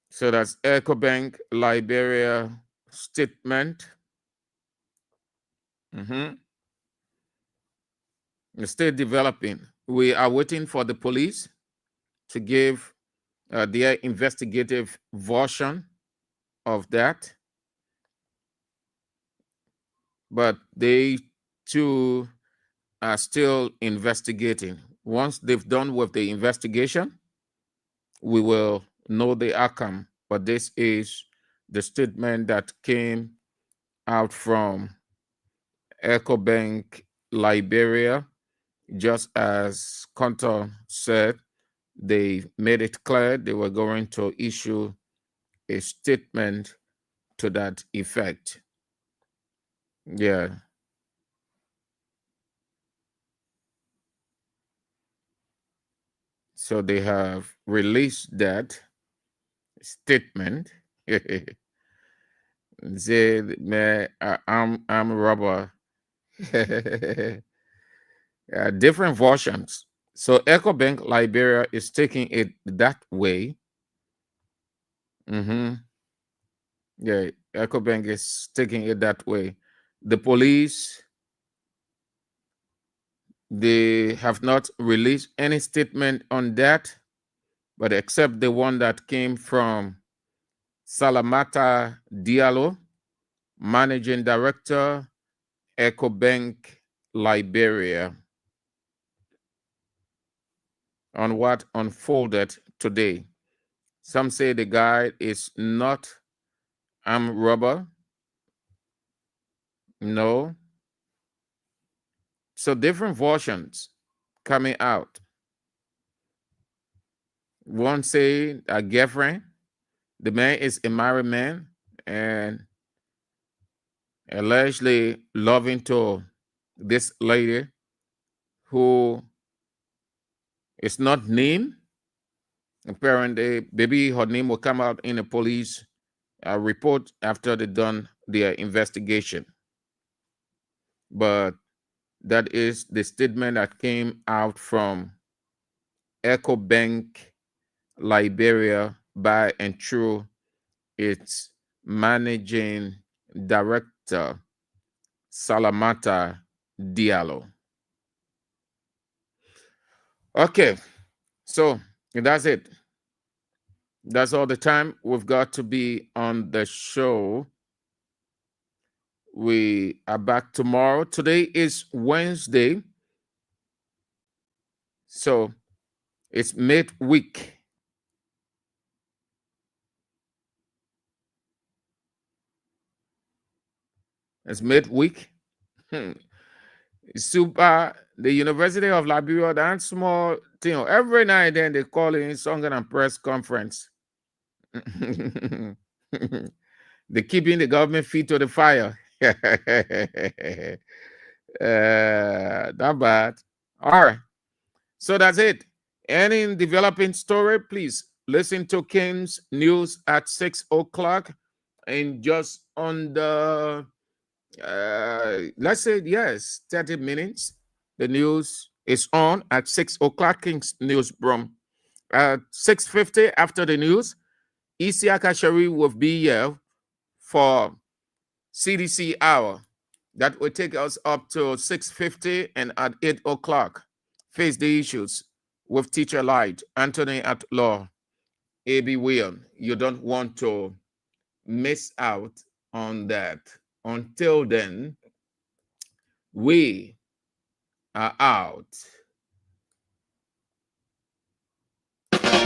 So that's EcoBank Liberia statement. Still developing. We are waiting for the police to give their investigative version of that. But they too are still investigating. Once they've done with the investigation, we will know the outcome. But this is the statement that came out from EcoBank Liberia. Just as Conto said, they made it clear they were going to issue a statement to that effect. Yeah. So they have released that statement. Say, man, I'm rubber. Different versions. So EcoBank Liberia is taking it that way. Yeah, EcoBank is taking it that way. The police, they have not released any statement on that, but except the one that came from Salamata Diallo, Managing Director, EcoBank Liberia, on what unfolded today. Some say the guy is not armed robber. No. So different versions coming out. One say a girlfriend. The man is a married man and allegedly loving to this lady who is not named. Apparently, maybe her name will come out in a police report after they done their investigation. But that is the statement that came out from EcoBank Liberia by and through its managing director, Salamata Diallo. Okay, so that's it. That's all the time we've got to be on the show. We are back tomorrow. Today is Wednesday. So it's midweek. It's midweek. Super. The University of Liberia, that small thing. Every now and then they call in song and press conference. They're keeping the government feet to the fire. Not bad. All right. So that's it. Any developing story, please listen to Kim's news at 6 o'clock, and just on the let's say, yes, 30 minutes, the news is on at 6 o'clock. King's newsroom at 6:50. After the news, Isiaka Shari will be here for CDC hour. That will take us up to 6:50, and at 8 o'clock, face the issues with Teacher Light, Anthony at Law, A.B. Weah. You don't want to miss out on that. Until then, we are out.